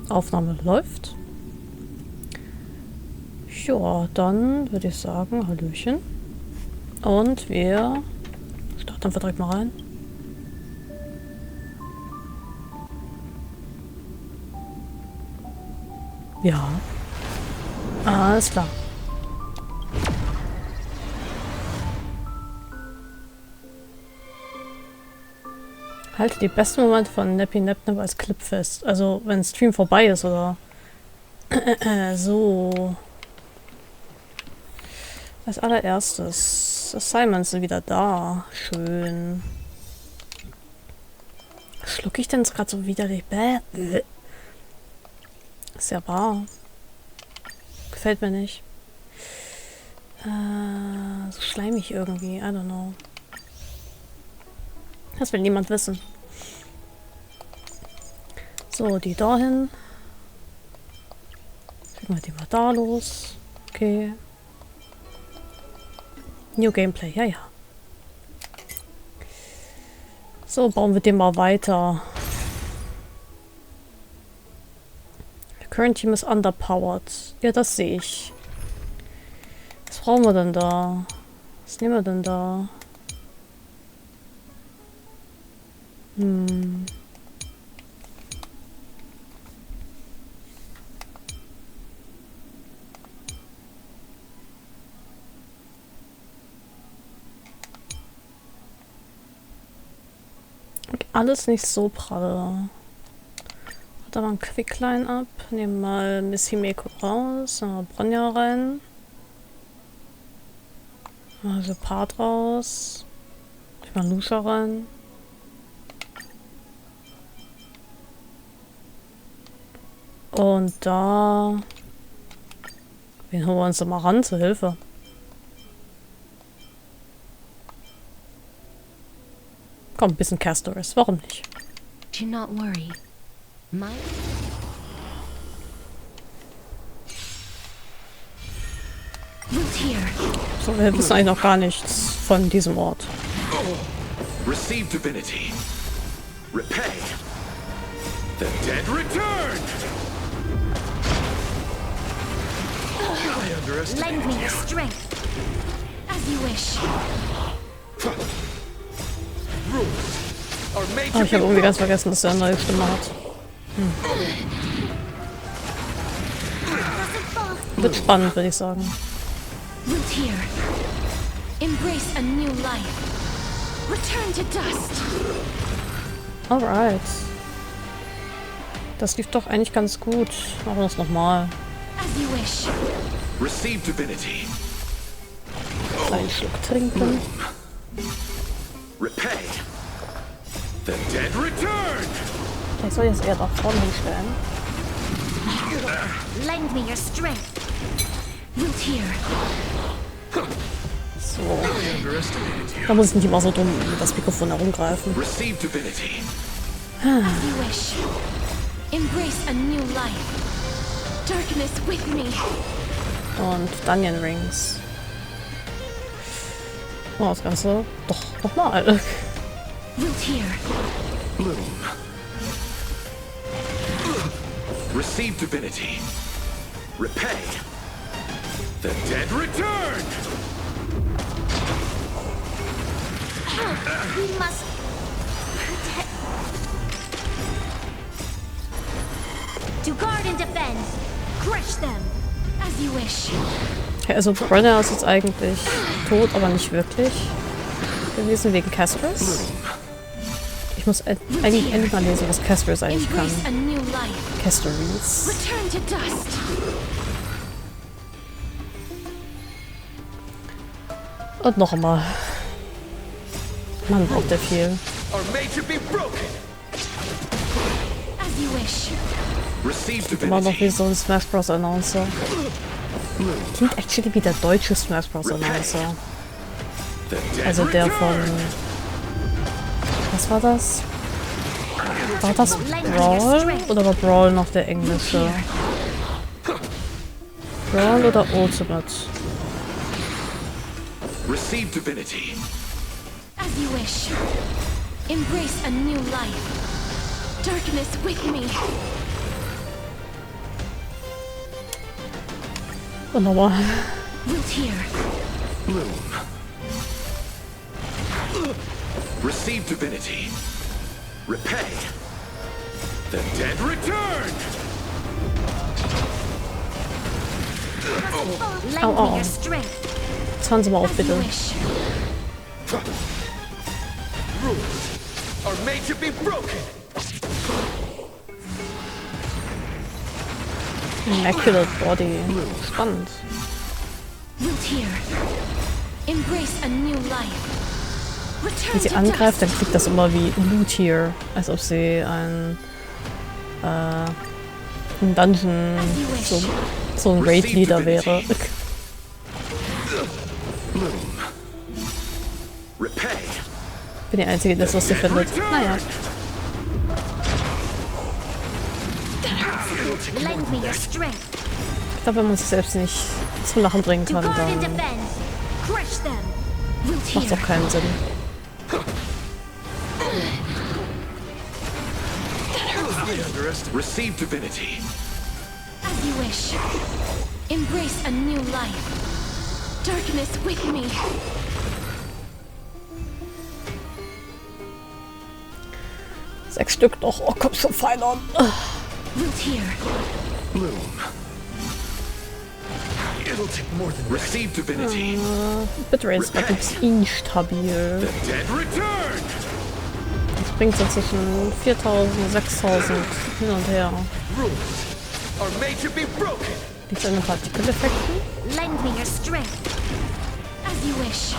Aufnahme läuft. Ja, dann würde ich sagen, Hallöchen. Und wir starten einfach direkt mal rein. Ja. Alles klar. Halte die besten Momente von Nappy Napnap als Clip fest. Also, wenn Stream vorbei ist, oder? So. Als allererstes. Assignments sind wieder da. Schön. Schluck ich denn jetzt gerade so widerlich? Bäh. Ist ja wahr. Gefällt mir nicht. So schleimig irgendwie. I don't know. Das will niemand wissen. So, die dahin. Schicken wir die mal da los. Okay. New Gameplay, ja, ja. So, bauen wir den mal weiter. The current team is underpowered. Ja, das sehe ich. Was brauchen wir denn da? Was nehmen wir denn da? Alles nicht so pralle. Da mal ein Quickline ab. Nehmen mal Miss Himeko raus. Nehmen wir Bronja rein. Also Part raus. Ich mal Lucia rein. Und da... Wen holen wir uns da mal ran zur Hilfe? Komm, ein bisschen Castores. Warum nicht? Do not worry. My... So, wir wissen eigentlich noch gar nichts von diesem Ort. Receive divinity. Repay. The dead return. Lend me your strength. As you wish. Oh, ich habe irgendwie ganz vergessen, dass er eine neue Stimme hat. Wird spannend, würde ich sagen. Root here. Embrace a new life. Return to dust. Alright. Das lief doch eigentlich ganz gut. Machen wir das nochmal. As you wish. Receive divinity. Einen Schluck trinken. Repay. The dead return. Ich soll jetzt eher da vorne hinstellen. Lend me your strength. Root here. So. Da muss ich nicht immer so dumm mit das Mikrofon herumgreifen. Receive divinity. As you wish. Embrace a new life. Darkness with me. Und Dungeon Rings. Oh, das Ganze doch nochmal. Root here. Bloom. Receive divinity. Repay. The dead return. We must protect. To guard and defend. Crush them. As you wish. Ja, also Brenner ist jetzt eigentlich tot, aber nicht wirklich gewesen wegen Castris. Ich muss eigentlich endlich mal lesen, was Castris eigentlich kann. Embrace a new life. Castris. Return to dust. Und noch einmal. Man braucht ja viel. Are made to be broken. As you wish. Receive Immer noch wie divinity. so ein Smash Bros. Announcer. Klingt actually wie der deutsche Smash Bros. Announcer. The dead Also der von... return. Was war das? War das Brawl? Oder war Brawl noch der englische? Brawl oder Ultimate? Receive divinity. As you wish. Embrace a new life. Darkness with me. Und nochmal. Root here. Bloom. Receive divinity. Repay. The dead return. Lend Au, au. me your strength. Jetzt hören Sie mal auf, As you bitte. wish. Rules are made to be broken. Immaculate Body. Spannend. Root here. Embrace a new life. Return Wenn sie to angreift, dann dust. klingt das immer wie Loot here. Als ob sie ein Dungeon, so ein Raid-Leader wäre. Bloom. Repay. Bin die Einzige, die das lustig findet. Naja. Lend me your strength. Ich glaube, wenn man sich selbst nicht zum Lachen bringen To kann, guard and dann defend. Crush them. Root macht es here. auch keinen Sinn. Receive divinity. As you wish. Embrace a new life. Darkness with me. 6 Stück noch. Oh, komm schon, Pfeilern. Root here. Bloom. It'll take more than receive divinity. Bitrate ist gerade ein bisschen instabil. The dead return. Das bringt so zwischen 4000, 6000 hin und her. Rules are made to be broken. Liegt an den Partikeleffekten? Lend me your strength. As you wish.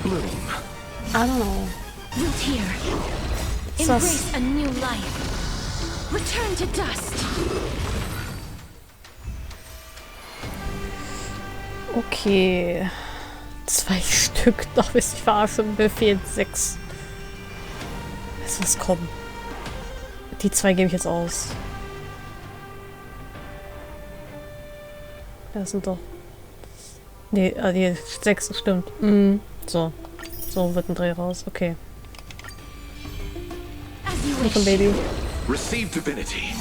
Bloom. I don't know. Root here. Ist das- Embrace a new life. Return to dust. Okay. 2 Stück. Doch, bis ich verarsche. Mir fehlen 6. Ist was kommen? Die 2 gebe ich jetzt aus. Das sind doch. Nee, die 6 stimmt. So. So wird ein Dreh raus. Okay. As you Noch ein wish. Baby. Receive divinity.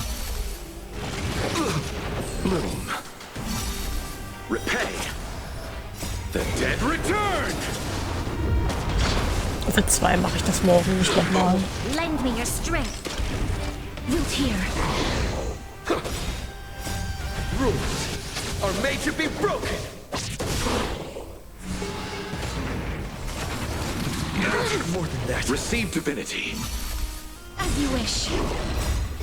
Bloom. Repay. The dead return. Für 2 mache ich das morgen nicht nochmal. Lend me your strength. Root here. Rules are made to be broken. More than that. Receive divinity. As you wish.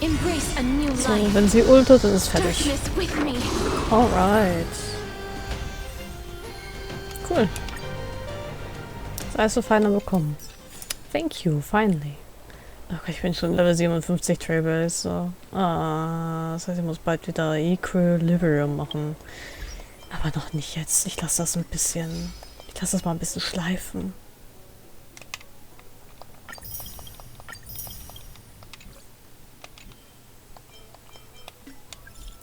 Embrace a new So, life. wenn sie ultet, dann ist fertig. Darkness with me. Alright. Cool. Das Eis so feiner bekommen. Thank you, finally. Okay, ich bin schon Level 57 Trailbase, so. Das heißt, ich muss bald wieder Equilibrium machen. Aber noch nicht jetzt. Ich lasse das ein bisschen. Ich lasse das mal ein bisschen schleifen.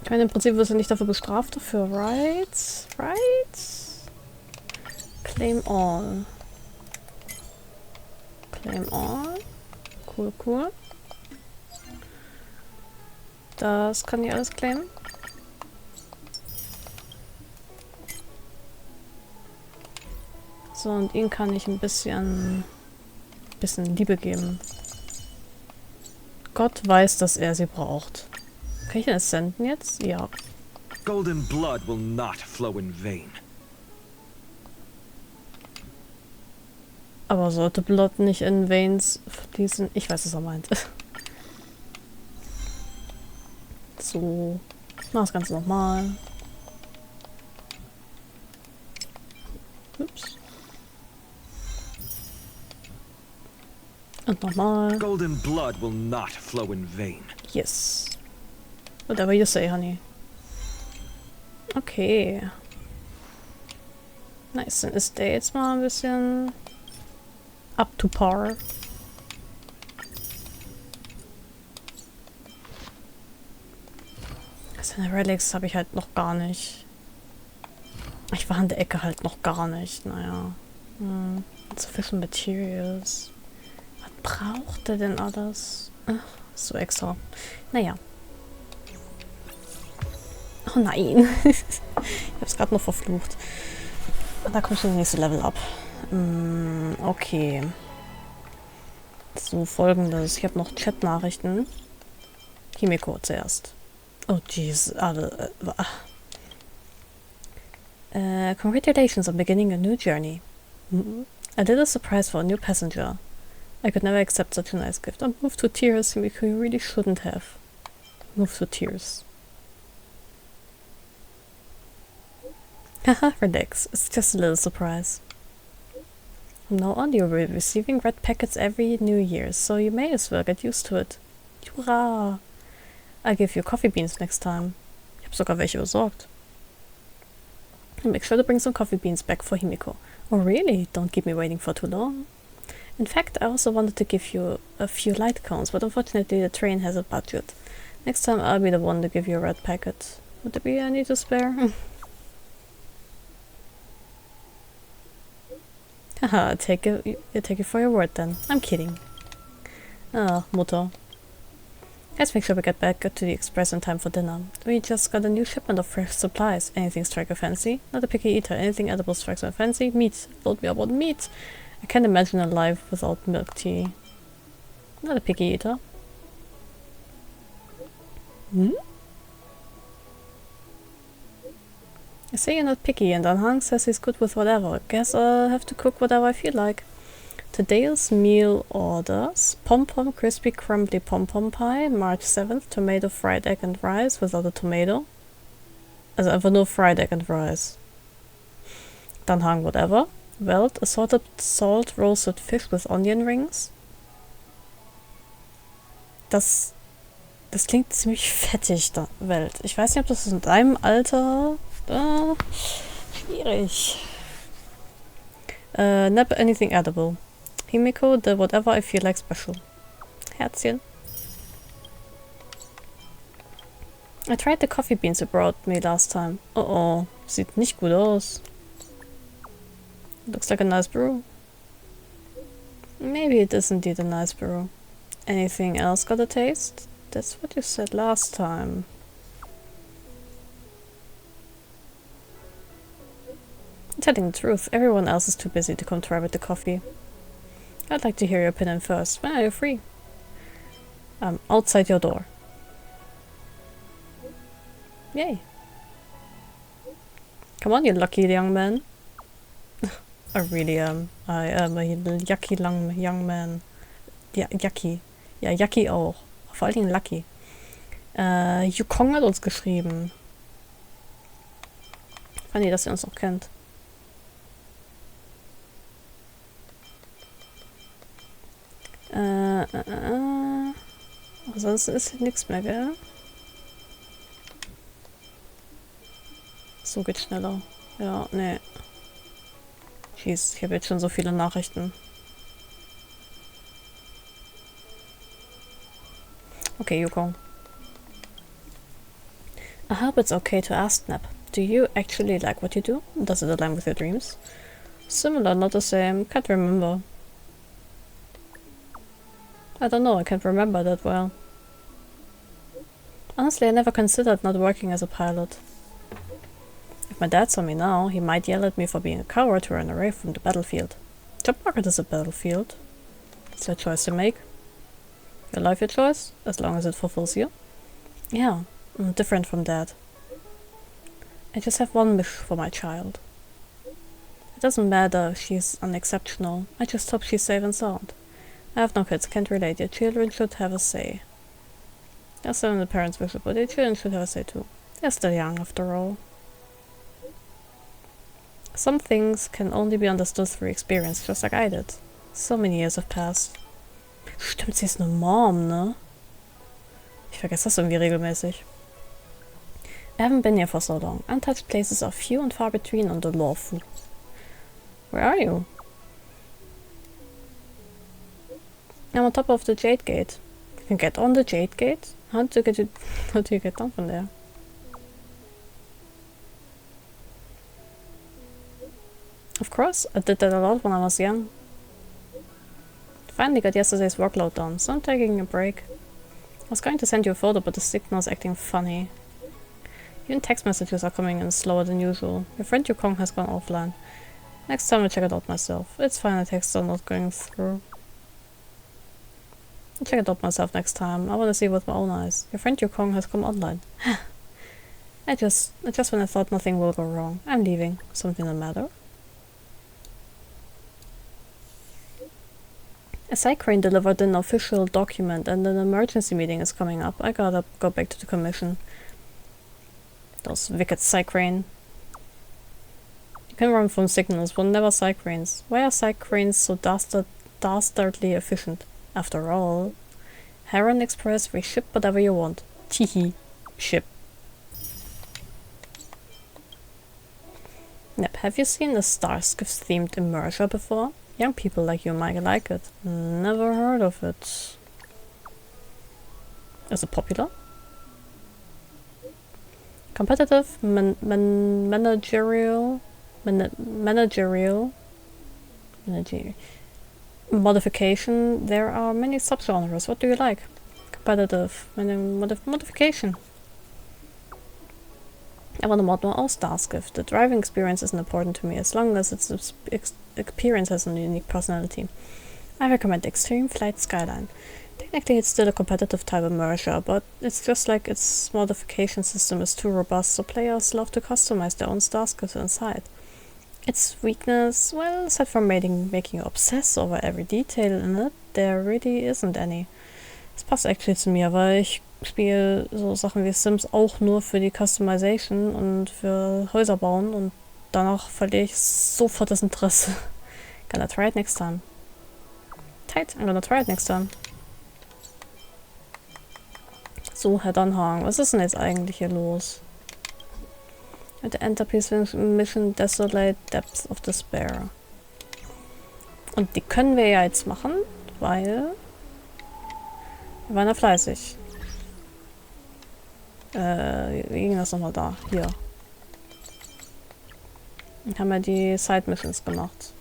Ich meine, im Prinzip wirst du nicht dafür bestraft dafür, right? Right? Claim all. Claim all. Cool, cool. Das kann ich alles claimen. So, und ihn kann ich ein bisschen Liebe geben. Gott weiß, dass er sie braucht. Kann ich ihn senden jetzt? Ja. Golden blood will not flow in vain. Aber sollte Blut nicht in Veins fließen? Ich weiß, was er meint. So. Mach das Ganze nochmal. Ups. Und nochmal. Golden blood will not flow in vain. Yes. Whatever you say, honey. Okay. Nice, dann ist der jetzt mal ein bisschen up to par. Seine Relics habe ich halt noch gar nicht. Ich war in der Ecke halt noch gar nicht. Naja. Sufficient Materials. Was braucht er denn alles? Ach, So extra. Naja. Oh nein. Ich hab's gerade noch verflucht. Da kommt schon das nächste Level ab. Okay. So, folgendes. Ich habe noch Chat-Nachrichten. Himiko zuerst. Oh jeez. Congratulations on beginning a new journey. A little surprise for a new passenger. I could never accept such a nice gift. I'm moved to tears, Himiko. You really shouldn't have. Moved to tears. Haha, relax. It's just a little surprise. From now on, you'll be receiving red packets every New Year, so you may as well get used to it. Hurra! I'll give you coffee beans next time. Ich habe sogar welche besorgt. And make sure to bring some coffee beans back for Himiko. Oh really? Don't keep me waiting for too long. In fact, I also wanted to give you a few light cones, but unfortunately the train has a budget. Next time I'll be the one to give you a red packet. Would there be any to spare? Haha, I take it for your word then. I'm kidding. Ah, Mutter. Let's make sure we get back to the express in time for dinner. We just got a new shipment of fresh supplies. Anything strike your fancy? Not a picky eater. Anything edible strikes my fancy? Meat. Told me about meat. I can't imagine a life without milk tea. Not a picky eater. I say you're not picky, and Anhang says he's good with whatever. Guess I'll have to cook whatever I feel like. Today's meal orders: pom-pom crispy crumbly pom-pom pie, March 7th, tomato fried egg and rice without a tomato. Also einfach nur fried egg and rice. Danhang whatever. Welt, assorted salt roasted fish with onion rings. Das klingt ziemlich fettig, da Welt. Ich weiß nicht, ob das in deinem Alter... schwierig. Never anything edible. Himiko, the whatever I feel like special. Herzchen. I tried the coffee beans you brought me last time. Oh, sieht nicht gut aus. Looks like a nice brew. Maybe it is indeed a nice brew. Anything else got a taste? That's what you said last time. Telling the truth, everyone else is too busy to come try with the coffee. I'd like to hear your opinion first. When are you free? Outside your door. Yay. Come on, you lucky young man. I really am. I am a yucky young man. Ja, yucky. Ja, yucky auch. Vor allen Dingen lucky. Yukong hat uns geschrieben. Funny, dass ihr uns noch kennt. Sonst ist nichts mehr, gell? So geht schneller. Ja, nee. Jeez, ich habe jetzt schon so viele Nachrichten. Okay, Yuko. I hope it's okay to ask, Nap. Do you actually like what you do? Does it align with your dreams? Similar, not the same. Can't remember. I don't know, I can't remember that well. Honestly, I never considered not working as a pilot. If my dad saw me now, he might yell at me for being a coward who ran away from the battlefield. Job market is a battlefield. It's your choice to make. Your life your choice, as long as it fulfills you. Yeah, I'm different from Dad. I just have one wish for my child. It doesn't matter if she's unexceptional, I just hope she's safe and sound. I have no kids, can't relate. Your children should have a say. That's something the parents wish, but their children should have a say too. They're still young, after all. Some things can only be understood through experience, just like I did. So many years have passed. Stimmt, sie ist eine Mom, ne? Ich vergesse das irgendwie regelmäßig. I haven't been here for so long. Untouched places are few and far between on the lawful. Where are you? I'm on top of the Jade Gate. You can get on the Jade Gate? How do you get down from there? Of course, I did that a lot when I was young. Finally got yesterday's workload done, so I'm taking a break. I was going to send you a photo, but the signal is acting funny. Even text messages are coming in slower than usual. Your friend Yukong has gone offline. Next time I'll check it out myself. It's fine, the texts are not going through. I'll check it out myself next time. I want to see with my own eyes. Your friend Yukong has come online. just when I thought nothing will go wrong. I'm leaving. Something the matter? A Cycrane delivered an official document and an emergency meeting is coming up. I gotta go back to the commission. Those wicked Cycrane. You can run from signals, but never Cycranes. Why are Cycranes so dastardly efficient? After all, Heron Express, we ship whatever you want. Teehee. Ship. Yep, have you seen the Starskiffs themed immersion before? Young people like you might like it. Never heard of it. Is it popular? Competitive, managerial modification. There are many subgenres. What do you like? Competitive, modification. I want to mod my own Starskiff. The driving experience isn't important to me as long as its experience has a unique personality. I recommend Extreme Flight Skyline. Technically it's still a competitive type of merger, but it's just like its modification system is too robust, so players love to customize their own Starskiffs inside. Its weakness, well, aside from making you obsess over every detail in it, there really isn't any. Das passt actually zu mir, weil ich spiele so Sachen wie Sims auch nur für die Customization und für Häuser bauen und danach verliere ich sofort das Interesse. Gonna try it next time. Tight, I'm gonna try it next time. So, Herr Danhang, was ist denn jetzt eigentlich hier los? Mit der Enterprise Mission Desolate Depths of Despair. Und die können wir ja jetzt machen, weil wir waren ja fleißig. Wie ging das nochmal da? Hier. Und haben wir die Side Missions gemacht.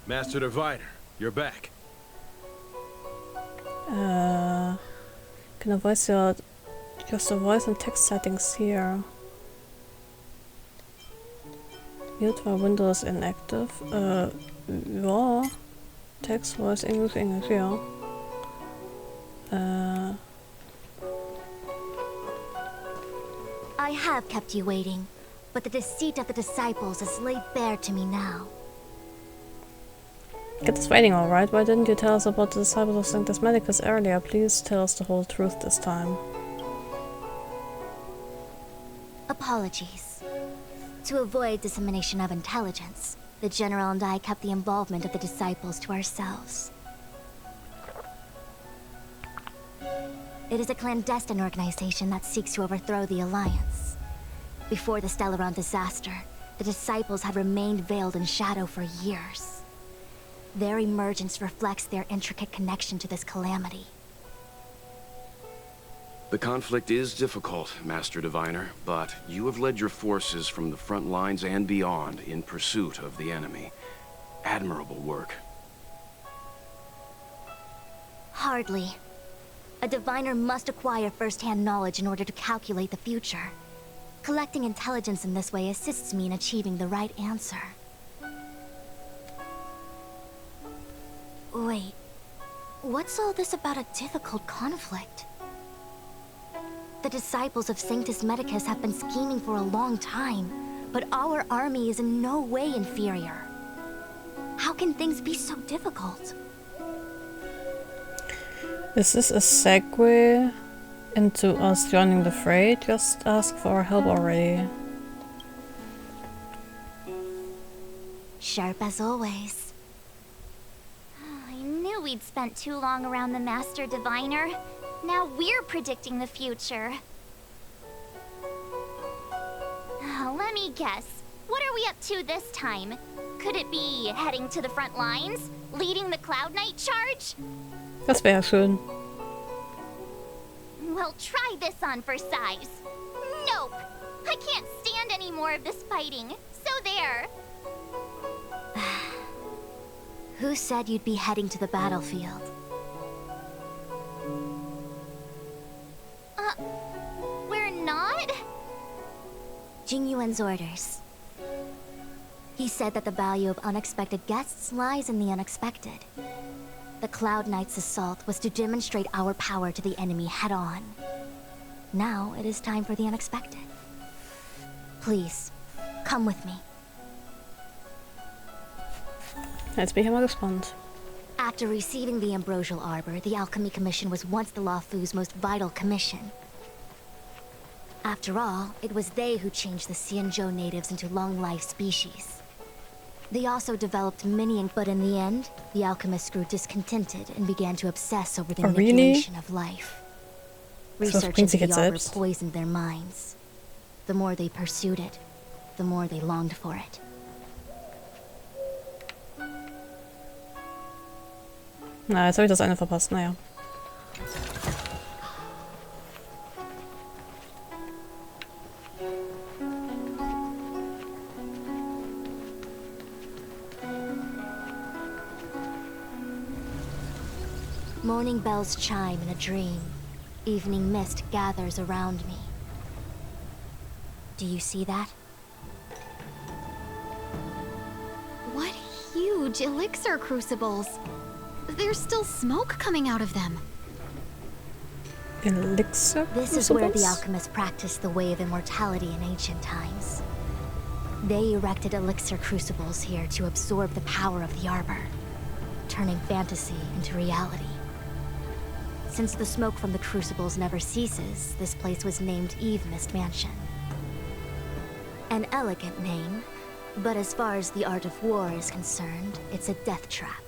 Master Diviner, you're back. Can I voice your just the voice and text settings here? Mute while Windows inactive. Ja. Text, voice, English, ja. I have kept you waiting, but the deceit of the disciples is laid bare to me now. Get this waiting alright. Why didn't you tell us about the disciples of Sanctus Medicus earlier? Please tell us the whole truth this time. Apologies. To avoid dissemination of intelligence, the General and I kept the involvement of the disciples to ourselves. It is a clandestine organization that seeks to overthrow the Alliance. Before the Stellaron disaster, the disciples have remained veiled in shadow for years. Their emergence reflects their intricate connection to this calamity. The conflict is difficult, Master Diviner, but you have led your forces from the front lines and beyond in pursuit of the enemy. Admirable work. Hardly. A diviner must acquire first-hand knowledge in order to calculate the future. Collecting intelligence in this way assists me in achieving the right answer. Wait, what's all this about a difficult conflict? The disciples of Sanctus Medicus have been scheming for a long time, but our army is in no way inferior. How can things be so difficult? Is this a segue into us joining the fray? Just ask for our help already. Sharp as always. I knew we'd spent too long around the Master Diviner. Now we're predicting the future. Let me guess. What are we up to this time? Could it be heading to the front lines? Leading the Cloud Knight charge? Das wäre schön. Well, try this on for size. Nope! I can't stand any more of this fighting. So there. Who said you'd be heading to the battlefield? Jing Yuan's orders. He said that the value of unexpected guests lies in the unexpected. The Cloud Knight's assault was to demonstrate our power to the enemy head-on. Now it is time for the unexpected. Please, come with me. Jetzt bin ich mal gespannt. After receiving the Ambrosial Arbor, the Alchemy Commission was once the Luofu's most vital commission. After all, it was they who changed the Xianzhou natives into long-life species. They also developed many, but in the end, the alchemists grew discontented and began to obsess over the manipulation of life. Research into the arbor poisoned their minds. The more they pursued it, the more they longed for it. Na, jetzt habe ich das eine verpasst, naja. Morning bells chime in a dream. Evening mist gathers around me. Do you see that? What huge elixir crucibles! There's still smoke coming out of them. Elixir? This is where the alchemists practiced the way of immortality in ancient times. They erected elixir crucibles here to absorb the power of the arbor, turning fantasy into reality. Since the smoke from the crucibles never ceases, this place was named Eve Mist Mansion. An elegant name, but as far as the art of war is concerned, it's a death trap.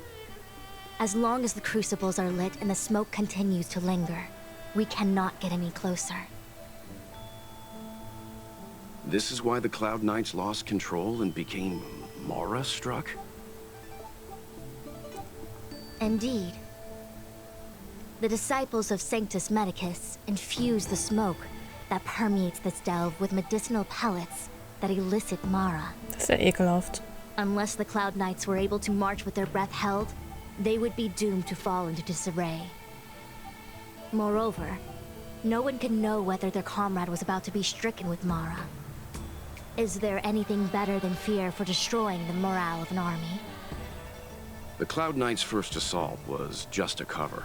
As long as the crucibles are lit and the smoke continues to linger, we cannot get any closer. This is why the Cloud Knights lost control and became Mara-struck? Indeed. The disciples of Sanctus Medicus infuse the smoke that permeates this delve with medicinal pellets that elicit Mara. Das ist ja ekelhaft. Unless the Cloud Knights were able to march with their breath held, they would be doomed to fall into disarray. Moreover, no one could know whether their comrade was about to be stricken with Mara. Is there anything better than fear for destroying the morale of an army? The Cloud Knights' first assault was just a cover.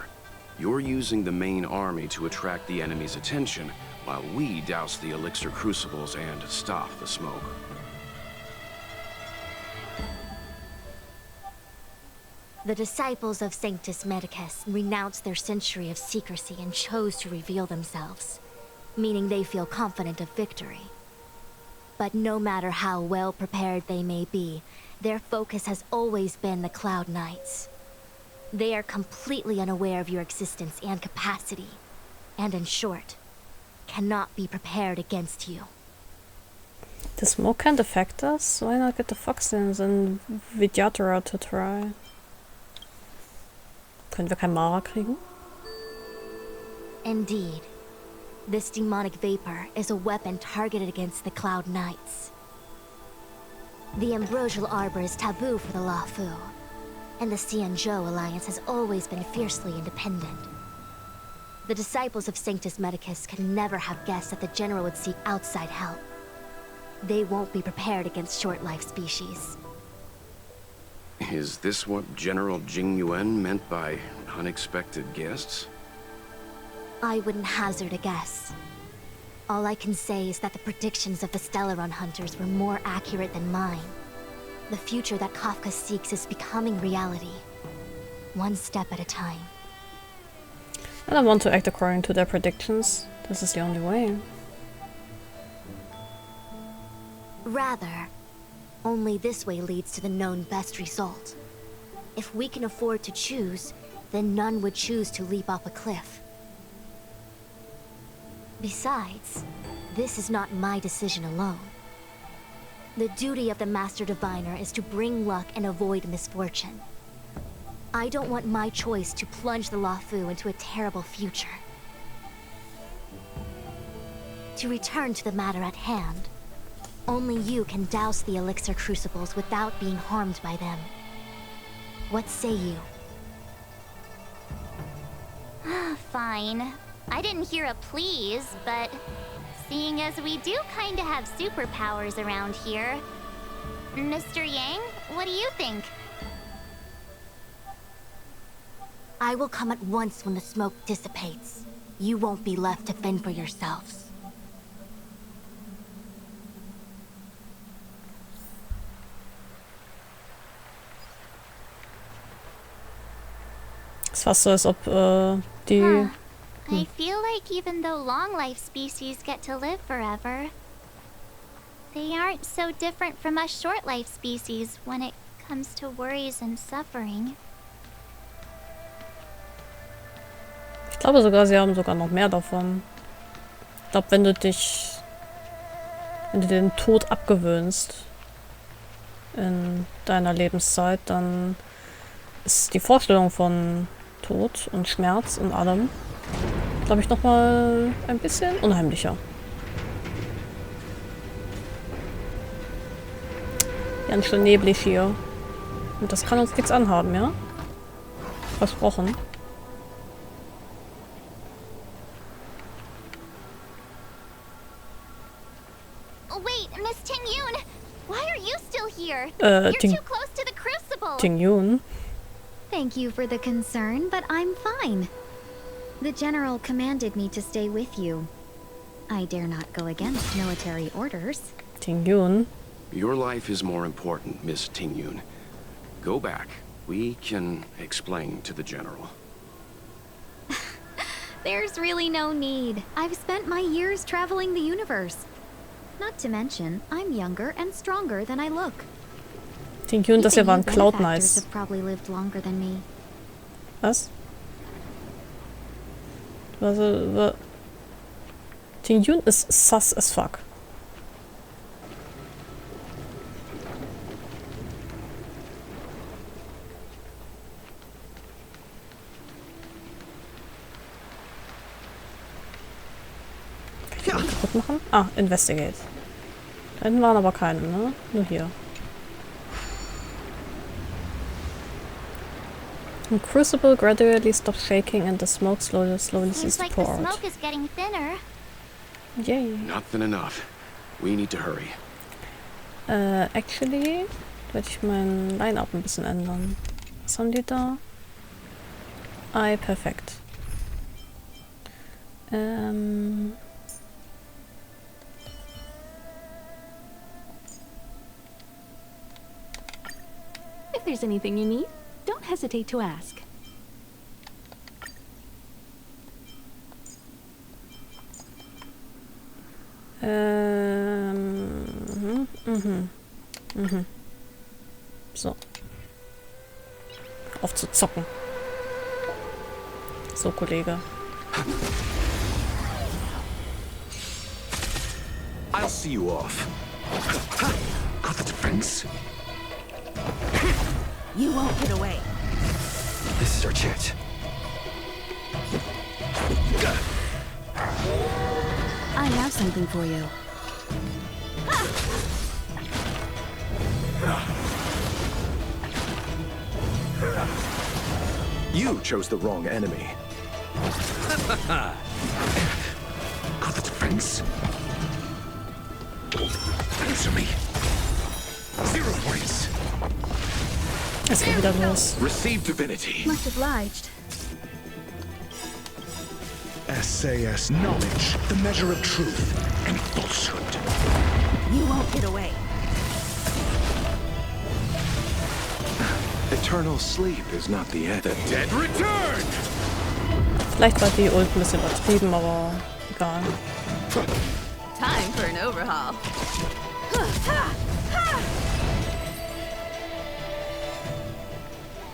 You're using the main army to attract the enemy's attention, while we douse the elixir crucibles and stop the smoke. The disciples of Sanctus Medicus renounced their century of secrecy and chose to reveal themselves, meaning they feel confident of victory. But no matter how well prepared they may be, their focus has always been the Cloud Knights. They are completely unaware of your existence and capacity, and in short, cannot be prepared against you. The smoke can't affect us? Why not get the Foxins and Vidyatara to try? Können wir kein Mara kriegen? Indeed. This demonic vapor is a weapon targeted against the Cloud Knights. The Ambrosial Arbor is taboo for the Luofu, and the Xianzhou alliance has always been fiercely independent. The disciples of Sanctus Medicus can never have guessed that the General would seek outside help. They won't be prepared against short-life species. Is this what General Jing Yuan meant by unexpected guests? I wouldn't hazard a guess. All I can say is that the predictions of the Stellaron hunters were more accurate than mine. The future that Kafka seeks is becoming reality. One step at a time. I don't want to act according to their predictions. This is the only way. Rather, only this way leads to the known best result. If we can afford to choose, then none would choose to leap off a cliff. Besides, this is not my decision alone. The duty of the Master Diviner is to bring luck and avoid misfortune. I don't want my choice to plunge the Luofu into a terrible future. To return to the matter at hand, only you can douse the elixir crucibles without being harmed by them. What say you? Fine. I didn't hear a please, but seeing as we do kinda have superpowers around here. Mr. Yang, what do you think? I will come at once when the smoke dissipates. You won't be left to fend for yourselves. Es ist fast so, als ob die... Huh. I feel like even though long-life species get to live forever, they aren't so different from us short-life species when it comes to worries and suffering. Ich glaube sogar, sie haben sogar noch mehr davon. Ich glaube, wenn du den Tod abgewöhnst in deiner Lebenszeit, dann ist die Vorstellung von Tod und Schmerz und allem, glaube ich, nochmal ein bisschen unheimlicher. Ganz schön neblig hier. Und das kann uns nichts anhaben, ja? Versprochen. Wait, Miss Ting-Yun! Why are you still here? You're too close to the crucible! Ting-Yun. Thank you for the concern, but I'm fine. The General commanded me to stay with you. I dare not go against military orders. Ting-Yun. Your life is more important, Miss Ting-Yun. Go back. We can explain to the General. There's really no need. I've spent my years traveling the universe. Not to mention, I'm younger and stronger than I look. Ting-Yun, das hier waren Cloud benefactors Knights. have probably lived longer than me. Was? Ting-Yun ist sus as fuck. Kann ich den kaputt machen? Ah, investigate. Da hinten waren aber keine, ne? Nur hier. The crucible gradually stops shaking and the smoke slowly Seems ceases to like the pour out. smoke is getting thinner. Yay. Not thin enough. We need to hurry. Actually, werde ich mein Line-Up ein bisschen ändern. Was haben die da? Perfekt. If there's anything you need, don't hesitate to ask. So. Auf zu zocken. So, Kollege. I'll see you off. Got the defense? You won't get away. This is our chance. I have something for you. You chose the wrong enemy. Got the defense? Answer me. 0 points. Es geht wieder los. Receive divinity. Much obliged. SAS knowledge, the measure of truth and falsehood. You won't get away. Eternal sleep is not the end. The dead return! Vielleicht war die Ult ein bisschen übertrieben, aber egal. Time for an overhaul.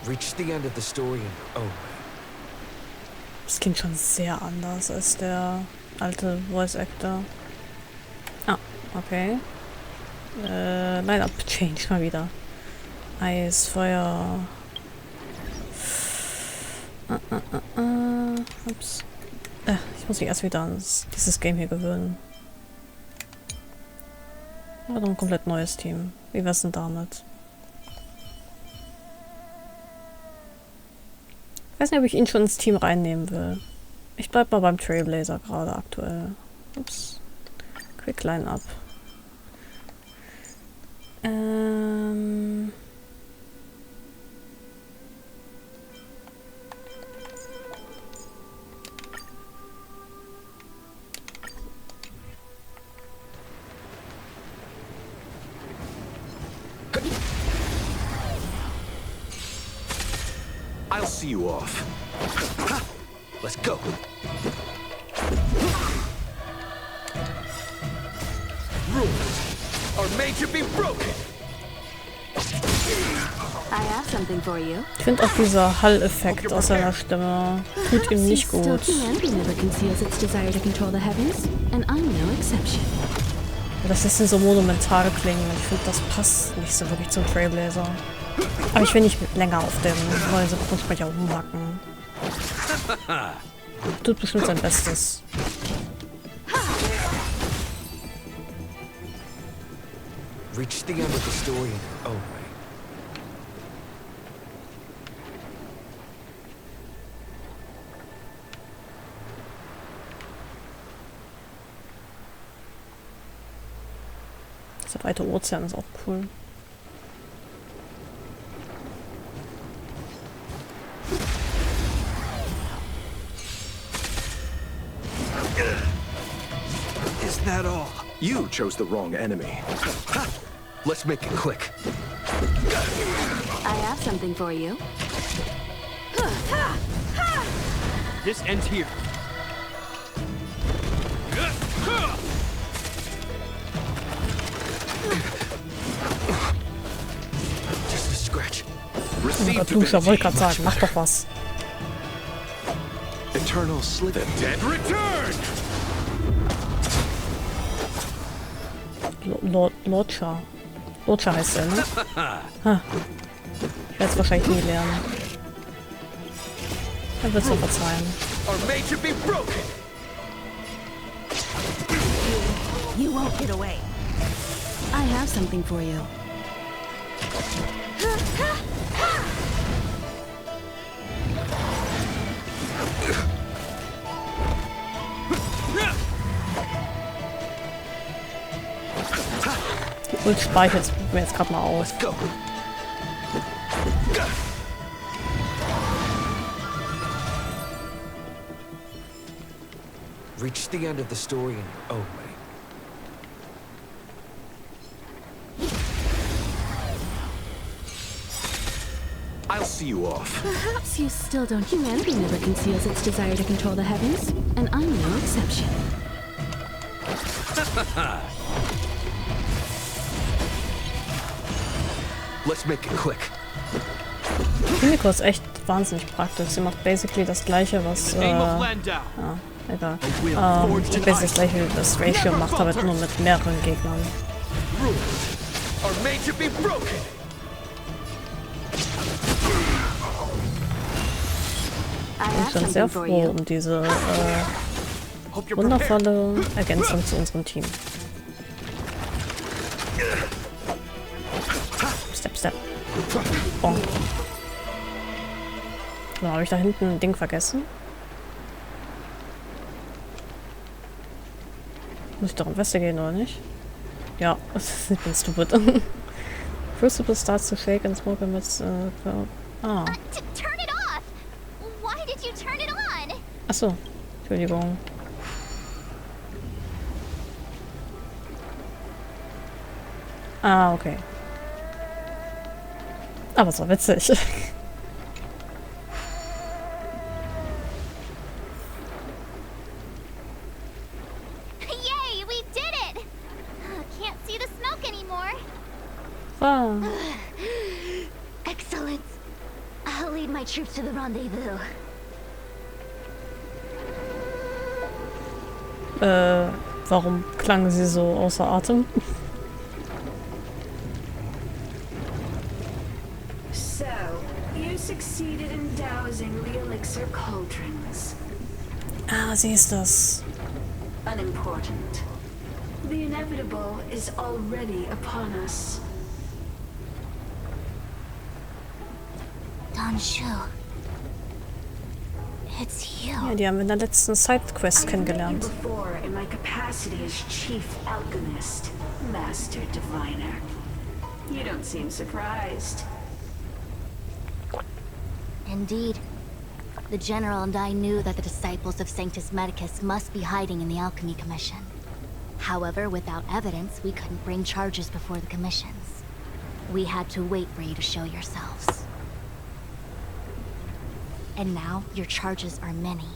Reach the end of the story and oh. Das klingt schon sehr anders als der alte Voice Actor. Ah, okay. Line-Up Change mal wieder. Eis, Feuer. Ups. Ich muss mich erst wieder an dieses Game hier gewöhnen. Ja, doch ein komplett neues Team. Wie wär's denn damit? Ich weiß nicht, ob ich ihn schon ins Team reinnehmen will. Ich bleib mal beim Trailblazer gerade aktuell. Ups. Quick Line-Up. I'll see you off. Let's go. Rules are made to be broken. I have something for you. Ich finde auch dieser Hall-Effekt aus seiner Stimme tut ihm nicht gut. Never conceals its desire to control the heavens, and I'm no exception. Das ist so monumental klingen. Ich finde, das passt nicht so wirklich zum Trailblazer. Aber ich will nicht länger auf dem neuen Synchronsprecher rumhacken. Tut bestimmt sein Bestes. Reach the end of the story. Oh. Der weite Ozean ist auch cool. Is that all? You chose the wrong enemy. Let's make it quick. I have something for you. This ends here. Just a scratch. Duscher, wollte gerade sagen, mach doch was. Eternal Slither. Dead return. Lordscha. Lordscha heißt er, ne? Ha. Ich werde es wahrscheinlich nie lernen. Dann wird's doch verzeihen. You won't get away. I have something for you. Die Ult speichert mir jetzt gerade mal aus. Reach the end of the story and oh my. I'll see you off. Perhaps you still don't. Humanity never conceals its desire to control the heavens, and I'm no exception. Let's make it quick. Kimiko ist echt wahnsinnig praktisch. Sie macht basically das gleiche, was ja, egal. Basically das gleiche, wie das Ratio macht, aber nur mit mehreren Gegnern. Ich bin sehr froh um diese wundervolle Ergänzung zu unserem Team. Step, step. Bonk. So, habe ich da hinten ein Ding vergessen? Muss ich doch im Westen gehen, oder nicht? Ja, ich bin stupid. Crucible starts to shake and smoke amidst... Ah. Turn it off! Why did you turn it on? Achso, Entschuldigung. Ah, okay. Aber es war witzig. Yay, we did it! Can't see the smoke anymore. Ah. Excellent. I'll lead my troops to the rendezvous. Warum klangen sie so außer Atem? So, you succeeded in dowsing the elixir cauldrons. Ah, sie ist das. Unimportant. The inevitable is already upon us. Don Shu. It's you. Ja, die haben wir in der letzten Sidequest kennengelernt. Before in my capacity as chief alchemist, master diviner. You don't seem surprised. Indeed. The General and I knew that the disciples of Sanctus Medicus must be hiding in the Alchemy Commission. However, without evidence, we couldn't bring charges before the commissions. We had to wait for you to show yourselves. And now, your charges are many.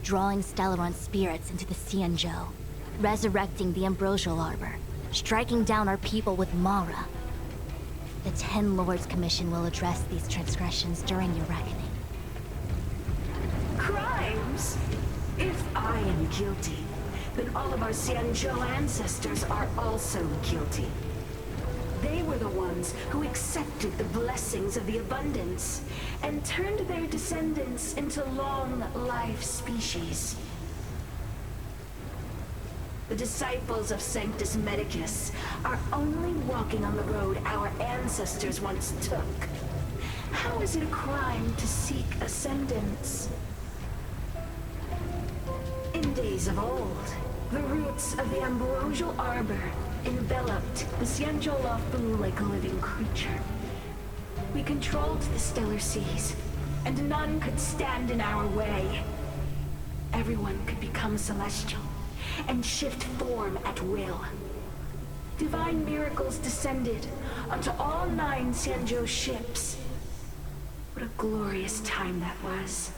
Drawing Stellaron spirits into the Xianzhou, resurrecting the Ambrosial Arbor, striking down our people with Mara. The Ten Lords Commission will address these transgressions during your reckoning. Crimes? If I am guilty, then all of our Xianzhou ancestors are also guilty. They were the ones who accepted the blessings of the abundance and turned their descendants into long-life species. The disciples of Sanctus Medicus are only walking on the road our ancestors once took. How is it a crime to seek ascendance? In days of old, the roots of the Ambrosial Arbor enveloped the Xianzhou like a living creature. We controlled the stellar seas, and none could stand in our way. Everyone could become celestial and shift form at will. Divine miracles descended onto all 9 Xianzhou ships. What a glorious time that was.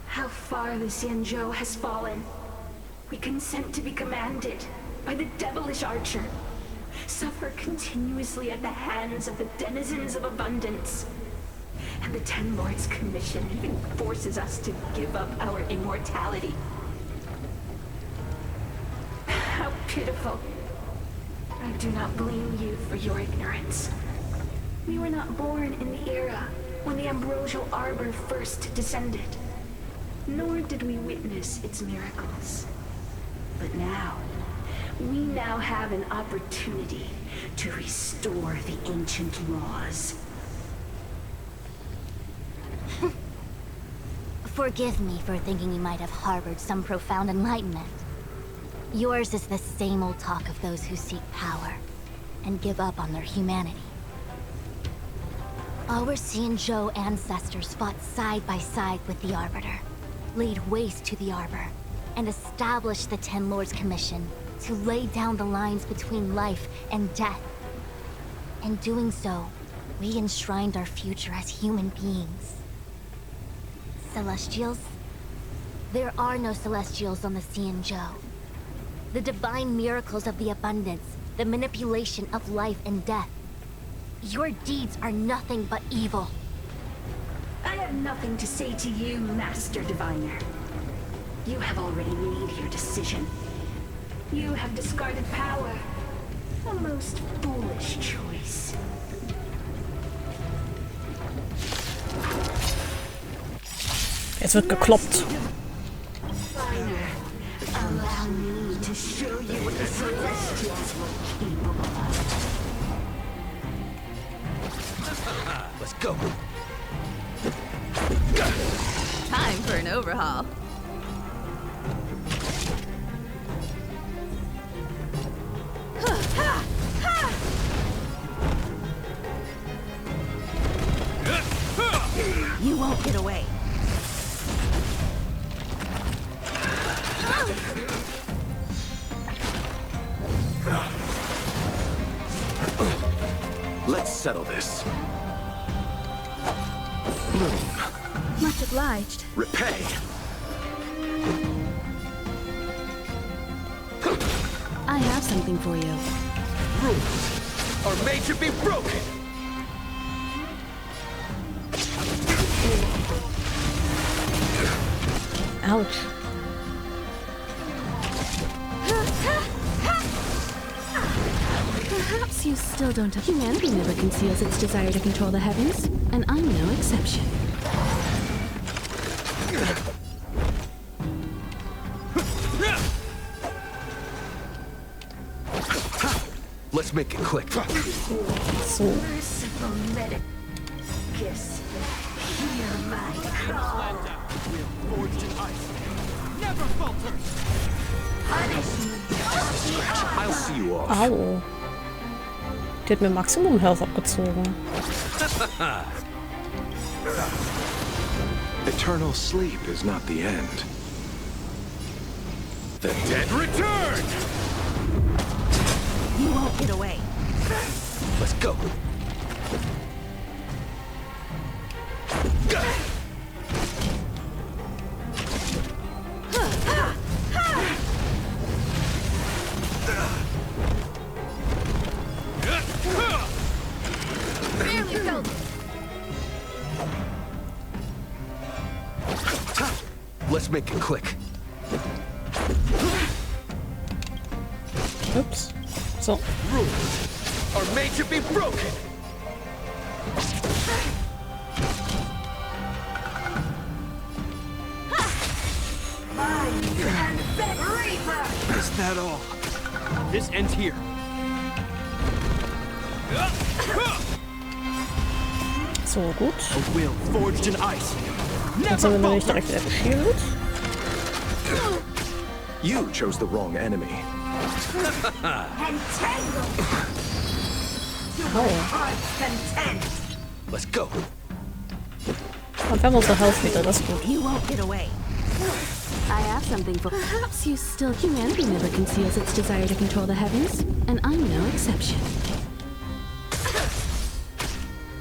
How far the Xianzhou has fallen. We consent to be commanded by the devilish archer. Suffer continuously at the hands of the denizens of abundance. And the Ten Lords Commission even forces us to give up our immortality. How pitiful. I do not blame you for your ignorance. We were not born in the era when the Ambrosial Arbor first descended. Nor did we witness its miracles. But now, we now have an opportunity to restore the ancient laws. Forgive me for thinking you might have harbored some profound enlightenment. Yours is the same old talk of those who seek power and give up on their humanity. Our Xianzhou ancestors fought side by side with the Arbiter, laid waste to the Arbor, and established the Ten Lords Commission to lay down the lines between life and death. In doing so, we enshrined our future as human beings. Celestials? There are no Celestials on the Xianzhou. The divine miracles of the abundance, the manipulation of life and death. Your deeds are nothing but evil. I have nothing to say to you, Master Diviner. You have already made your decision. You have discarded power. A most foolish choice. Es wird gekloppt. Diviner, allow me to show you what the Celestials were capable of. Let's go. Time for an overhaul. You won't get away. Let's settle this. Much obliged. Repay. I have something for you. Rules are made to be broken. Ouch. Perhaps you still don't have... Humanity never conceals its desire to control the heavens, and I'm no exception. Let's make it quick. So. Merciful Medicus, I'll see you off. Au. Die hat mir Maximum Health abgezogen. Eternal sleep is not the end. The dead return! You won't get away. Let's go. Let's make it quick. Ups. So. Rules are made to be broken. Is that all? This ends here. So, gut. A will forged in ice. Jetzt sind wir nämlich direkt wieder geschildert. You chose the wrong enemy. Let's go. Und wir haben unsere Health wieder, das ist gut. You won't get away. I have something for... Perhaps you still humanity never conceals its desire to control the heavens, and I'm no exception.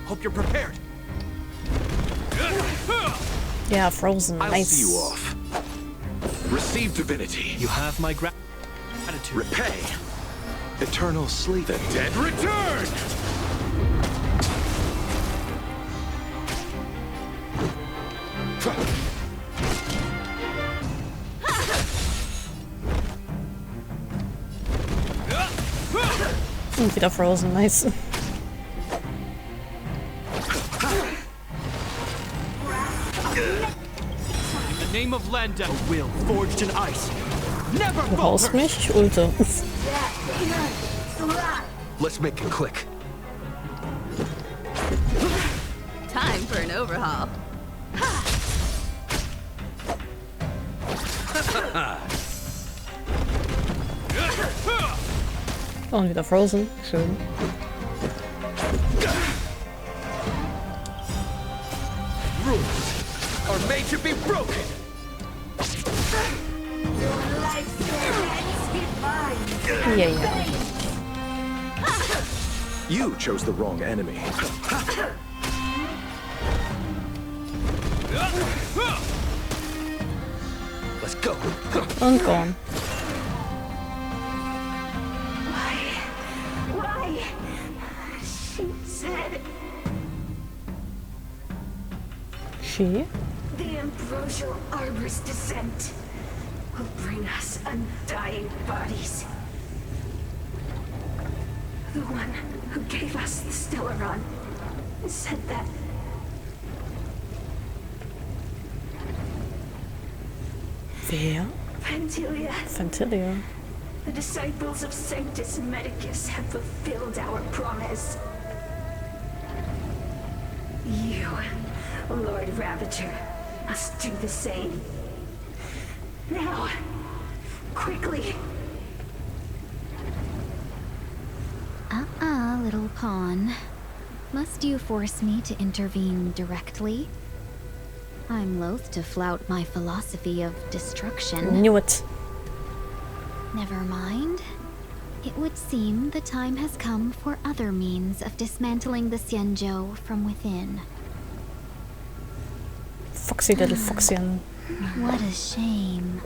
Hope you're prepared. Yeah, frozen. I'll Nice. see you off. Receive divinity. You have my gratitude. Repay. Eternal sleep. The dead return! Und wieder frozen. Nice. In the name of Lenda, a will forged in ice. Never Du haust mich, ich ulte. Let's make it quick. Time for an overhaul. Und wieder frozen. Schön. Rules are made to be broken. Ja, ja. You chose the wrong enemy. Let's go. Und gone. Why? She said She? the ambrosial arbor's descent will bring us undying bodies. The one who gave us the Stellaron said that Wer? Pantilia, Fantilia. the disciples of Sanctus Medicus, have fulfilled our promise. You, Lord Ravager, must do the same. Now, quickly. Little pawn. Must you force me to intervene directly? I'm loath to flout my philosophy of destruction. Knew it. Never mind. It would seem the time has come for other means of dismantling the Xianzhou from within. Foxy little Foxian. What a shame.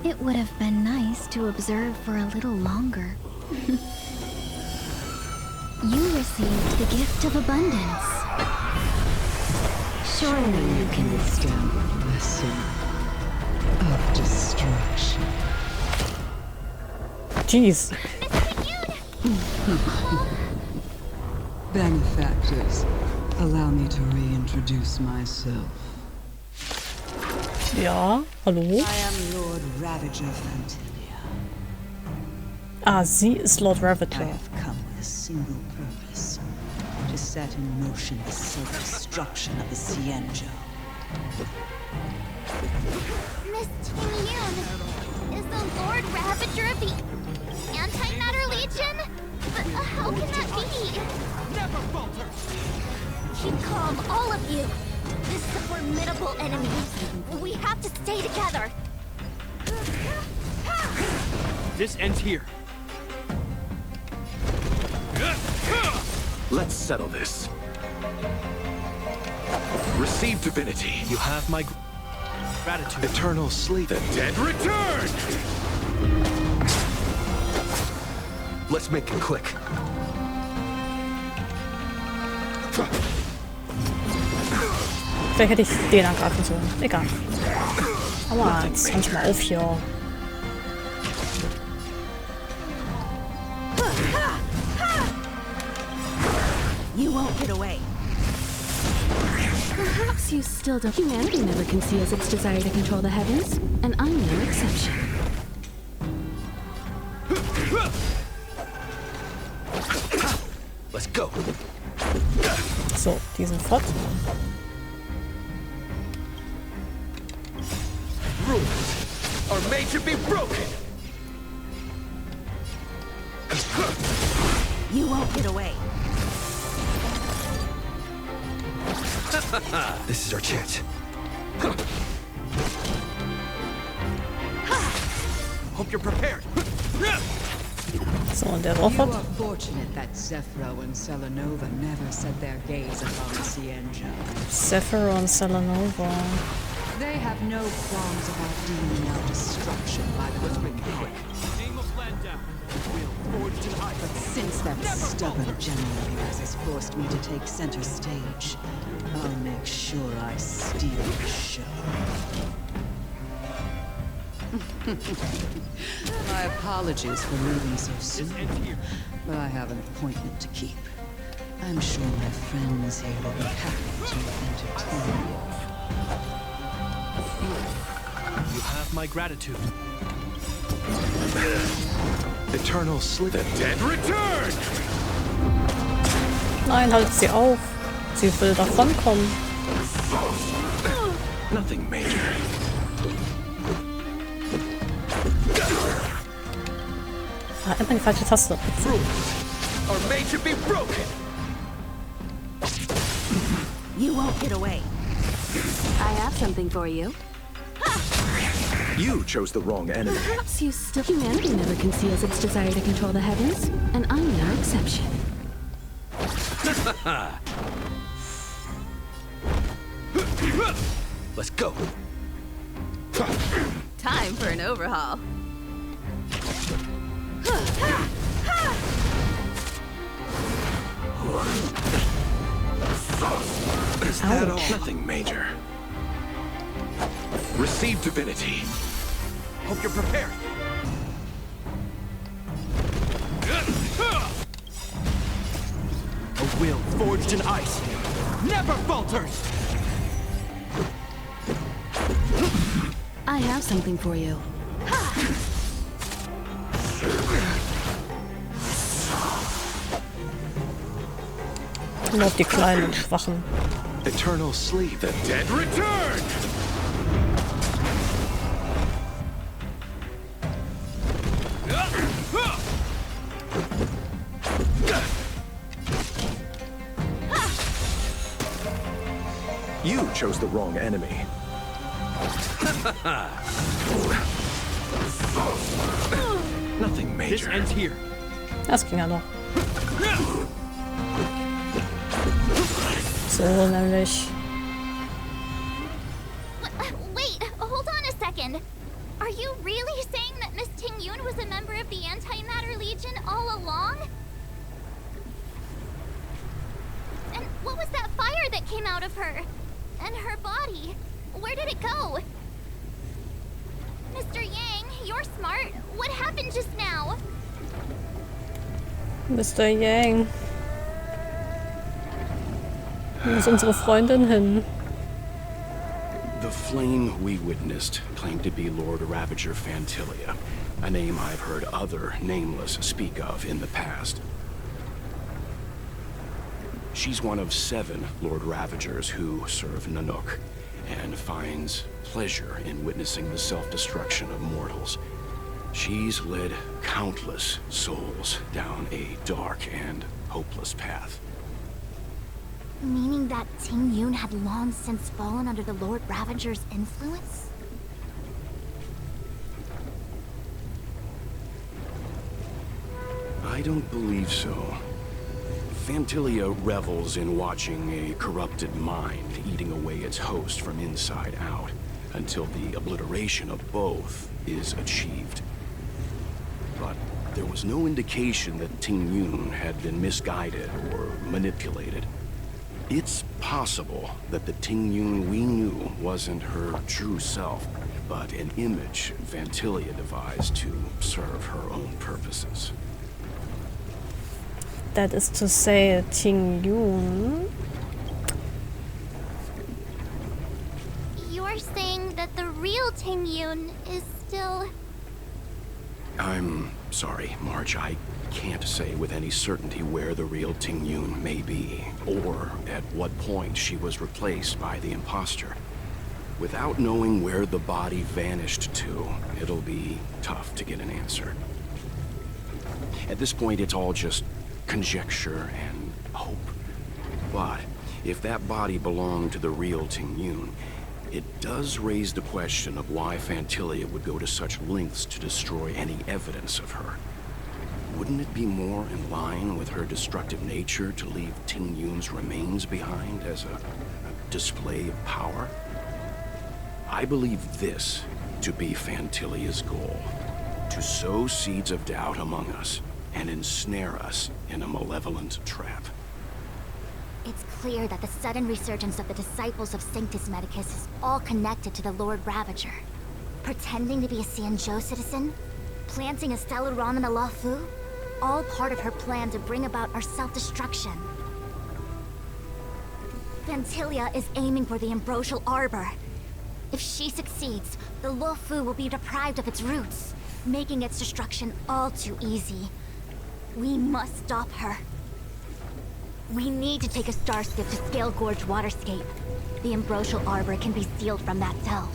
It would have been nice to observe for a little longer. You received the gift of abundance. Surely you can Stand the lesson of destruction. Jeez. Benefactors, allow me to reintroduce myself. Ja, hallo? I am Lord Ravager Fantilia. Ah, sie ist Lord I Ravager. have come with a single purpose. To to set in motion the self-destruction of the Xianzhou. Miss Ting-Yun is the Lord Ravager of the Antimatter Legion? But how can that be? Never falter! Keep calm, all of you. This is a formidable enemy. We have to stay together. This ends here. Let's settle this. Receive divinity. You have my gratitude. Eternal sleep. The dead return! Let's make it click. Vielleicht hätte ich den angreifen sollen. Egal. Aber jetzt kannst du mal auf hier. You won't get away. Perhaps you still don't. Humanity never conceals its desire to control the heavens, and I'm no exception. Let's go. So, diesen fort. Rules are made to be broken. You won't get away. This is our chance. Hope you're prepared. So, und der war You fort. are fortunate that Zephyro and Selenova never set their gaze upon Xianzhou. Zephyro und Selenova. They have no qualms about dealing out destruction by the quick. Name of Landa. Will forged in ice. But since that stubborn general of yours has forced me to take center stage, I'll make sure I steal the show. My apologies for leaving so soon, but I have an appointment to keep. I'm sure my friends here will be happy to entertain you. You have my gratitude. Eternal sleep. The dead return! Nein, halt sie auf. Sie will davonkommen. Nothing major. Ah, immer die falsche Taste. Rules are made to be broken. You won't get away. I have something for you. You chose the wrong enemy. Perhaps you still. Humanity never conceals its desire to control the heavens, and I'm no exception. Let's go. Time for an overhaul. Is that all? Nothing major. Receive divinity. Hope you're prepared. A will forged in ice. Never falters! I have something for you. Nur auf die kleinen und Schwachen. Eternal sleep. The dead return! You chose the wrong enemy. Nothing This major. ends here. Das ging ja noch. So, nämlich. Wait, hold on a second. Are you really saying that Miss Ting-Yun was a member of the Antimatter Legion all along? And what was that fire that came out of her? And her body? Where did it go? Mr. Yang, you're smart. What happened just now? Mr. Yang. Wo ist unsere Freundin hin? The flame we witnessed claimed to be Lord Ravager Fantilia, a name I've heard other nameless speak of in the past. She's one of 7 Lord Ravagers who serve Nanook, and finds pleasure in witnessing the self-destruction of mortals. She's led countless souls down a dark and hopeless path. Meaning that Ting Yun had long since fallen under the Lord Ravager's influence? I don't believe so. Phantilia revels in watching a corrupted mind eating away its host from inside out, until the obliteration of both is achieved. But there was no indication that Ting Yun had been misguided or manipulated. It's possible that the Ting Yun we knew wasn't her true self, but an image Phantilia devised to serve her own purposes. That is to say, Ting Yun. You're saying that the real Ting Yun is still... I'm sorry, March. I can't say with any certainty where the real Ting Yun may be, or at what point she was replaced by the imposter. Without knowing where the body vanished to, it'll be tough to get an answer. At this point, it's all just conjecture and hope. But if that body belonged to the real Ting Yun, it does raise the question of why Phantilia would go to such lengths to destroy any evidence of her. Wouldn't it be more in line with her destructive nature to leave Ting Yun's remains behind as a display of power? I believe this to be Phantilia's goal: to sow seeds of doubt among us and ensnare us in a malevolent trap. It's clear that the sudden resurgence of the disciples of Sanctus Medicus is all connected to the Lord Ravager. Pretending to be a Xianzhou citizen? Planting a Stellaron in the Luofu? All part of her plan to bring about our self-destruction. Phantilia is aiming for the Ambrosial Arbor. If she succeeds, the Luofu will be deprived of its roots, making its destruction all too easy. We must stop her. We need to take a starskip to Scale Gorge Waterscape. The Ambrosial Arbor can be sealed from that cell.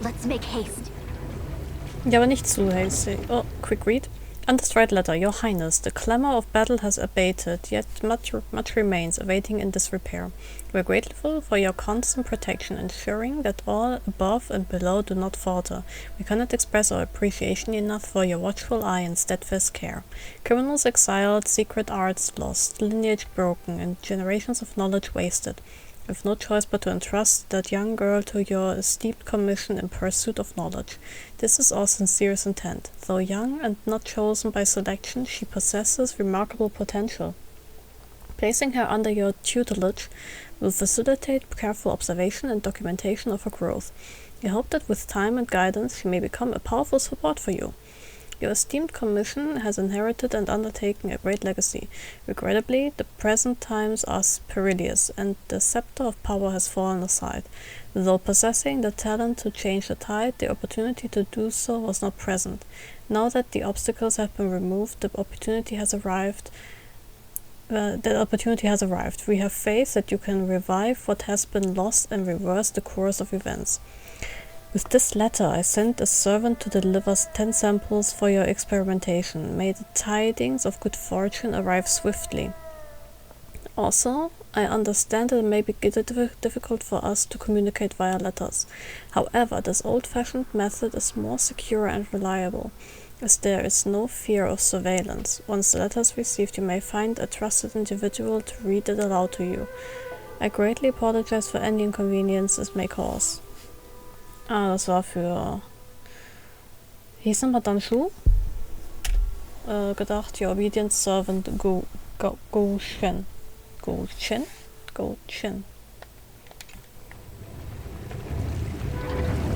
Let's make haste. Ja, aber nicht zu hasty. Oh, quick read. Undestroyed letter, Your Highness. The clamor of battle has abated, yet much remains awaiting in disrepair. We are grateful for your constant protection, ensuring that all above and below do not falter. We cannot express our appreciation enough for your watchful eye and steadfast care. Criminals exiled, secret arts lost, lineage broken, and generations of knowledge wasted. With no choice but to entrust that young girl to your esteemed commission in pursuit of knowledge. This is our sincerest intent. Though young and not chosen by selection, she possesses remarkable potential. Placing her under your tutelage will facilitate careful observation and documentation of her growth. I hope that with time and guidance she may become a powerful support for you. Your esteemed commission has inherited and undertaken a great legacy. Regrettably, the present times are perilous, and the scepter of power has fallen aside. Though possessing the talent to change the tide, the opportunity to do so was not present. Now that the obstacles have been removed, the opportunity has arrived. We have faith that you can revive what has been lost and reverse the course of events. With this letter, I sent a servant to deliver 10 samples for your experimentation. May the tidings of good fortune arrive swiftly. Also, I understand that it may be difficult for us to communicate via letters. However, this old-fashioned method is more secure and reliable, as there is no fear of surveillance. Once the letter is received, you may find a trusted individual to read it aloud to you. I greatly apologize for any inconvenience this may cause. Ah, das war für... Wie hieß nochmal Danshu? Gedacht, your obedient servant Go Shen.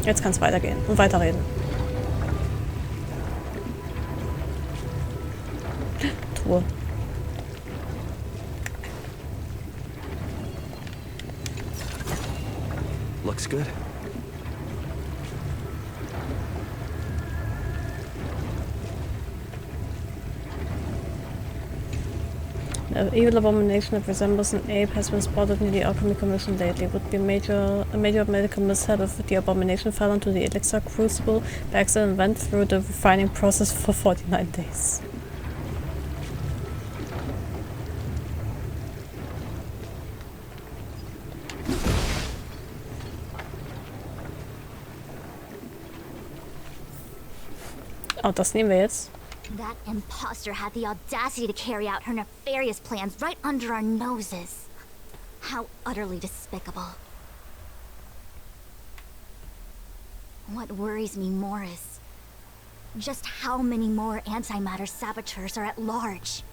Jetzt kann es weitergehen und weiterreden. Truhe. Looks good. The evil abomination that resembles an ape has been spotted near the Alchemy Commission lately. Would be a major medical mishap if the abomination fell into the elixir crucible by accident and went through the refining process for 49 days. Oh, das nehmen wir jetzt. That imposter had the audacity to carry out her nefarious plans right under our noses. How utterly despicable. What worries me more is just how many more antimatter saboteurs are at large.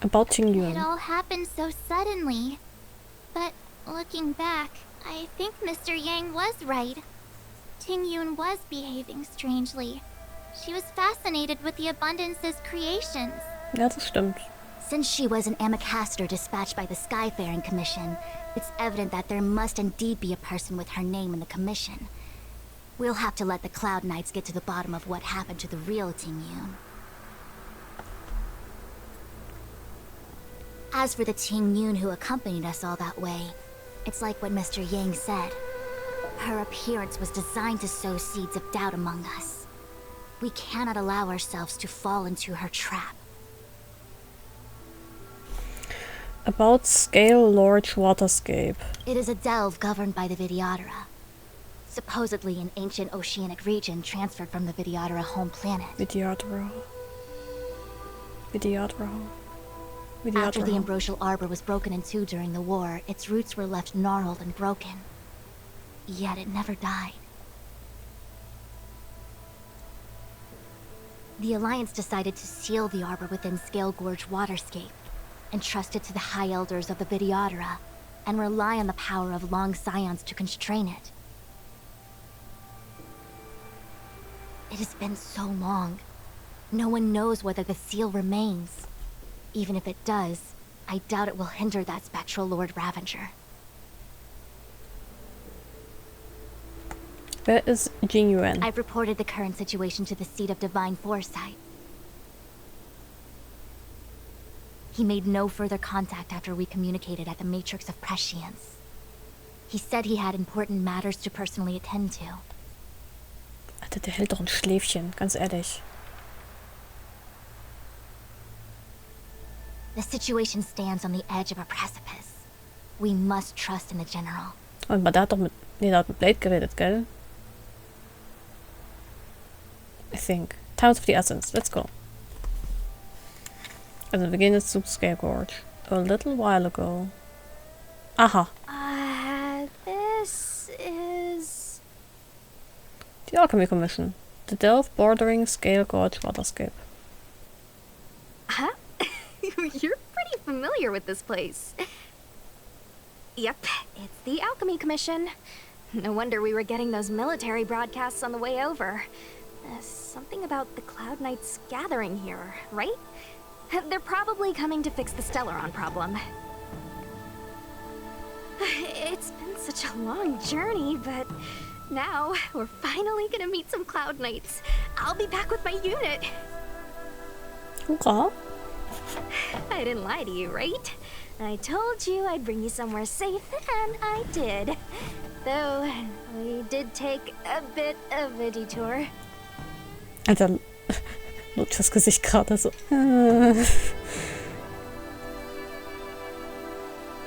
About Qingyun. It all happened so suddenly. But looking back, I think Mr. Yang was right. Qingyun was behaving strangely. She was fascinated with the Abundance's creations. Ja, das stimmt. Since she was an Amicastor dispatched by the Skyfaring Commission, it's evident that there must indeed be a person with her name in the commission. We'll have to let the Cloud Knights get to the bottom of what happened to the real Qingyun. As for the Qingyun who accompanied us all that way, it's like what Mr. Yang said. Her appearance was designed to sow seeds of doubt among us. We cannot allow ourselves to fall into her trap. About Scale Large Waterscape. It is a delve governed by the Vidyadhara. Supposedly an ancient oceanic region transferred from the Vidyadhara home planet. Vidyadhara. After the ambrosial arbor was broken in two during the war, its roots were left gnarled and broken. Yet it never died. The Alliance decided to seal the arbor within Scale Gorge Waterscape, entrust it to the High Elders of the Vidyadhara, and rely on the power of long scions to constrain it. It has been so long. No one knows whether the seal remains. Even if it does, I doubt it will hinder that spectral Lord Ravager. Where is Jingyuan? I've reported the current situation to the Seat of Divine Foresight. He made no further contact after we communicated at the Matrix of Prescience. He said he had important matters to personally attend to. Alter, der hält doch ein Schläfchen, ganz ehrlich. The situation stands on the edge of a precipice. We must trust in the General. Aber der hat doch mit... Nee, der hat mit Blade geredet, gell? I think. Times of the Essence. Let's go. Also, wir gehen jetzt zu Scale Gorge. A little while ago. Aha. This is... The Alchemy Commission. The delve bordering Scale Gorge Waterscape. Huh? You're pretty familiar with this place. Yep, it's the Alchemy Commission. No wonder we were getting those military broadcasts on the way over. Something about the Cloud Knights gathering here, right? They're probably coming to fix the Stellaron problem. It's been such a long journey, but now we're finally gonna meet some Cloud Knights. I'll be back with my unit. Hurrah. I didn't lie to you, right? I told you I'd bring you somewhere safe, and I did. Though, we did take a bit of a detour. Alter, Lutsches Gesicht gerade so.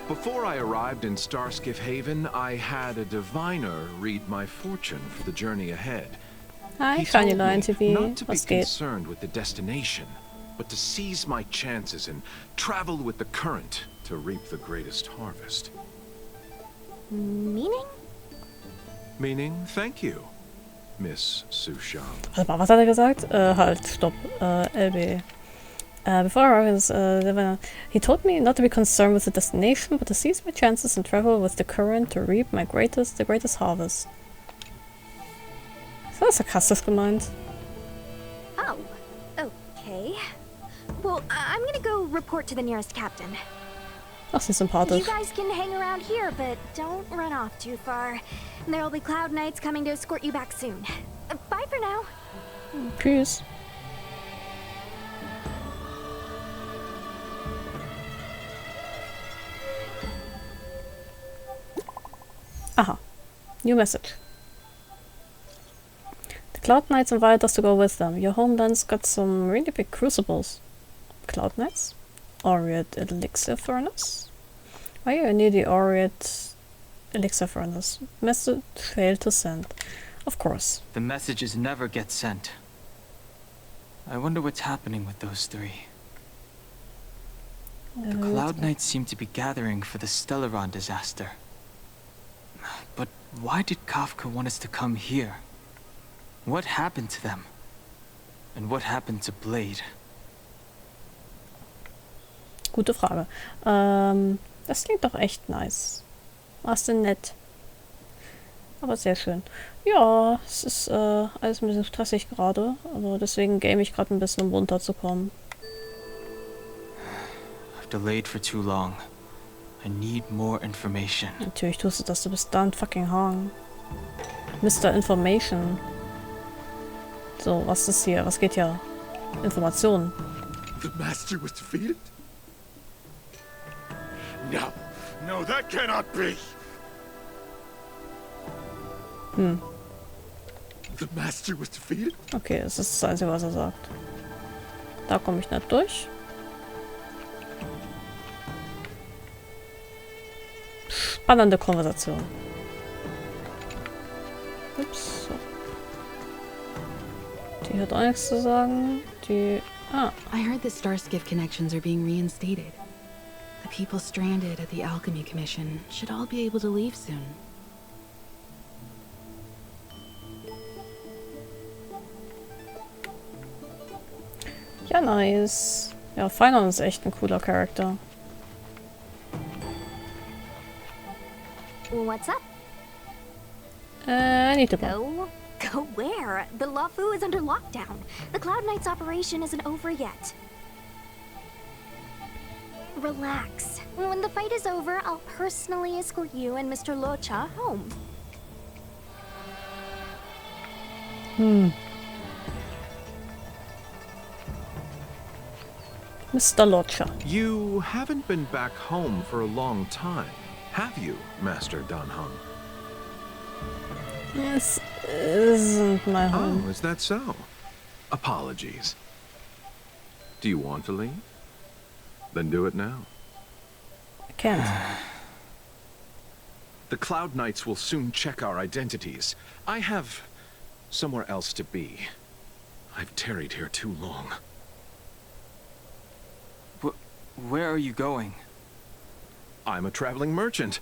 Before I arrived in Starskiff Haven, I had a diviner read my fortune for the journey ahead. Hi, He told me TV. not to be Was geht? concerned with the destination, but to seize my chances and travel with the current to reap the greatest harvest. Meaning? Meaning, thank you, Miss Sushan. Warte mal, was hat er gesagt? Halt, stopp. LB. Before I was, he told me not to be concerned with the destination, but to seize my chances and travel with the current to reap the greatest harvest. Ist das sarkastisch gemeint? Oh, okay. Well, I'm gonna go report to the nearest captain. Ach, sie ist sympathisch. You guys can hang around here, but don't run off too far. There'll be Cloud Knights coming to escort you back soon. Bye for now. Tschüss. New message. The Cloud Knights invite us to go with them. Your homeland's got some really big crucibles. Cloud Knights? Aureate elixir furnace? Why are you near the Aureate elixir furnace? Message failed to send. Of course. The messages never get sent. I wonder what's happening with those three. The Cloud Knights seem to be gathering for the Stellaron disaster. But why did Kafka want us to come here? What happened to them? And what happened to Blade? Gute Frage. Das klingt doch echt nice. Was denn nett. Aber sehr schön. Ja, es ist alles ein bisschen stressig gerade, aber deswegen game ich gerade ein bisschen, um runterzukommen. I've delayed for too long. I need more information. Natürlich tust du das, du bist da ein fucking Hang. Mr. Information. So, was ist hier? Was geht hier? Informationen. The Master was defeated? No. No, that cannot be. The Master was defeated? Okay, das ist das Einzige, was er sagt. Da komme ich nicht durch. Spannende Konversation. Ups. Die hat auch nichts zu sagen. Die... Ah. I heard the Starskiff connections are being reinstated. The people stranded at the Alchemy Commission should all be able to leave soon. Ja, nice. Ja, Final ist echt ein cooler Charakter. What's up? I need to go. Go where? The Luofu is under lockdown. The Cloud Knights operation isn't over yet. Relax. When the fight is over, I'll personally escort you and Mr. Locha home. Mr. Locha. You haven't been back home for a long time, have you, Master Danheng? This isn't my home. Oh, is that so? Apologies. Do you want to leave? Then do it now. I can't. The Cloud Knights will soon check our identities. I have somewhere else to be. I've tarried here too long. Where are you going? I'm a traveling merchant.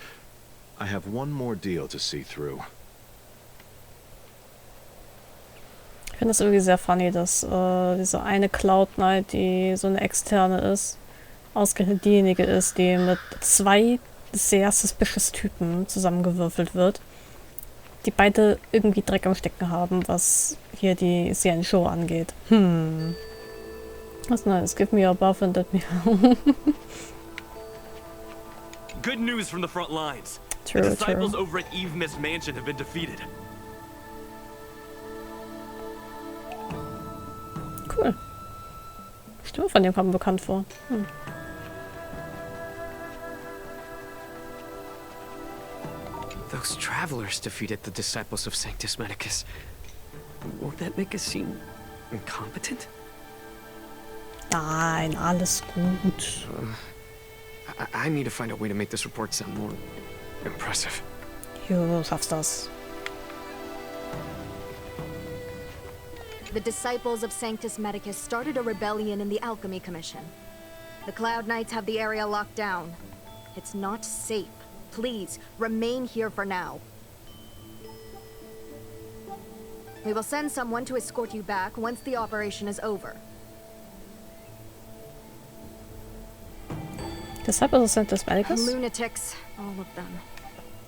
I have one more deal to see through. Ich finde es irgendwie sehr funny, dass diese eine Cloud Knight, die so eine externe ist, ausgerechnet diejenige ist, die mit zwei sehr suspicious Typen zusammengewürfelt wird, die beide irgendwie Dreck am Stecken haben, was hier die Xianzhou angeht. Was nice, give me a buff and let me... Good news from the front lines. True, the disciples true. over at Eve Mist Mansion have been defeated. Cool. Stimme von dem kommt mir bekannt vor. Those travelers defeated the disciples of Sanctus Medicus. Won't that make us seem incompetent? Nein, alles gut. I need to find a way to make this report sound more impressive. Du schaffst das. The disciples of Sanctus Medicus started a rebellion in the Alchemy Commission. The Cloud Knights have the area locked down. It's not safe. Please, remain here for now. We will send someone to escort you back once the operation is over. Disciples of Sanctus Medicus? Lunatics, all of them.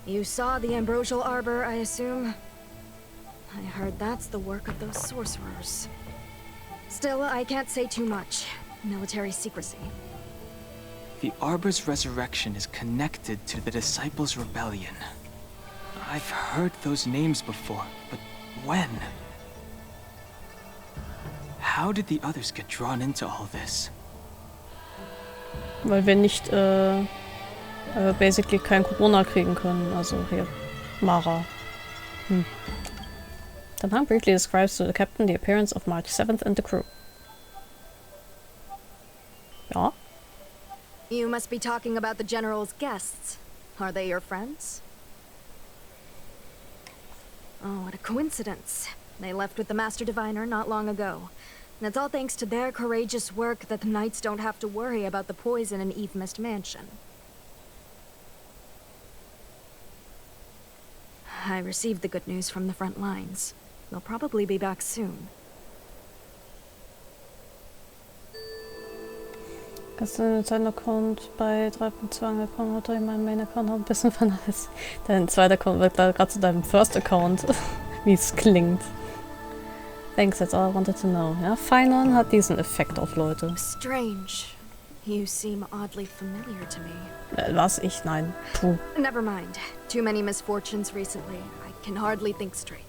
You saw the Ambrosial Arbor, I assume? I heard that's the work of those sorcerers. Still, I can't say too much. Military secrecy. The Arbor's resurrection is connected to the Disciples' Rebellion. I've heard those names before, but when? How did the others get drawn into all this? Weil wir nicht, basically kein Corona kriegen können. Also hier, Mara. Then Hank briefly describes to the captain the appearance of March 7th and the crew. Ja. You must be talking about the General's guests. Are they your friends? Oh, what a coincidence. They left with the Master Diviner not long ago. And it's all thanks to their courageous work that the Knights don't have to worry about the poison in Eve Mist Mansion. I received the good news from the front lines. They'll probably be back soon. Gestern in seinem Account bei 3.2 angekommen, hat er in meinem Main-Account noch ein bisschen vernachlässigt. Dein zweiter Account wird gerade zu deinem First-Account, wie es klingt. Thanks, that's all I wanted to know. Ja, Feinern hat diesen Effekt auf Leute. Strange. You seem oddly familiar to me. Was? Ich? Nein. Puh. Never mind. Too many misfortunes recently. I can hardly think straight.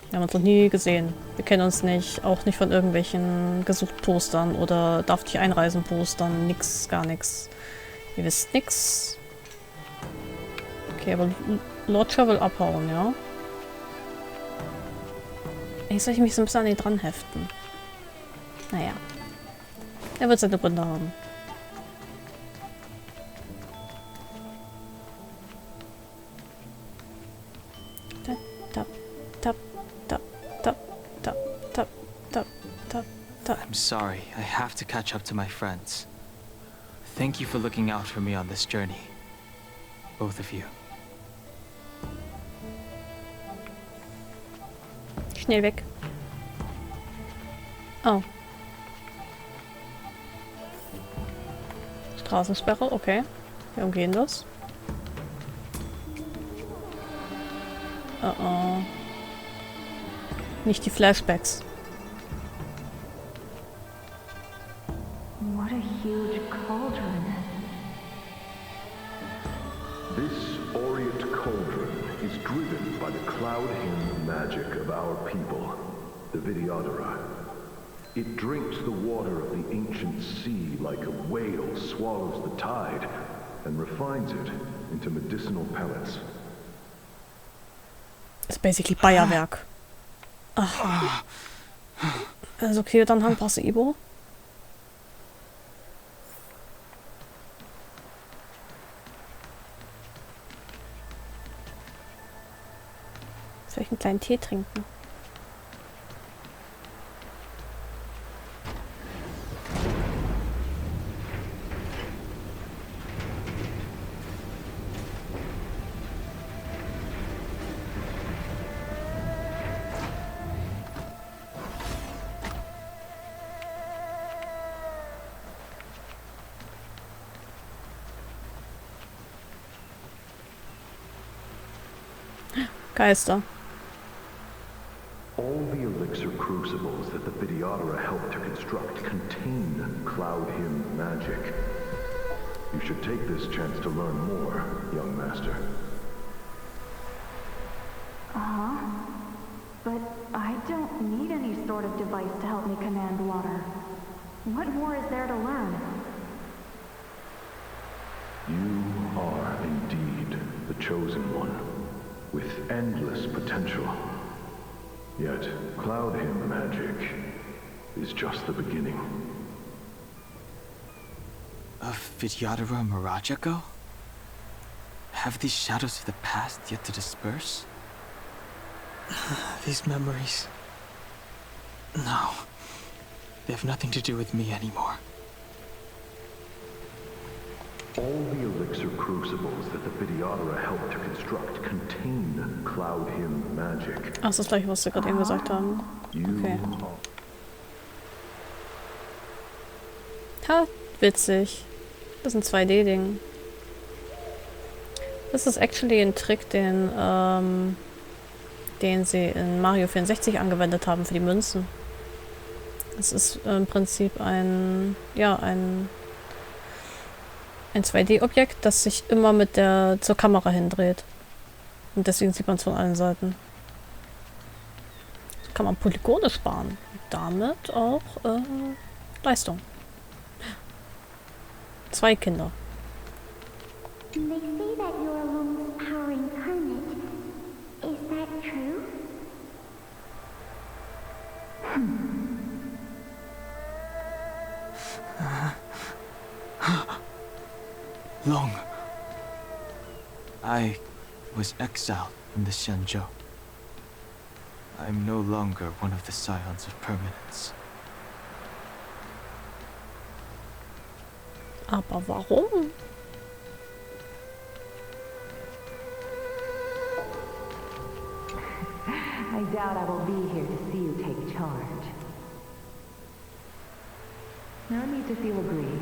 Wir haben uns noch nie gesehen. Wir kennen uns nicht. Auch nicht von irgendwelchen Gesucht-Postern oder darf dich einreisen Postern. Nix, gar nichts. Ihr wisst nix. Okay, aber Lord will abhauen, ja? Jetzt soll ich mich so ein bisschen an ihn dran heften. Naja. Er wird seine Gründe haben. Tap, tap, tap, tap, tap, tap, tap, tap, tap. I'm sorry. I have to catch up to my friends. Thank you for looking out for me on this journey. Both of you. Schnell weg. Oh. Straßensperre, okay. Wir umgehen das. Oh oh. Nicht die Flashbacks. What a huge cauldron. This Orient cauldron is driven by the cloud hymn magic of our people, the Vidyadhara. It drinks the water of the ancient sea like a whale swallows the tide and refines it into medicinal pellets. Das ist basically Bayerwerk. Ach. Also okay, dann Hank brauchst du Ibo. Vielleicht einen kleinen Tee trinken. Geister. All the elixir crucibles that the Vidyadhara helped to construct contain cloud hymn magic. You should take this chance to learn more, young master. Uh-huh. But I don't need any sort of device to help me command water. What more is there to learn? You are indeed the chosen one, with endless potential. Yet, cloud hymn magic is just the beginning. A Vidyadhara mirage ago? Have these shadows of the past yet to disperse? These memories... No. They have nothing to do with me anymore. All the elixir crucibles that the Vidyadhara helped to construct contain cloud hymn magic. Ach, das ist gleich, was sie gerade eben gesagt haben. Okay. Ha, witzig. Das ist ein 2D-Ding. Das ist actually ein Trick, den sie in Mario 64 angewendet haben für die Münzen. Es ist im Prinzip ein 2D-Objekt, das sich immer mit zur Kamera hindreht. Und deswegen sieht man es von allen Seiten. So kann man Polygone sparen. Und damit auch Leistung. 2 Kinder. They say that you are Lung's power incarnate, long. I was exiled from the Xianzhou. I'm no longer one of the scions of permanence. Aber warum? I doubt I will be here to see you take charge. No need to feel aggrieved.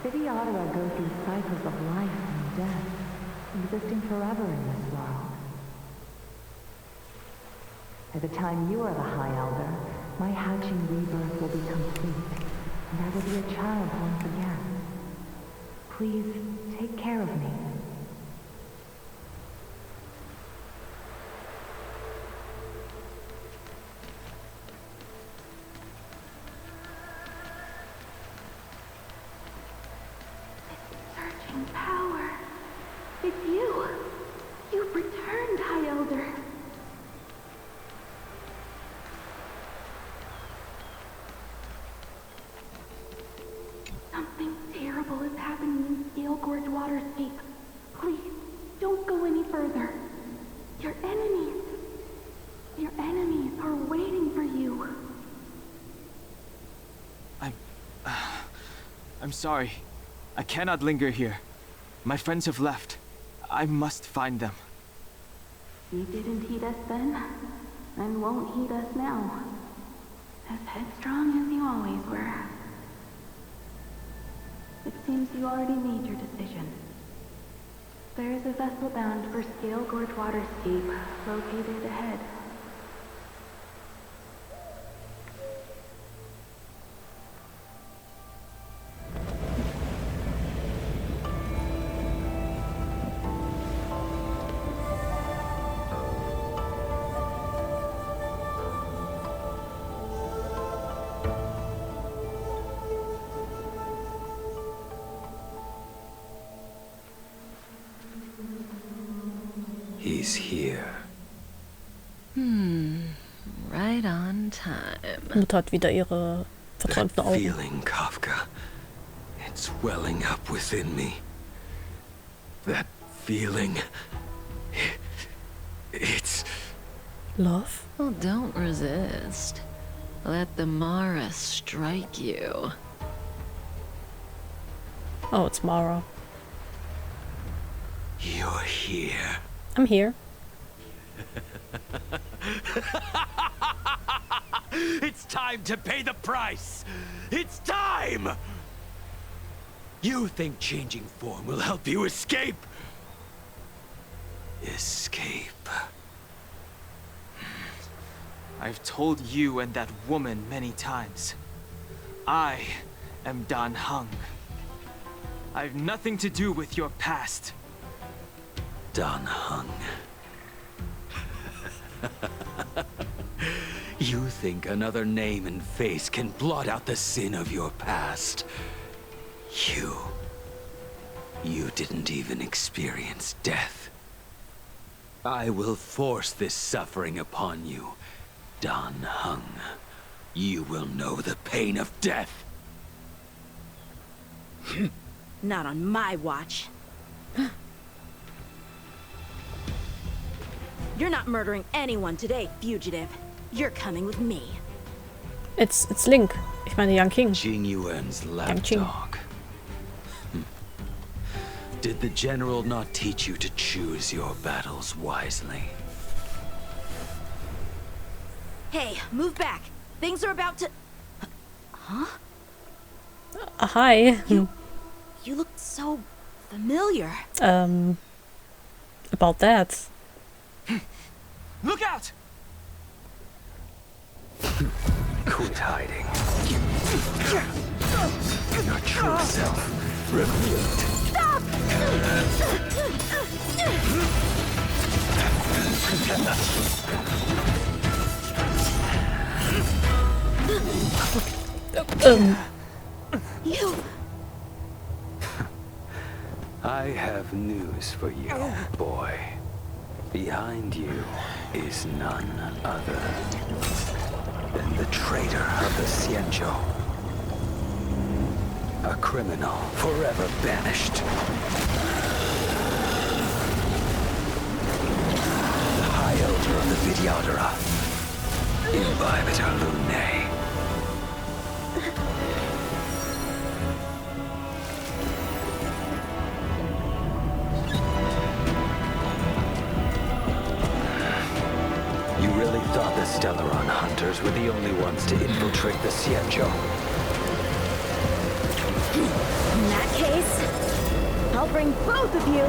Vidyadhara go through cycles of life and death, existing forever in this world. By the time you are the High Elder, my hatching rebirth will be complete, and I will be a child once again. Please, take care of me. Surging power. It's you. You've returned, High Elder. Something terrible is happening in Scale Gorge Waterscape. Please, don't go any further. Your enemies are waiting for you. I'm sorry. I cannot linger here. My friends have left. I must find them. You didn't heed us then, and won't heed us now. As headstrong as you always were. It seems you already made your decision. There is a vessel bound for Scale Gorge Waterscape, located ahead. He's here. Right on time. Mutter hat wieder ihre verträumten That Augen. feeling, Kafka. It's welling up within me. That feeling. It's... Love? Well, don't resist. Let the Mara strike you. Oh, it's Mara. You're here. I'm here. It's time to pay the price! It's time! You think changing form will help you escape? Escape. I've told you and that woman many times. I am Dan Heng. I've nothing to do with your past. Dan Heng. You think another name and face can blot out the sin of your past? You didn't even experience death. I will force this suffering upon you, Dan Heng. You will know the pain of death. Not on my watch. You're not murdering anyone today, fugitive. You're coming with me. It's Link. Ich meine Yang King. Jing Yuan's lapdog. Did the general not teach you to choose your battles wisely? Hey, move back. Things are about to... Huh? Hi. You look so familiar. About that. Look out! Quit hiding. Your true self revealed. Stop! You... I have news for you, boy. Behind you is none other than the traitor of the Xianzhou. A criminal forever banished. The High Elder of the Videodora. Imbibitor Lunae. You really thought the Stellaron hunters were the only ones to infiltrate the Xianzhou? In that case, I'll bring both of you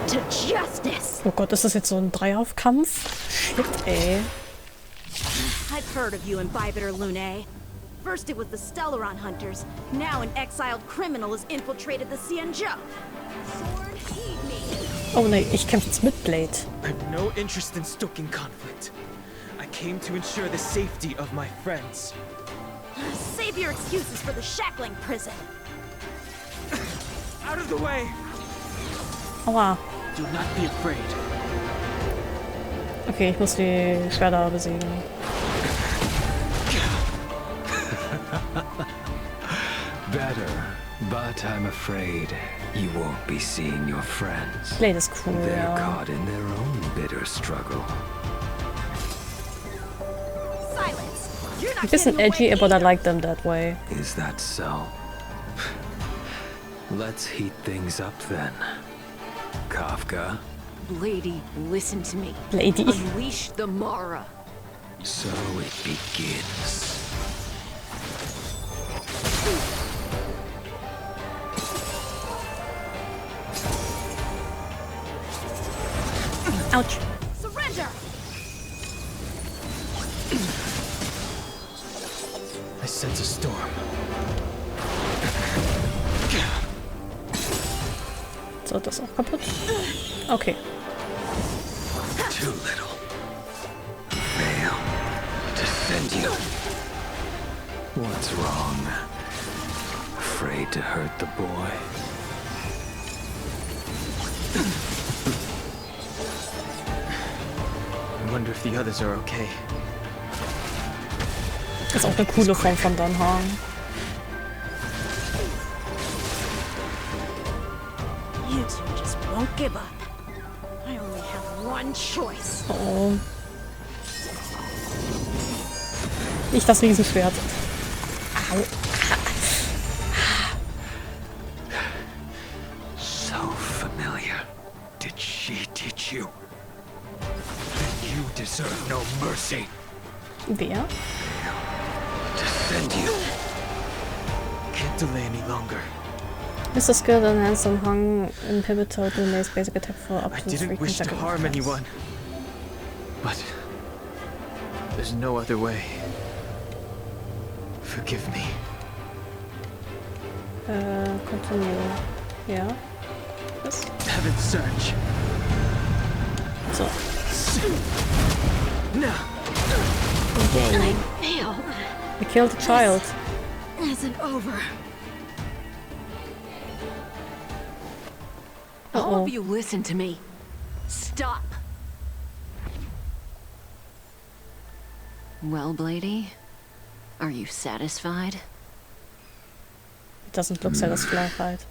to justice. Oh Gott, ist das jetzt so ein Dreierkampf? Shit, ey. I've heard of you, Imbibitor Lunae. First it was the Stellaron hunters. Now an exiled criminal has infiltrated the Xianzhou. Sword, heed me. Oh ne, ich kämpfe jetzt mit Blade. I have no interest in stoking conflict. I came to ensure the safety of my friends. Save your excuses for the shackling prison. Out of the way! Aua. Do not be afraid. Okay, ich muss die Schwerter besiegen. Better, but I'm afraid you won't be seeing your friends. Blade ist cool, They're ja. caught in their own bitter struggle. Ein bisschen edgy, but I like them that way. Is that so? Let's heat things up then. Kafka? Lady, listen to me. Lady. Unleash the Mara. So it begins. Ouch. Surrender! I sense a storm. So, das ist auch kaputt. Okay. Too little. Fail. Defend you. What's wrong? Afraid to hurt the boy? I wonder if the others are okay. Das ist auch eine coole Form von Donhorn. You two just won't give up. I only have one choice. Oh. Nicht das Riesenschwert. Au. So familiar. Did she teach you? You deserve no mercy. Wer? Defend you. Can't delay any longer. Mr. Skill that enhance and hung inhibitor to Lunae's basic attack for up I to 3 didn't wish to consecutive harm attacks. anyone. But there's no other way. Forgive me. Continue. Ja. Was? Heaven's surge. So. No. Yay. Fail. We killed a child. Isn't over. All of you listen to me. Stop. Well, Blady, are you satisfied? It doesn't look satisfied.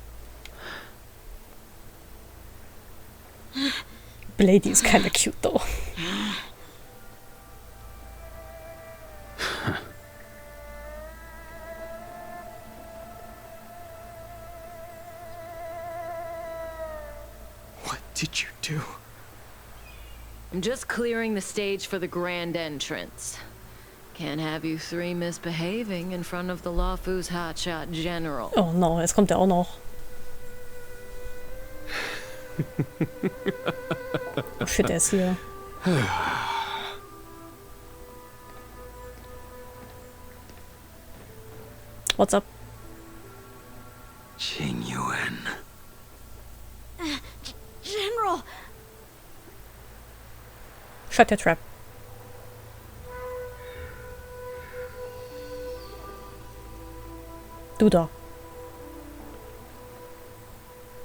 Blady is kinda cute though. What did you do? I'm just clearing the stage for the grand entrance. Can't have you three misbehaving in front of the Laofu's hotshot general. Oh no, jetzt kommt er auch noch. Oh shit, er ist hier. What's up? Qingyuan. General! Shut your trap. Du da.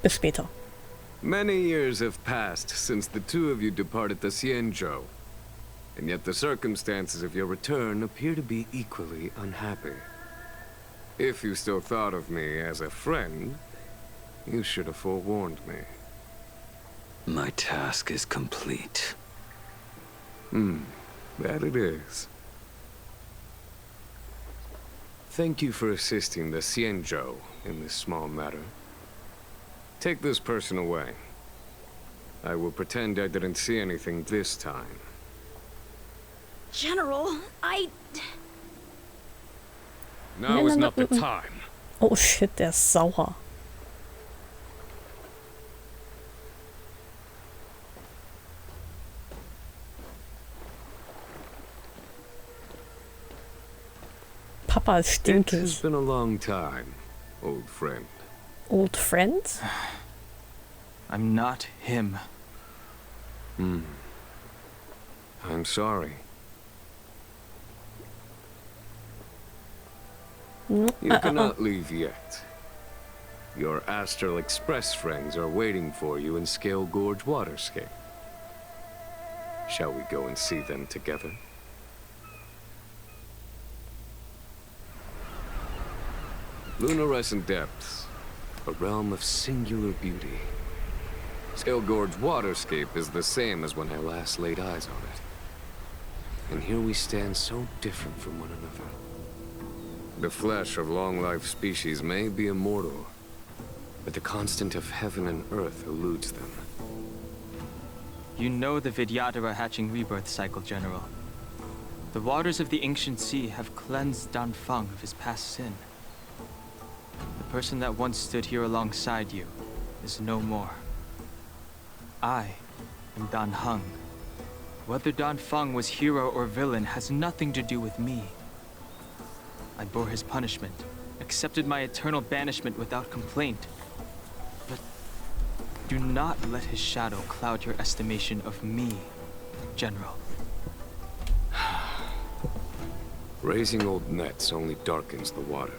Bis später. Many years have passed since the two of you departed the Xianzhou, and yet the circumstances of your return appear to be equally unhappy. If you still thought of me as a friend, you should have forewarned me. My task is complete. That it is. Thank you for assisting the Xianzhou in this small matter. Take this person away. I will pretend I didn't see anything this time. General, Now is not the time. Oh shit, der ist sauer. Papa ist stinkig. It has been a long time, old friend. Old friend? I'm not him. I'm sorry. You cannot leave yet. Your Astral Express friends are waiting for you in Scale Gorge Waterscape. Shall we go and see them together? Luminescent Depths, a realm of singular beauty. Scale Gorge Waterscape is the same as when I last laid eyes on it. And here we stand so different from one another. The flesh of long-life species may be immortal, but the constant of heaven and earth eludes them. You know the Vidyadhara hatching rebirth cycle, General. The waters of the ancient sea have cleansed Danfeng of his past sin. The person that once stood here alongside you is no more. I am Danheng. Whether Danfeng was hero or villain has nothing to do with me. I bore his punishment, accepted my eternal banishment without complaint. But do not let his shadow cloud your estimation of me, General. Raising old nets only darkens the water.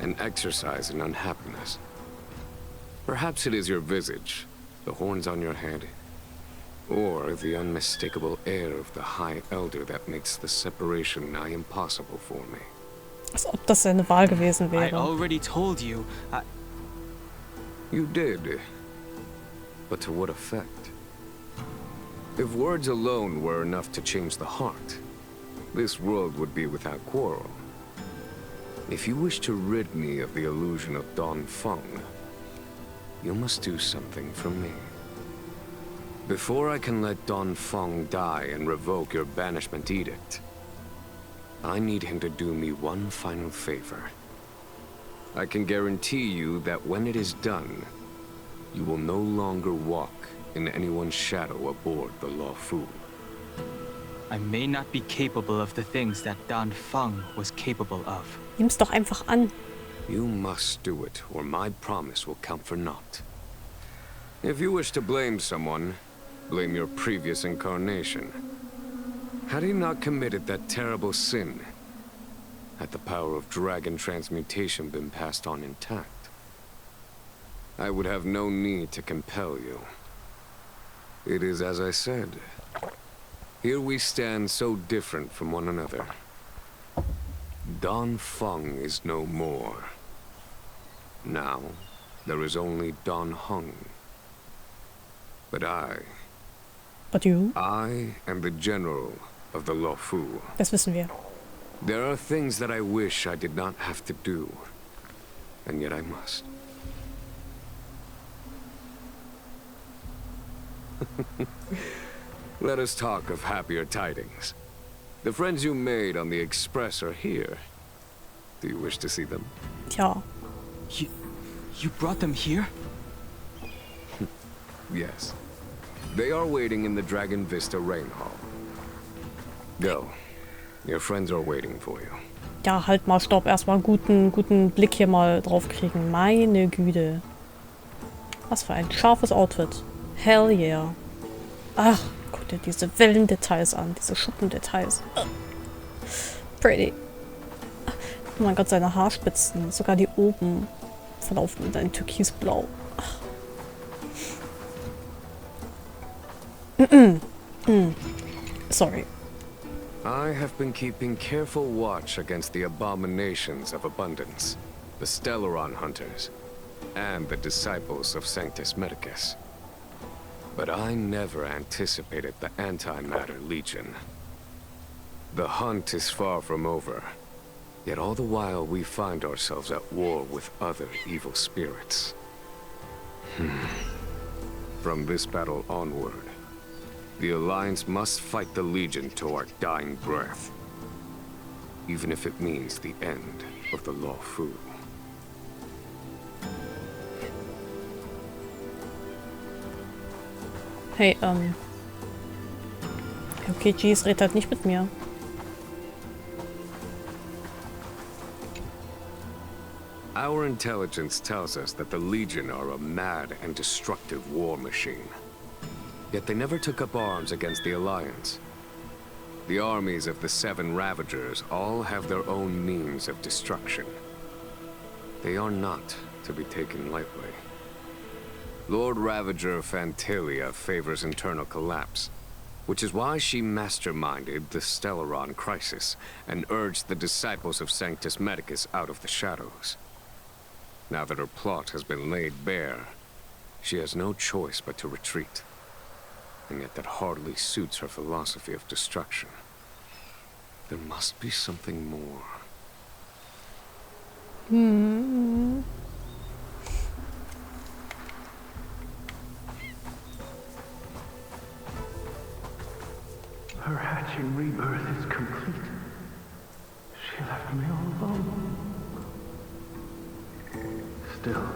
An exercise in unhappiness. Perhaps it is your visage, the horns on your head, or the unmistakable air of the High Elder that makes the separation nigh impossible for me. Als ob das seine Wahl gewesen wäre. I already told you. You did. But to what effect? If words alone were enough to change the heart, this world would be without quarrel. If you wish to rid me of the illusion of Danfeng, you must do something for me. Before I can let Danfeng die and revoke your banishment edict, I need him to do me one final favor. I can guarantee you that when it is done, you will no longer walk in anyone's shadow aboard the Luofu. I may not be capable of the things that Danfeng was capable of. Nimm's doch einfach an. You must do it, or my promise will count for naught. If you wish to blame someone, blame your previous incarnation. Had he not committed that terrible sin, had the power of dragon transmutation been passed on intact, I would have no need to compel you. It is as I said. Here we stand so different from one another. Danfeng is no more. Now, there is only Danheng. But But you? I am the general of the Luofu. Das wissen wir. There are things that I wish I did not have to do, and yet I must. Let us talk of happier tidings. The friends you made on the Express are here. Do you wish to see them? Ja. You brought them here? Yes. They are waiting in the Dragon Vista Rain Hall. Go. Your friends are waiting for you. Ja, halt mal, stopp. Erstmal guten Blick hier mal drauf kriegen. Meine Güte. Was für ein scharfes Outfit. Hell yeah. Ach, guck dir diese Wellendetails an. Diese Schuppendetails. Pretty. Oh mein Gott, seine Haarspitzen. Sogar die oben verlaufen in ein Türkisblau. Sorry. I have been keeping careful watch against the abominations of abundance, the Stellaron hunters, and the disciples of Sanctus Medicus. But I never anticipated the Antimatter Legion. The hunt is far from over, yet all the while we find ourselves at war with other evil spirits. From this battle onward, the Alliance must fight the Legion to our dying breath, even if it means the end of the Law Fu. Hey, okay, Jeez, red halt nicht mit mir. Our intelligence tells us that the Legion are a mad and destructive war machine. Yet they never took up arms against the Alliance. The armies of the Seven Ravagers all have their own means of destruction. They are not to be taken lightly. Lord Ravager Fantalia favors internal collapse, which is why she masterminded the Stellaron crisis and urged the disciples of Sanctus Medicus out of the shadows. Now that her plot has been laid bare, she has no choice but to retreat. And yet that hardly suits her philosophy of destruction. There must be something more. Her hatching rebirth is complete. She left me all alone. Still,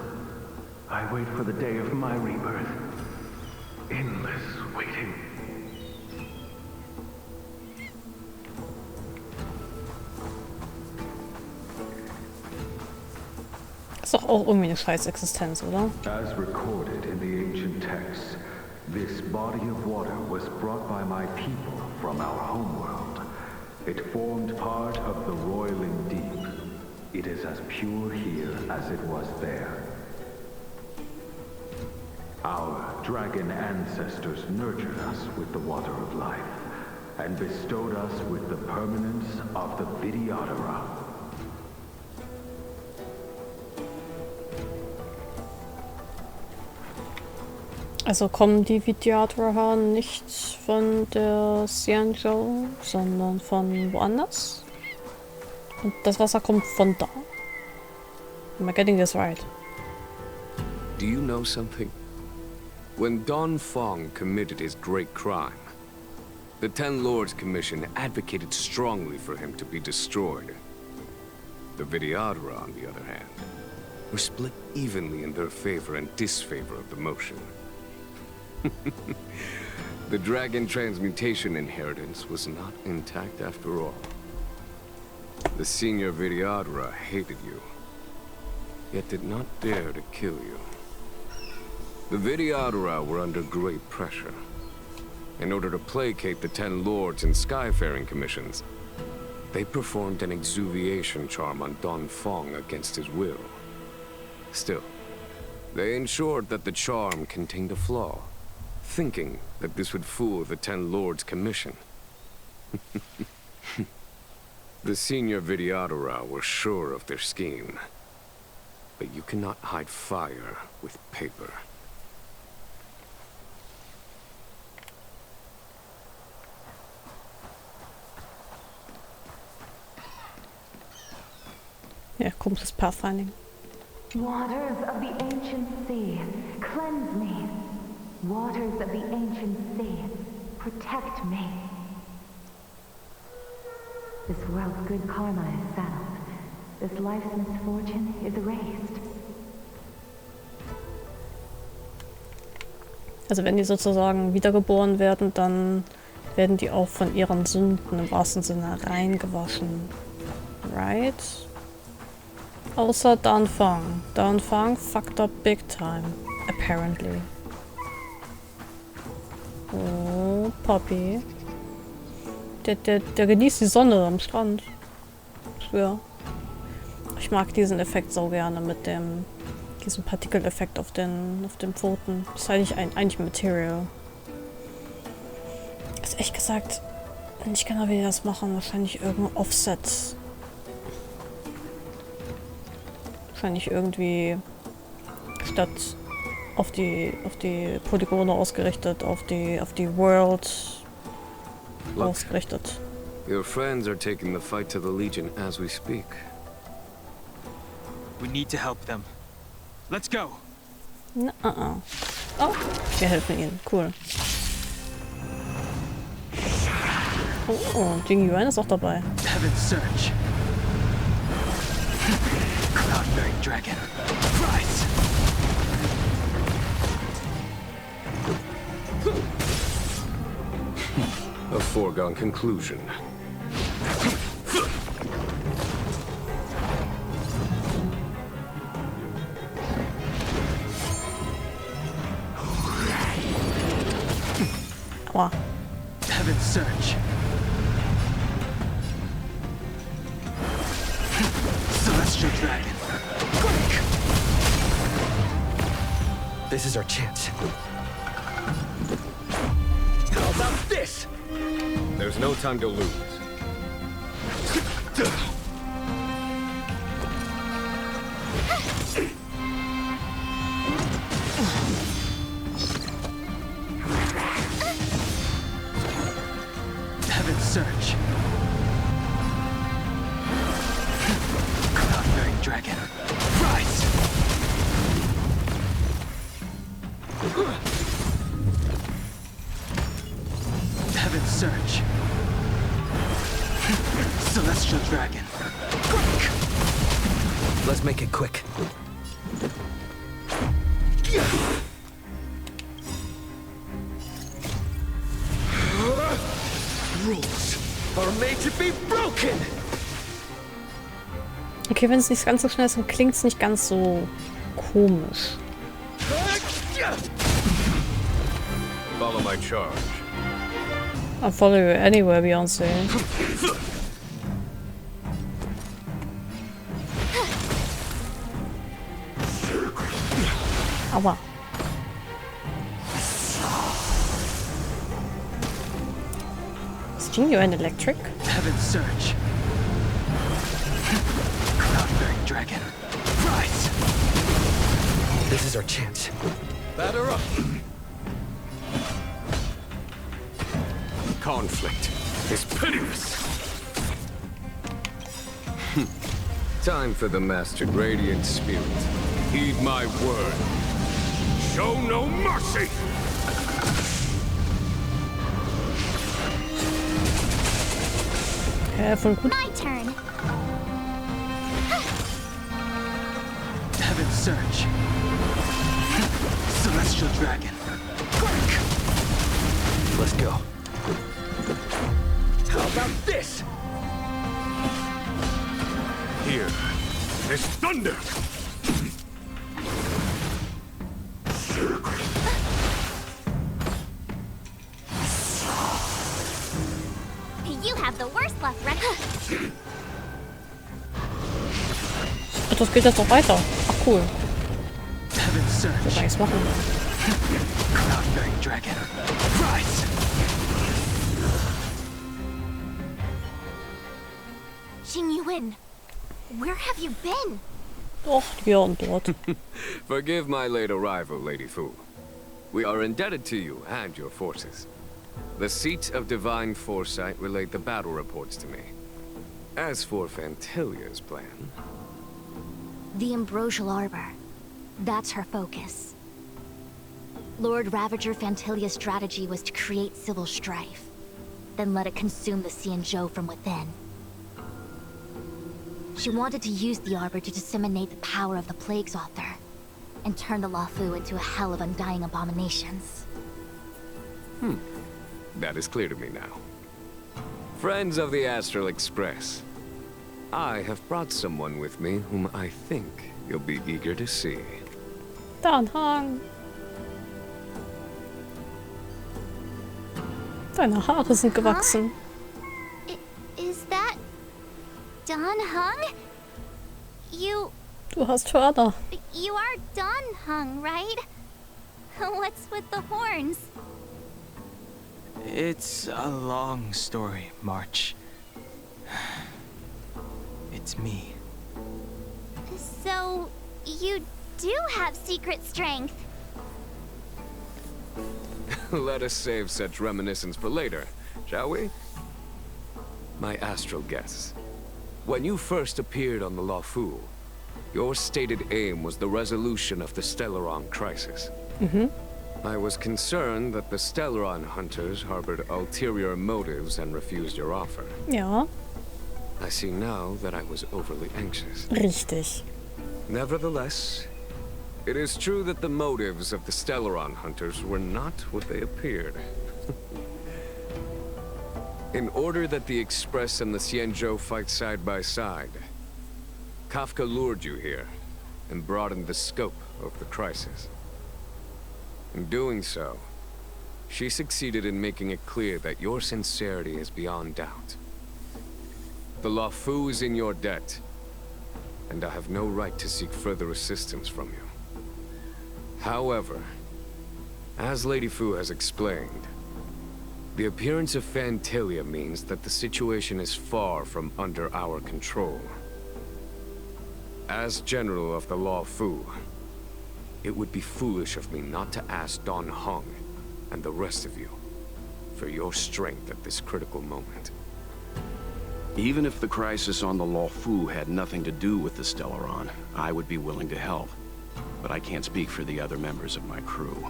I wait for the day of my rebirth. Endless waiting. Ist doch auch irgendwie eine scheiß Existenz, oder? As recorded in the ancient texts, this body of water was brought by my people from our homeworld. It formed part of the roiling deep. It is as pure here as it was there. Our dragon ancestors nurtured us with the water of life, and bestowed us with the permanence of the Vidyadhara. Also kommen die Vidyadhara nicht von der Xianzhou, sondern von woanders? Und das Wasser kommt von da? Am I getting this right? Do you know something? When Don Fong committed his great crime, the Ten Lords Commission advocated strongly for him to be destroyed. The Vidyadhara, on the other hand, were split evenly in their favor and disfavor of the motion. The dragon transmutation inheritance was not intact after all. The senior Vidyadhara hated you, yet did not dare to kill you. The Vidyadhara were under great pressure. In order to placate the Ten Lords and Skyfaring Commissions, they performed an exuviation charm on Don Fong against his will. Still, they ensured that the charm contained a flaw, thinking that this would fool the Ten Lords Commission. The senior Vidyadhara were sure of their scheme. But you cannot hide fire with paper. Ja, komisches Pathfinding. Waters of the ancient sea, cleanse me. Waters of the ancient sea, protect me. This world's good karma is settled. This life's misfortune is erased. Also wenn die sozusagen wiedergeboren werden, dann werden die auch von ihren Sünden im wahrsten Sinne reingewaschen. Right? Außer Dan Fang. Dan Fang fucked up big time. Apparently. Oh, Poppy. Der genießt die Sonne am Strand. Ja. Ich mag diesen Effekt so gerne mit diesem Partikeleffekt auf den Pfoten. Das ist eigentlich Material. Ist echt gesagt, Ich kann aber, wie die das machen, wahrscheinlich irgendein Offset. Wahrscheinlich irgendwie statt auf die Polygone ausgerichtet, auf die World ausgerichtet. Your friends are taking the fight to the Legion as we speak. We need to help them. Let's go. Oh, wir helfen ihnen. Cool. Oh, gegen eine ist auch dabei. Heaven's Search. Cloud-bearing dragon. Rise. A foregone conclusion. Aua. Heaven's Search. Celestial dragon. Quick! This is our chance. How about this? There's no time to lose. Heaven's Search. Cloud-bearing dragon. Rise! Heaven's Search. Celestial dragon. Quick! Let's make it quick. Rules are made to be broken. Okay, wenn es nicht ganz so schnell ist, dann klingt es nicht ganz so komisch. Follow my charge. I'll follow you anywhere, Beyoncé. Aua. Is Genuine electric? Heaven's Search. Cloud-bearing dragon. Rise! This is our chance. Batter up. Conflict is pitiless. Time for the mastered radiant spirit. Heed my word. Show no mercy. Voll gut. My turn. Heaven's Search. Celestial dragon. Quick! Let's go. How about this? Here is thunder. You have the worst luck, Red. Das geht jetzt noch weiter. Ach cool. Heaven's Search. Was soll ich machen? Cloud-bearing dragon. Rise! Yuan, where have you been? Och, hier und dort. Forgive my late arrival, Lady Fu. We are indebted to you and your forces. The seats of divine foresight relate the battle reports to me. As for Fantilia's plan... The Ambrosial Arbor. That's her focus. Lord Ravager Fantilia's strategy was to create civil strife, then let it consume the Xianzhou from within. She wanted to use the Arbor to disseminate the power of the Plague's Author, and turn the Luofu into a hell of undying abominations. That is clear to me now. Friends of the Astral Express, I have brought someone with me whom I think you'll be eager to see. Hang. Deine Haare sind gewachsen. Is that... Dan Hung? Du hast Hörner. You are Dan Hung, right? What's with the horns? It's a long story, March. It's me. So, you do have secret strength. Let us save such reminiscence for later, shall we? My astral guess. When you first appeared on the Luofu, your stated aim was the resolution of the Stellaron crisis. I was concerned that the Stellaron hunters harbored ulterior motives and refused your offer. Ja. I see now that I was overly anxious. Richtig. Nevertheless, it is true that the motives of the Stellaron hunters were not what they appeared. In order that the Express and the Xianzhou fight side by side, Kafka lured you here and broadened the scope of the crisis. In doing so, she succeeded in making it clear that your sincerity is beyond doubt. The Luofu is in your debt, and I have no right to seek further assistance from you. However, as Lady Fu has explained, the appearance of Phantilia means that the situation is far from under our control. As General of the Luofu, it would be foolish of me not to ask Dan Heng and the rest of you for your strength at this critical moment. Even if the crisis on the Luofu had nothing to do with the Stellaron, I would be willing to help. But I can't speak for the other members of my crew.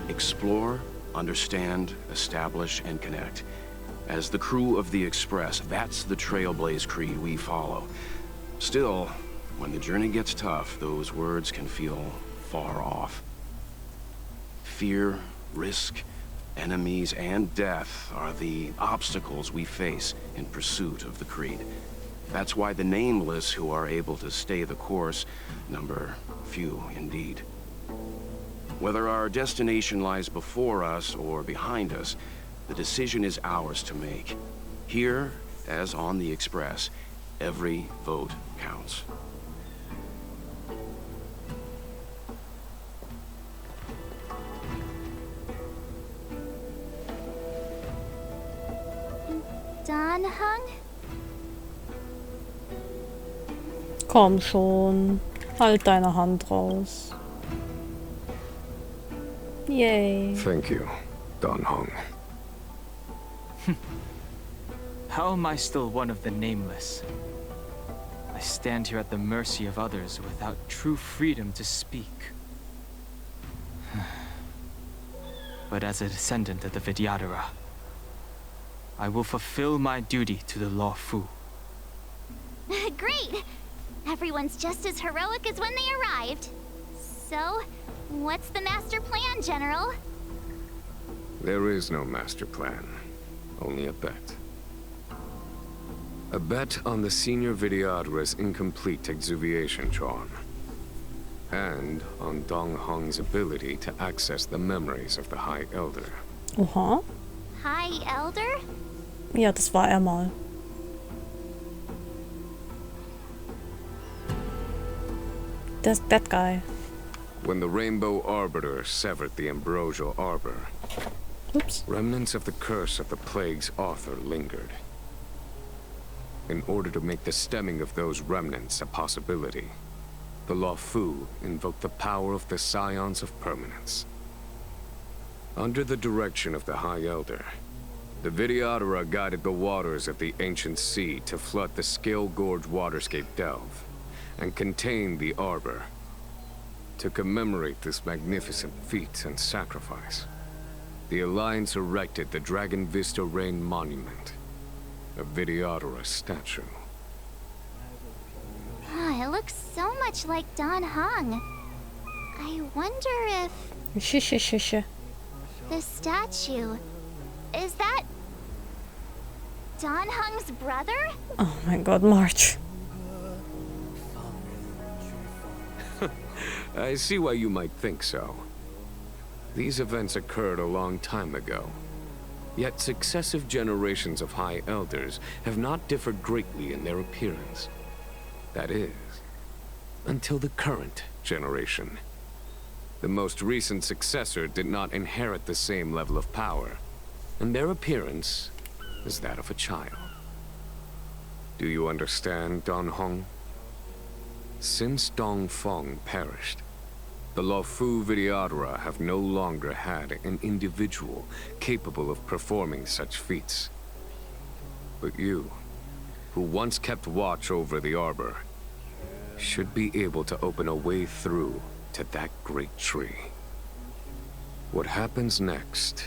Explore, understand, establish, and connect. As the crew of the Express, that's the Trailblaze creed we follow. Still, when the journey gets tough, those words can feel far off. Fear, risk, enemies, and death are the obstacles we face in pursuit of the creed. That's why the nameless who are able to stay the course number few indeed. Whether our destination lies before us or behind us, the decision is ours to make. Here, as on the Express, every vote counts. Dan Heng? Komm schon. Halt deine Hand raus. Yay. Thank you, Dan Heng. How am I still one of the nameless? I stand here at the mercy of others without true freedom to speak. But as a descendant of the Vidyadhara, I will fulfill my duty to the Luofu. Great! Everyone's just as heroic as when they arrived. So, what's the master plan, General? There is no master plan, only a bet. A bet on the senior Vidyadhara's incomplete exuviation charm. And on Dan Heng's ability to access the memories of the High Elder. Oha. High Elder? Ja, das war er mal. That's that guy. When the Rainbow Arbiter severed the Ambrosial Arbor, oops, remnants of the curse of the Plague's author lingered. In order to make the stemming of those remnants a possibility, the Luofu invoked the power of the Scions of Permanence. Under the direction of the High Elder, the Vidyadhara guided the waters of the ancient sea to flood the Scale Gorge waterscape delve and contain the Arbor. To commemorate this magnificent feat and sacrifice, the Alliance erected the Dragon Vista Rain Monument, a Vidyadhara statue. Oh, it looks so much like Dan Heng. I wonder if... The statue... Is that... Dan Heng's brother? Oh my god, March. I see why you might think so. These events occurred a long time ago. Yet successive generations of High Elders have not differed greatly in their appearance. That is, until the current generation. The most recent successor did not inherit the same level of power, and their appearance is that of a child. Do you understand, Dan Heng? Since Dong Feng perished, the Luofu Vidyadhara have no longer had an individual capable of performing such feats. But you, who once kept watch over the arbor, should be able to open a way through to that great tree. What happens next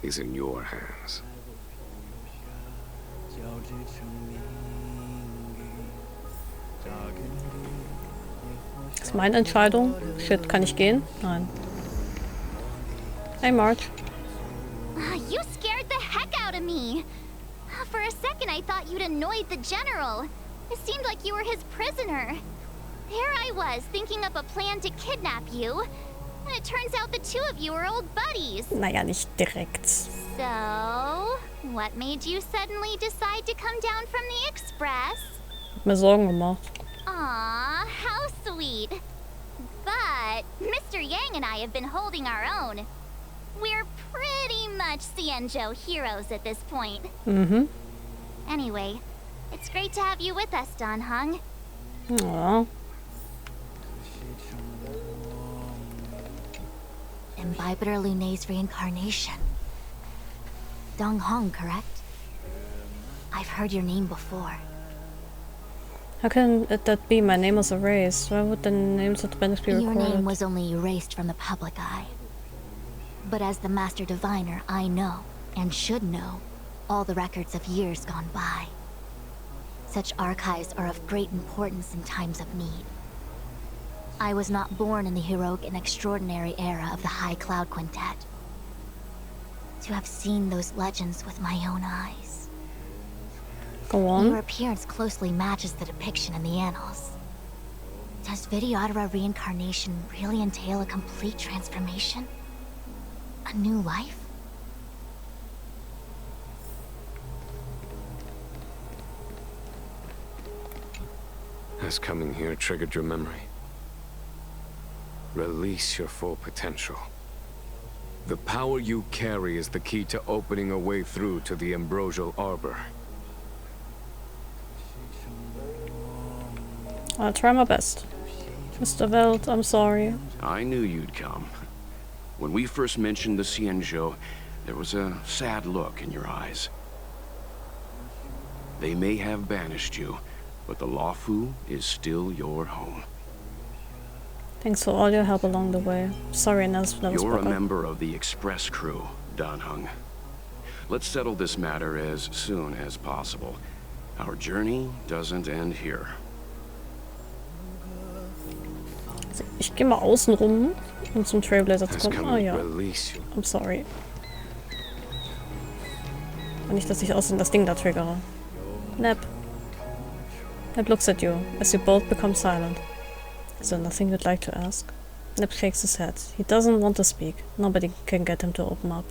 is in your hands. Das ist meine Entscheidung. Shit, kann ich gehen? Nein. Hey, March. You scared the heck out of me. For a second, I thought you'd annoyed the general. It seemed like you were his prisoner. There I was, thinking up a plan to kidnap you. And it turns out the two of you are old buddies. Naja, nicht direkt. So, what made you suddenly decide to come down from the express? Hab mir Sorgen gemacht. Aw, how sweet. But Mr. Yang and I have been holding our own. We're pretty much Xianzhou heroes at this point. Mhm. Anyway, it's great to have you with us, Dan Heng. Aww. Imbibitor Lunay's reincarnation. Dong Heng, correct? I've heard your name before. How can that be? My name was erased. Why would the names of the bandits be Your recorded? name was only erased from the public eye. But as the Master Diviner, I know, and should know, all the records of years gone by. Such archives are of great importance in times of need. I was not born in the heroic and extraordinary era of the High Cloud Quintet. To have seen those legends with my own eyes. Go on. Your appearance closely matches the depiction in the annals. Does Vidyadhara reincarnation really entail a complete transformation? A new life? Has coming here triggered your memory? Release your full potential. The power you carry is the key to opening a way through to the ambrosial arbor. I'll try my best. Mr. Welt, I'm sorry. I knew you'd come. When we first mentioned the Xianzhou, there was a sad look in your eyes. They may have banished you, but the Luofu is still your home. Thanks for all your help along the way. Sorry, Nels, that was You're a broken. member of the express crew, Dan Heng. Let's settle this matter as soon as possible. Our journey doesn't end here. Ich gehe mal außen rum, um zum Trailblazer zu kommen. Ah ja. I'm sorry. Und nicht, dass ich außen das Ding da triggere. Neb. Neb looks at you, as you both become silent. Is there nothing you'd like to ask? Neb shakes his head. He doesn't want to speak. Nobody can get him to open up.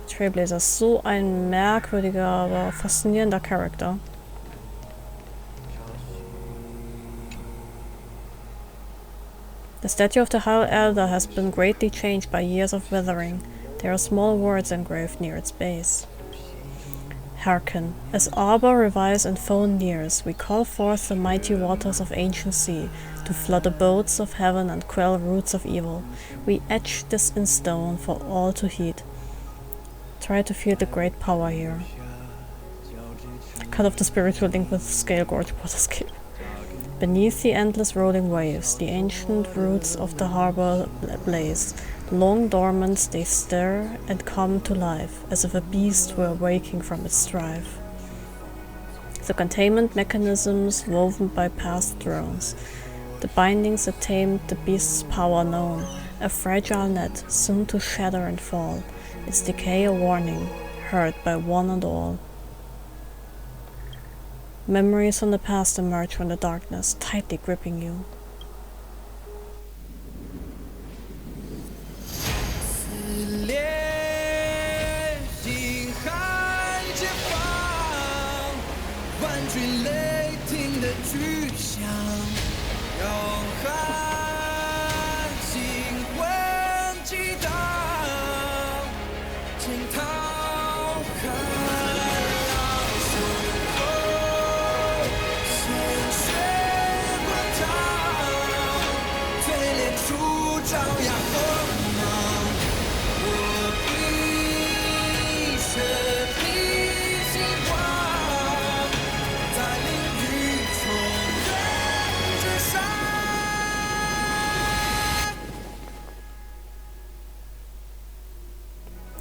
Trailblazer ist so ein merkwürdiger, aber faszinierender Charakter. The statue of the High Elder has been greatly changed by years of weathering. There are small words engraved near its base. Hearken, as arbor revives and foam nears, we call forth the mighty waters of ancient sea, to flood abodes of heaven and quell roots of evil. We etch this in stone for all to heed. Try to feel the great power here. Cut off the spiritual link with Scale Gorge Waterscape. Beneath the endless rolling waves, the ancient roots of the harbor blaze. Long dormant, they stir and come to life, as if a beast were waking from its strife. The containment mechanisms woven by past thrones, the bindings that tamed the beast's power known, a fragile net, soon to shatter and fall, its decay a warning, heard by one and all. Memories from the past emerge from the darkness, tightly gripping you.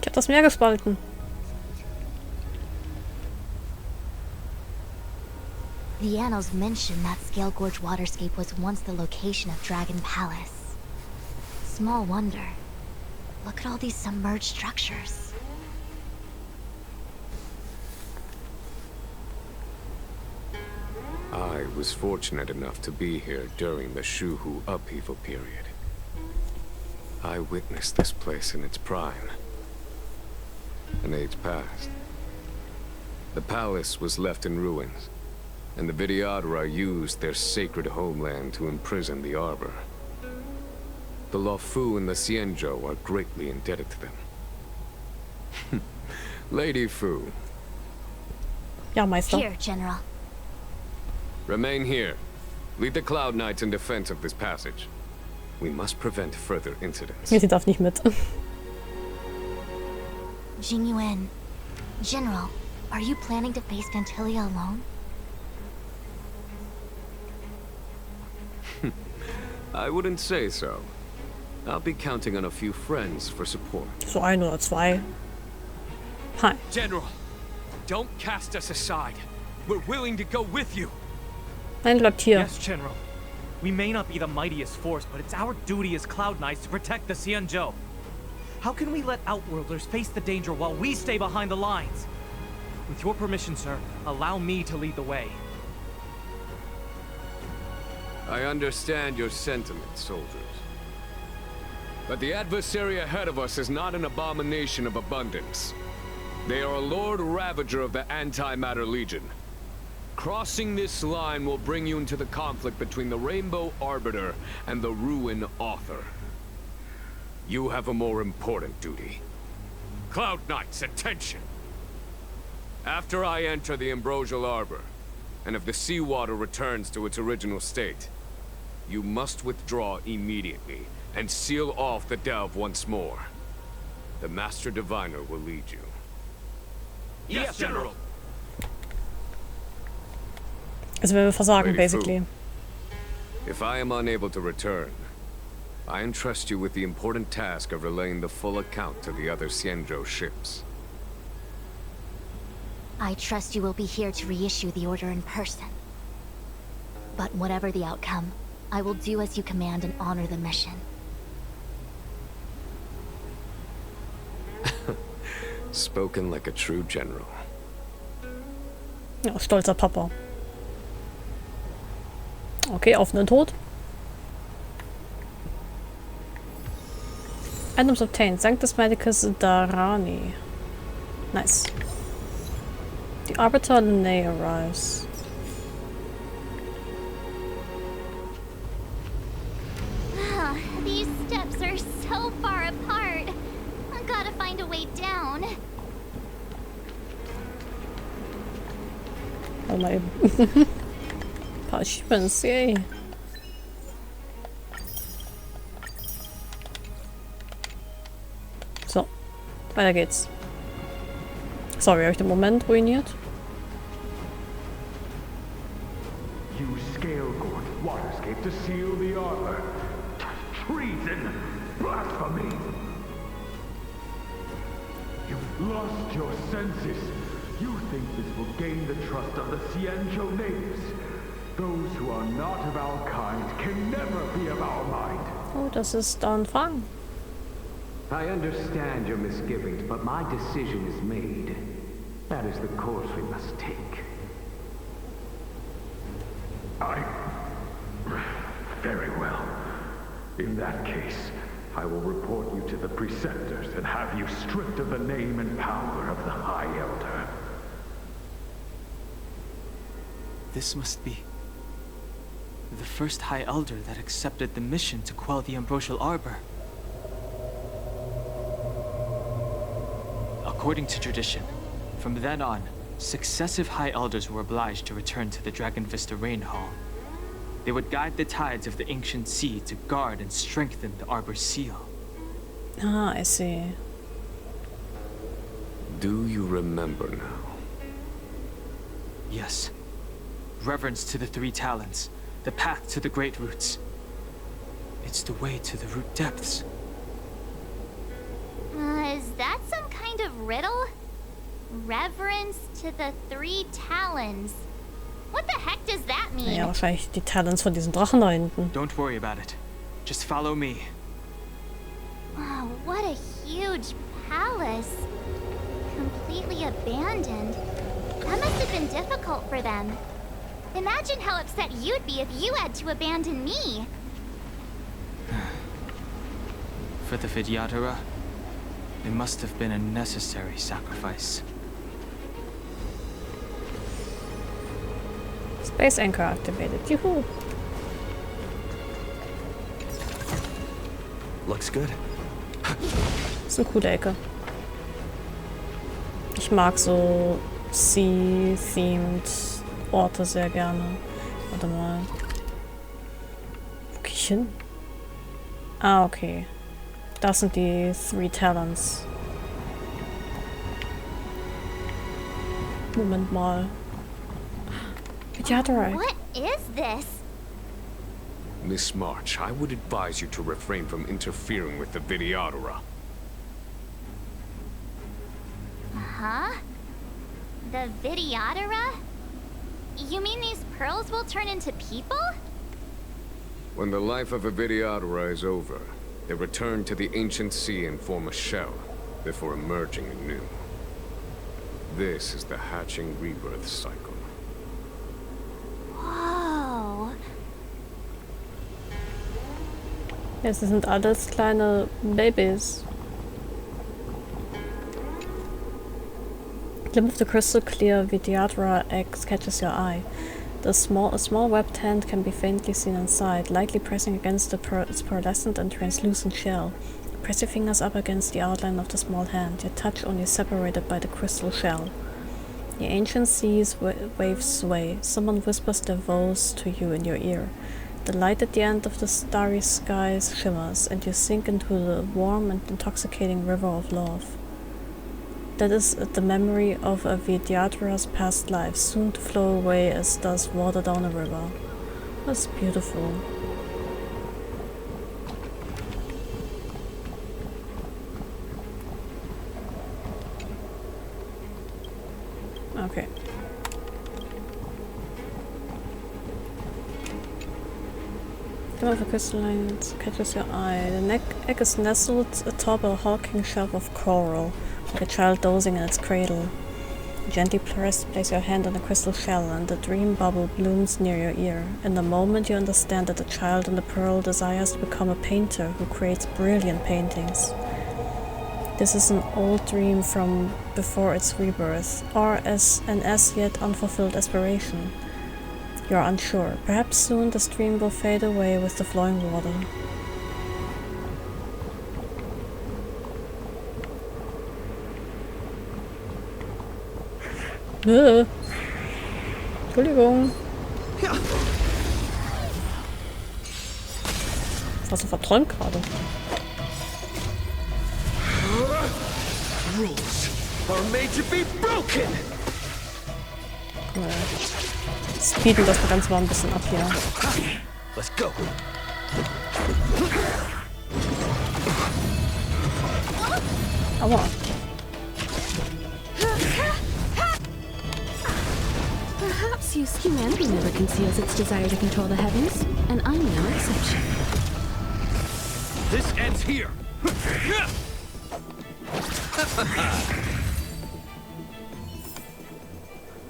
Ich hab das Meer gespalten. The annals mention that Scale Gorge waterscape was once the location of Dragon Palace. Small wonder. Look at all these submerged structures. I was fortunate enough to be here during the Shuhu upheaval period. I witnessed this place in its prime. An age passed. The palace was left in ruins, and the Vidyadhara used their sacred homeland to imprison the Arbor. The Luofu and the Xianzhou are greatly indebted to them. Lady Fu. Ja, Meister. Here, General. Remain here. Lead the Cloud Knights in defense of this passage. We must prevent further incidents. Sie darf nicht mit. Jingyuan. General, are you planning to face Vantilia alone? I wouldn't say so. I'll be counting on a few friends for support. So ein oder zwei. Hi. General, don't cast us aside. We're willing to go with you. Nein, bleibt hier. Yes, General. We may not be the mightiest force, but it's our duty as Cloud Knights to protect the Xianzhou. How can we let Outworlders face the danger while we stay behind the lines? With your permission, sir, allow me to lead the way. I understand your sentiments, soldiers. But the adversary ahead of us is not an abomination of abundance. They are a Lord Ravager of the Antimatter Legion. Crossing this line will bring you into the conflict between the Rainbow Arbiter and the Ruin Author. You have a more important duty. Cloud Knights, attention! After I enter the Ambrosial Arbor, and if the seawater returns to its original state, you must withdraw immediately and seal off the delve once more. The Master Diviner will lead you. Yes, General! Also wenn wir versagen, Lady basically. Fu, if I am unable to return, I entrust you with the important task of relaying the full account to the other Xianzhou ships. I trust you will be here to reissue the order in person. But whatever the outcome, I will do as you command and honor the mission. Spoken like a true general. Ja, stolzer Papa. Okay, auf den Tod. Items obtained. Sanctus Medicus Darani. Nice. The Arbiter Lene arrives. These steps are so far apart. I gotta find a way down. Oh mal eben. Paar Achievements, yay. So, weiter geht's. Sorry, habe ich den Moment ruiniert? Use Scale Gorge waterscape to seal the arbor. Treason! Blasphemy! You've lost your senses. You think this will gain the trust of the Xianzhou natives. Those who are not of our kind can never be of our mind. Oh, das ist ein Fang. I understand your misgivings, but my decision is made. That is the course we must take. Very well. In that case, I will report you to the preceptors and have you stripped of the name and power of the High Elder. This must be The first High Elder that accepted the mission to quell the Ambrosial Arbor. According to tradition, from then on, successive High Elders were obliged to return to the Dragon Vista Rain Hall. They would guide the tides of the ancient sea to guard and strengthen the Arbor's seal. Ah, I see. Do you remember now? Yes. Reverence to the three talents, the path to the great roots. It's the way to the root depths. Is that some kind of riddle? Reverence to the three talons. What the heck does that mean? Ja, wahrscheinlich die Talents von diesen Drachen da hinten. Don't worry about it. Just follow me. Wow, what a huge palace. Completely abandoned. That must have been difficult for them. Imagine how upset you'd be if you had to abandon me. For the Vidyadhara, it must have been a necessary sacrifice. Space Anchor activated. Juhu! Looks good. Das ist eine coole Ecke. Ich mag so Sea-themed Orte sehr gerne. Warte mal. Wo geh ich hin? Ah, okay. Das sind die Three Talents. Moment mal. What is this? Miss March, I would advise you to refrain from interfering with the Vidyadhara. Huh? The Vidyadhara? You mean these pearls will turn into people? When the life of a Vidyadhara is over, they return to the ancient sea and form a shell, before emerging anew. This is the hatching rebirth cycle. Whoa. Ja, sie sind alles kleine Babys. A glimpse of the crystal clear Vidyadhara egg catches your eye. A small webbed hand can be faintly seen inside, lightly pressing against its pearlescent and translucent shell. Press your fingers up against the outline of the small hand, your touch only separated by the crystal shell. The ancient sea's waves sway. Someone whispers their vows to you in your ear. The light at the end of the starry sky shimmers, and you sink into the warm and intoxicating river of love. That is the memory of a Vidyadhara's past life, soon to flow away as does water down a river. That's beautiful. Okay. One of the crystallines catches your eye. The egg is nestled atop a hulking shelf of coral, like a child dozing in its cradle. Gently place your hand on the crystal shell, and the dream bubble blooms near your ear. In a moment you understand that the child in the pearl desires to become a painter who creates brilliant paintings. This is an old dream from before its rebirth, or as an as yet unfulfilled aspiration. You are unsure. Perhaps soon this dream will fade away with the flowing water. Entschuldigung. Ja. Ich war so verträumt gerade. Rules are made to be broken. Speeden das Ganze mal ein bisschen ab hier. Let's go. Aua. Perhaps use humanity never conceals its desire to control the heavens, and I'm no exception. This ends here.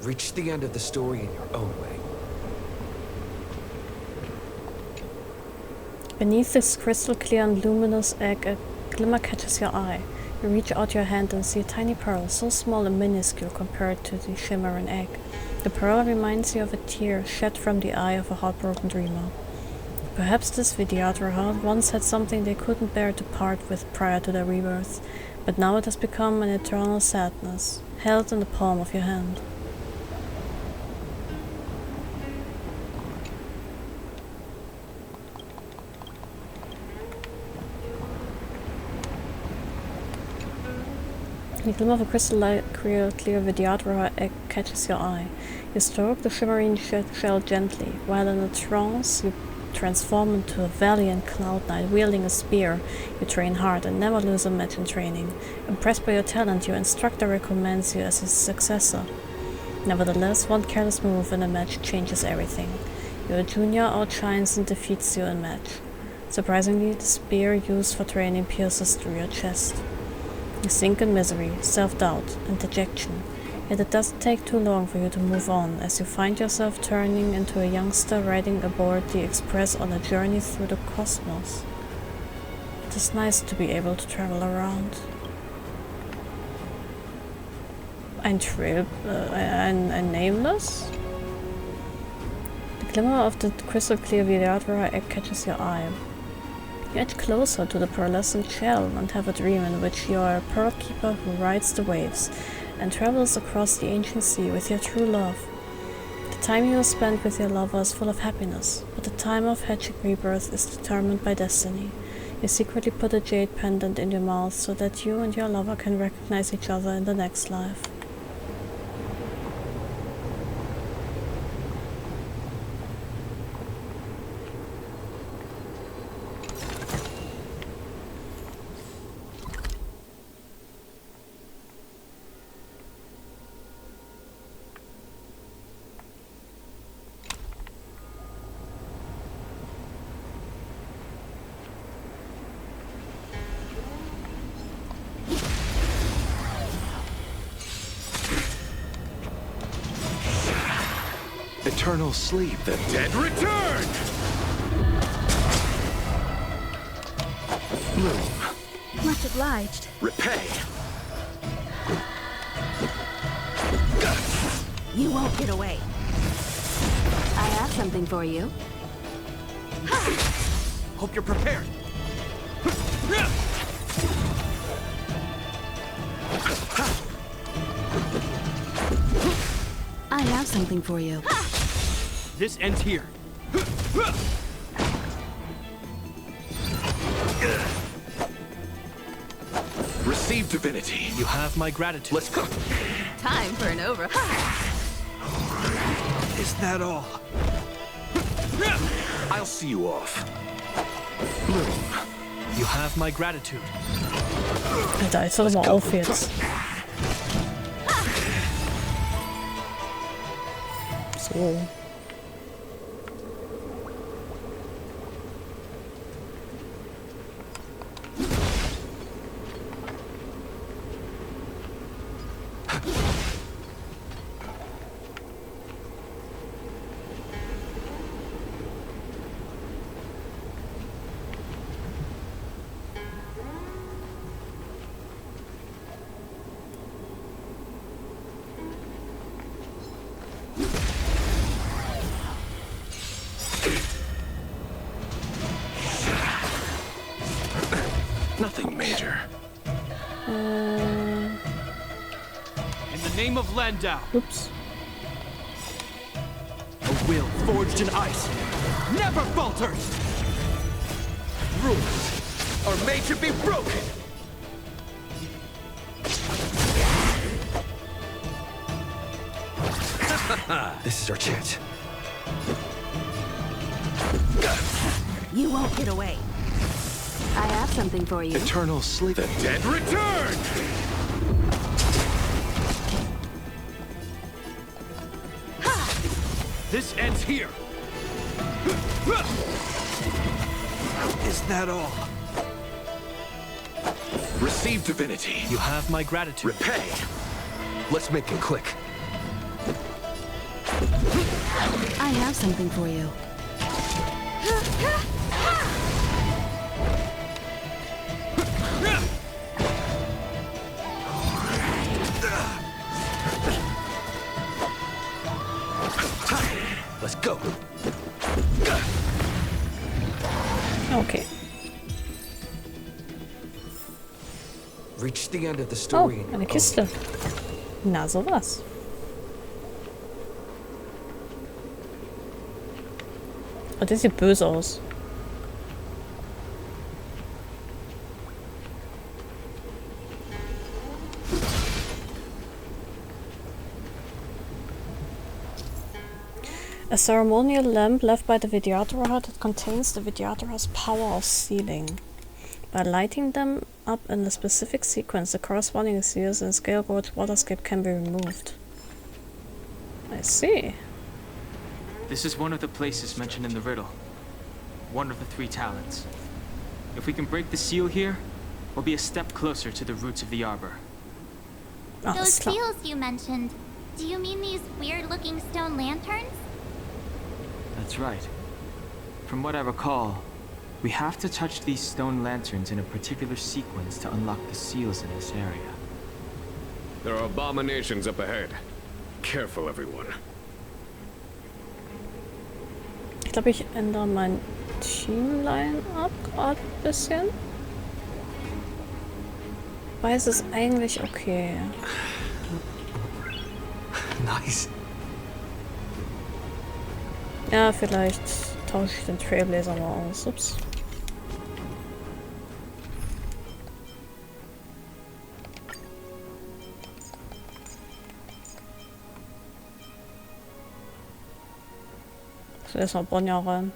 Reach the end of the story in your own way. Beneath this crystal clear and luminous egg, a glimmer catches your eye. You reach out your hand and see a tiny pearl, so small and minuscule compared to the shimmering egg. The pearl reminds you of a tear shed from the eye of a heartbroken dreamer. Perhaps this Vidyadhara once had something they couldn't bear to part with prior to their rebirth, but now it has become an eternal sadness, held in the palm of your hand. The glimmer of a crystal-clear Vidyadhara egg catches your eye. You stroke the shimmering shell gently, while in a trance you transform into a valiant cloud knight wielding a spear. You train hard and never lose a match in training. Impressed by your talent, your instructor recommends you as his successor. Nevertheless, one careless move in a match changes everything. Your junior outshines and defeats you in match. Surprisingly, the spear used for training pierces through your chest. You sink in misery, self-doubt, and dejection. Yet it doesn't take too long for you to move on, as you find yourself turning into a youngster riding aboard the Express on a journey through the cosmos. It is nice to be able to travel around. Ein nameless? The glimmer of the crystal-clear Vidyadhara egg catches your eye. You edge closer to the pearlescent shell and have a dream in which you are a pearl keeper who rides the waves and travels across the ancient sea with your true love. The time you spend with your lover is full of happiness, but the time of hatching rebirth is determined by destiny. You secretly put a jade pendant in your mouth so that you and your lover can recognize each other in the next life. Eternal sleep. The dead return! Bloom. Much obliged. Repay! You won't get away. I have something for you. Hope you're prepared. I have something for you. This ends here. Receive divinity. You have my gratitude. Let's go. Time for an over. Is that all? I'll see you off. Bloom. You have my gratitude. Alter, jetzt soll er mal auf jetzt. So. Nothing major. In the name of Landau. Oops. A will forged in ice never falters. Rules are made to be broken. This is our chance. You won't get away. I have something for you. Eternal sleep. The dead return! This ends here. Is that all? Receive divinity. You have my gratitude. Repay. Let's make it click. I have something for you. Let's go. Okay. Reach the end of the Oh, story. eine Kiste. Na, sowas. Oh, das sieht böse aus. A ceremonial lamp left by the Vidyadhara that contains the Vidyadhara's power of sealing. By lighting them up in a specific sequence, the corresponding seals in Scale Gorge waterscape can be removed. I see. This is one of the places mentioned in the riddle. One of the 3 talents. If we can break the seal here, we'll be a step closer to the roots of the arbor. Those seals you mentioned, do you mean these weird-looking stone lanterns? That's right. From what I recall, we have to touch these stone lanterns in a particular sequence to unlock the seals in this area. There are abominations up ahead. Careful, everyone. Ich glaube, ich ändere mein Teamline-up gerade ein bisschen. Weil es ist eigentlich okay. Nice. Ja, vielleicht tausche ich den Trailblazer mal aus. Ups. So, erstmal Bonja rein.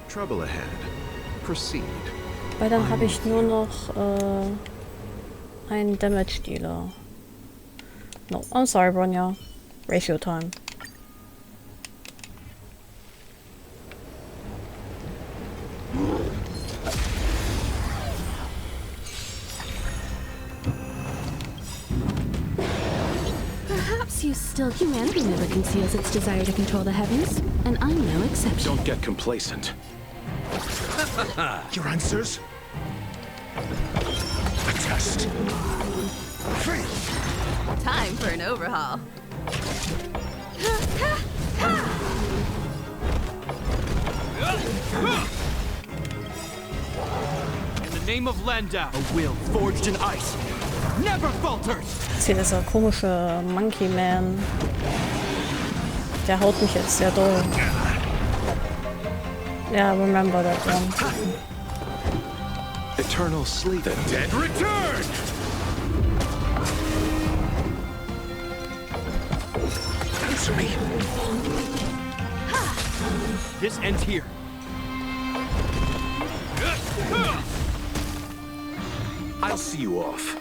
Trouble ahead. Proceed. Weil dann habe ich nur noch einen Damage Dealer. No, I'm sorry, Bronya. Ratio time. Perhaps you still... Humanity never conceals its desire to control the heavens, and I'm no exception. Don't get complacent. Your answers? A test. Free. Time for an overhaul. In the name of Landau, a will forged in ice never falters. Das hier ist dieser komische Monkey Man. Der haut mich jetzt sehr doll. Ja, remember that one. Eternal sleep. The dead return. Answer me. This ends here. I'll see you off.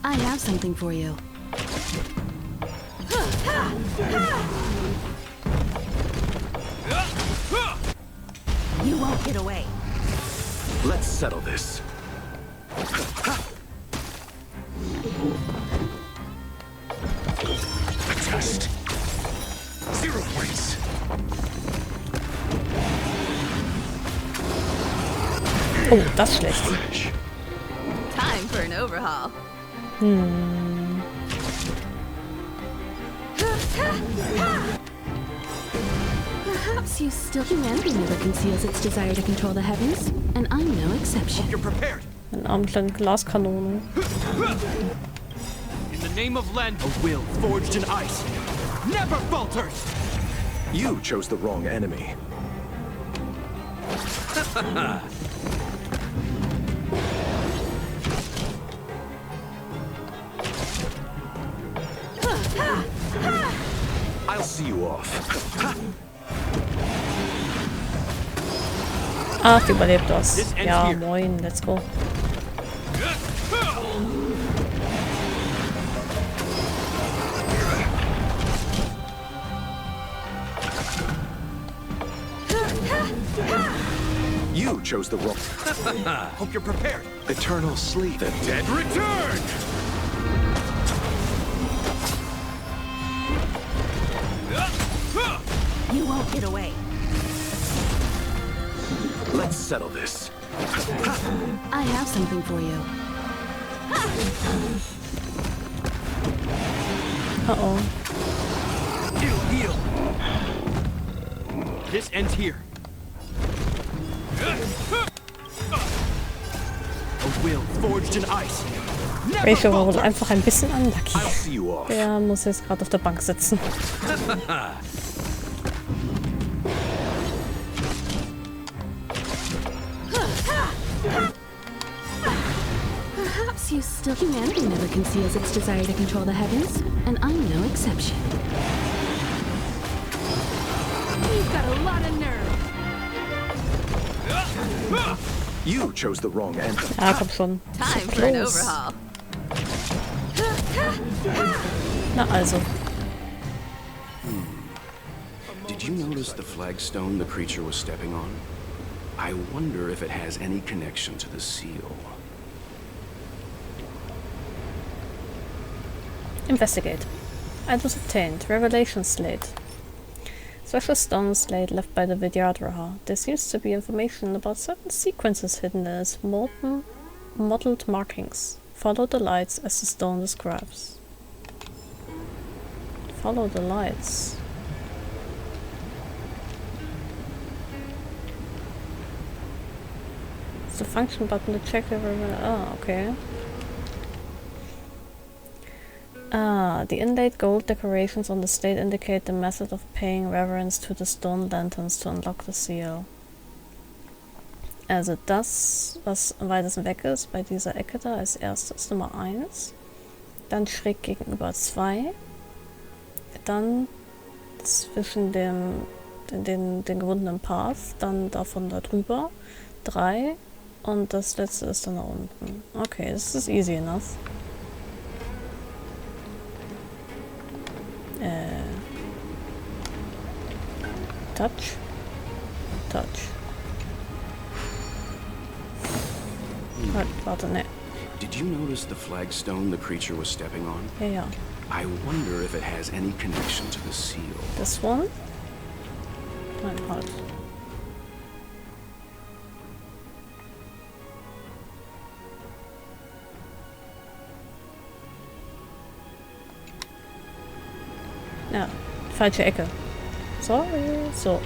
I have something for you. You won't get away. Let's settle this. A test. 0 points. Oh, das ist schlecht. Time for an overhaul. Perhaps you still... Humanity never conceals its desire to control the heavens, and I'm no exception. You're prepared. Eine arme kleine Glaskanone. In the name of Landau, a will forged in ice never falters. You chose the wrong enemy. I'll see you off. Ach, die überlebt das. Ja, moin, let's go. You chose the wrong... Hope you're prepared. Eternal sleep. The dead return. You won't get away. Let's settle this. I have something for you. Uh-oh. It'll heal. This ends here. A will forged in ice. Rachel war wohl einfach ein bisschen unlucky. Der muss jetzt gerade auf der Bank sitzen. Perhaps you still... Humanity never conceals its desire to control the heavens, and I'm no exception. You've got a lot of nerve. You chose the wrong answer. Ja, komm schon. Time for an overhaul. Na also. Did you notice the flagstone the creature was stepping on? I wonder if it has any connection to the seal. Investigate. It was obtained. Revelation slate. Special stone slate left by the Vidyadhara. There seems to be information about certain sequences hidden in its mottled markings. Follow the lights as the stone describes. Follow the lights. It's the function button to check everyone. Oh, okay. The inlaid gold decorations on the slate indicate the method of paying reverence to the stone lanterns to unlock the seal. Also das, was am weitesten weg ist, bei dieser Ecke da als erstes Nummer 1, dann schräg gegenüber 2, dann zwischen den gewundenen Path, dann davon da drüber 3 und das letzte ist dann da unten. Okay, das ist easy enough. Touch. Touch. Warte, ne. Did you notice the flagstone the creature was stepping on? Ja. I wonder if it has any connection to the seal. This one? Nein, halt. Ja, falsche Ecke. Sorry. So.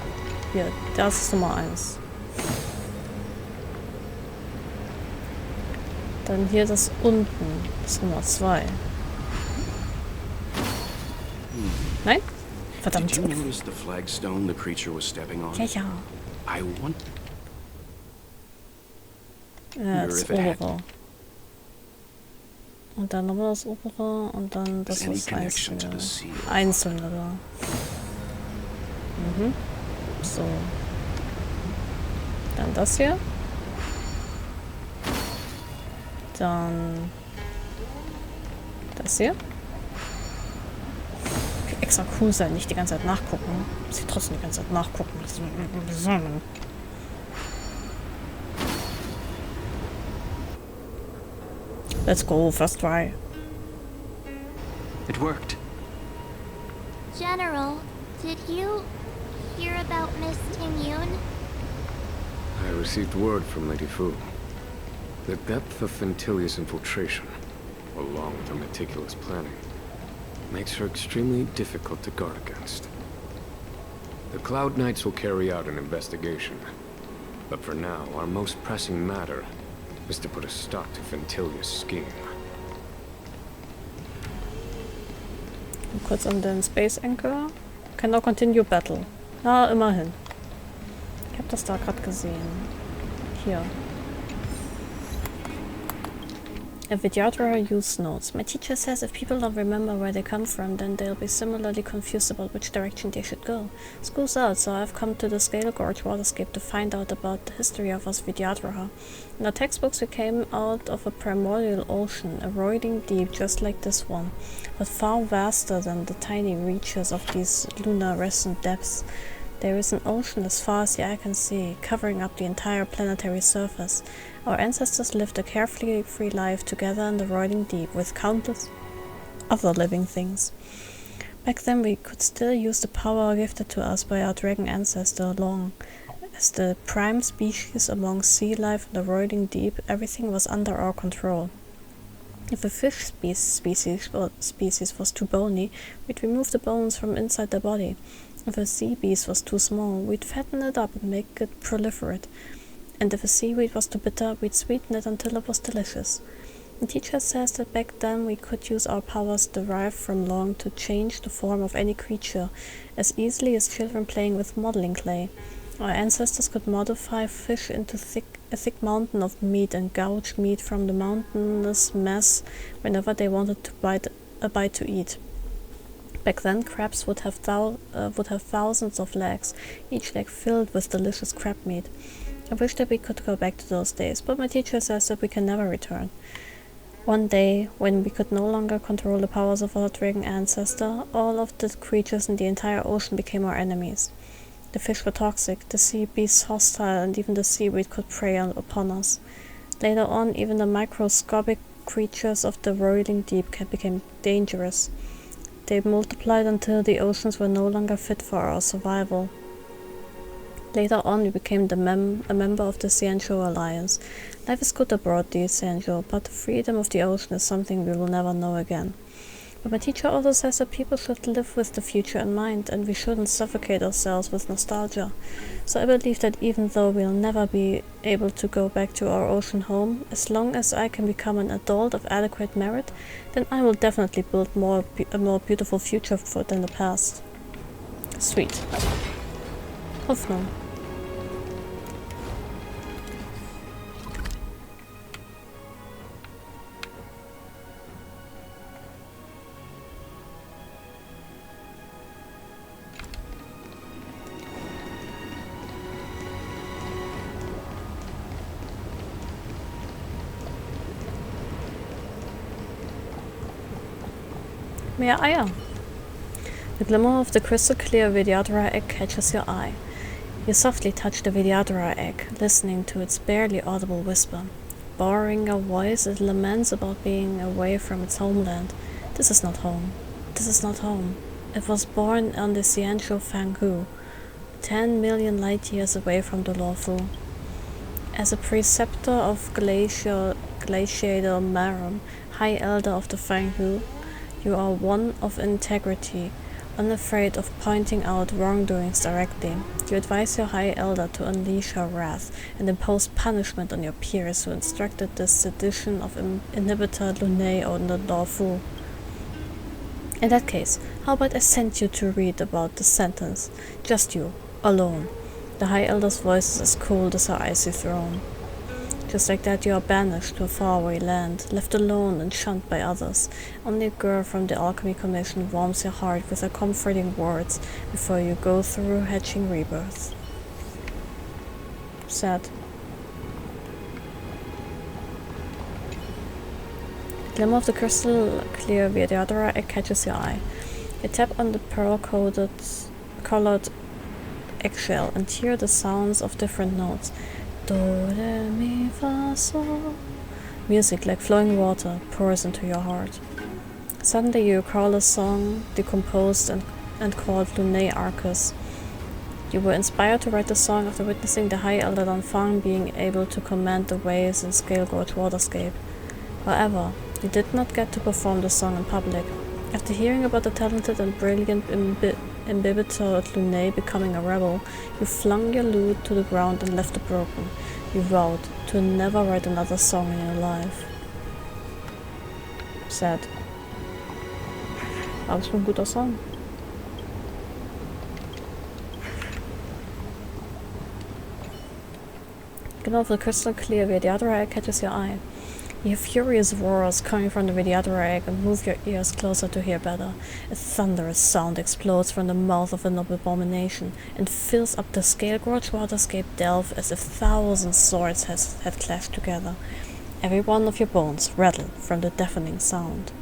Hier, das ist Nummer 1. Dann hier das unten. Das ist Nummer 2. Nein? Verdammt. Did you notice the flagstone the creature was stepping on? Ja, ja. I want... Ja, das obere. Und dann nochmal das obere und dann das Einzelne da. Mhm. So. Dann das hier. Dann das hier. Okay, extra cool sein, nicht die ganze Zeit nachgucken. Muss ich trotzdem die ganze Zeit nachgucken. Let's go, first try. It worked. General, did you hear about Miss Tingyun? I received word from Lady Fu. The depth of Fintilia's infiltration, along with her meticulous planning, makes her extremely difficult to guard against. The Cloud Knights will carry out an investigation, but for now, our most pressing matter is to put a stop to Fintilia's scheme. Kurz an den Space Anchor. Can now continue battle. Ah, immerhin. Ich habe das da gerade gesehen. Hier. A Vidyadhara use notes. My teacher says if people don't remember where they come from, then they'll be similarly confused about which direction they should go. School's out, so I've come to the Scale Gorge waterscape to find out about the history of us Vidyadhara. In our textbooks we came out of a primordial ocean, a roiling deep just like this one, but far vaster than the tiny reaches of these lunar-rescent depths. There is an ocean as far as the eye can see, covering up the entire planetary surface. Our ancestors lived a carefree life together in the roiling deep with countless other living things. Back then we could still use the power gifted to us by our dragon ancestor Long, As the prime species among sea life in the roiling deep, everything was under our control. If a fish species was too bony, we'd remove the bones from inside the body. If a sea beast was too small, we'd fatten it up and make it proliferate. And if a seaweed was too bitter, we'd sweeten it until it was delicious. The teacher says that back then we could use our powers derived from Long to change the form of any creature, as easily as children playing with modeling clay. Our ancestors could modify fish into a thick mountain of meat and gouge meat from the mountainous mass whenever they wanted to a bite to eat. Back then, crabs would have thousands of legs, each leg filled with delicious crab meat. I wish that we could go back to those days, but my teacher says that we can never return. One day, when we could no longer control the powers of our dragon ancestor, all of the creatures in the entire ocean became our enemies. The fish were toxic, the sea beasts hostile, and even the seaweed could prey upon us. Later on, even the microscopic creatures of the roiling deep became dangerous. They multiplied until the oceans were no longer fit for our survival. Later on, we became a member of the Xianzhou Alliance. Life is good abroad, dear Xianzhou, but the freedom of the ocean is something we will never know again. But my teacher also says that people should live with the future in mind, and we shouldn't suffocate ourselves with nostalgia. So I believe that even though we'll never be able to go back to our ocean home, as long as I can become an adult of adequate merit, then I will definitely build a more beautiful future than the past. Sweet. Hoffnung. Mehr Eier. The glimmer of the crystal-clear Vidyadhara egg catches your eye. You softly touch the Vidyadhara egg, listening to its barely audible whisper. Borrowing a voice, it laments about being away from its homeland. This is not home. This is not home. It was born on the Xianzhou Fanghu, 10 million light years away from the Luofu. As a preceptor of glacial Marum, High Elder of the Fanghu, you are one of integrity, unafraid of pointing out wrongdoings directly. You advise your High Elder to unleash her wrath and impose punishment on your peers who instructed the sedition of inhibitor Lunay on the Luofu. In that case, how about I send you to read about the sentence? Just you, alone. The High Elder's voice is as cold as her icy throne. Just like that, you are banished to a faraway land, left alone and shunned by others. Only a girl from the Alchemy Commission warms your heart with her comforting words before you go through hatching rebirth. Sad. The glimmer of the crystal-clear Vidyadhara egg catches your eye. You tap on the pearl-colored eggshell and hear the sounds of different notes. Do, re, mi, fa, sol. Music like flowing water pours into your heart. Suddenly you recall a song decomposed and called Lunay Arcus. You were inspired to write the song after witnessing the High Elder Danfang being able to command the waves in Scale Gorge Waterscape. However, you did not get to perform the song in public. After hearing about the talented and brilliant imbibitor Lunay becoming a rebel, you flung your lute to the ground and left it broken. You vowed to never write another song in your life. Sad. Aber es war ein guter Song. Genau, the crystal clear Vidyadhara egg catches your eye. You hear furious roars coming from the Vidyadhara egg and move your ears closer to hear better. A thunderous sound explodes from the mouth of an abomination and fills up the Scale Gorge Waterscape delve as if thousands swords had clashed together. Every one of your bones rattle from the deafening sound.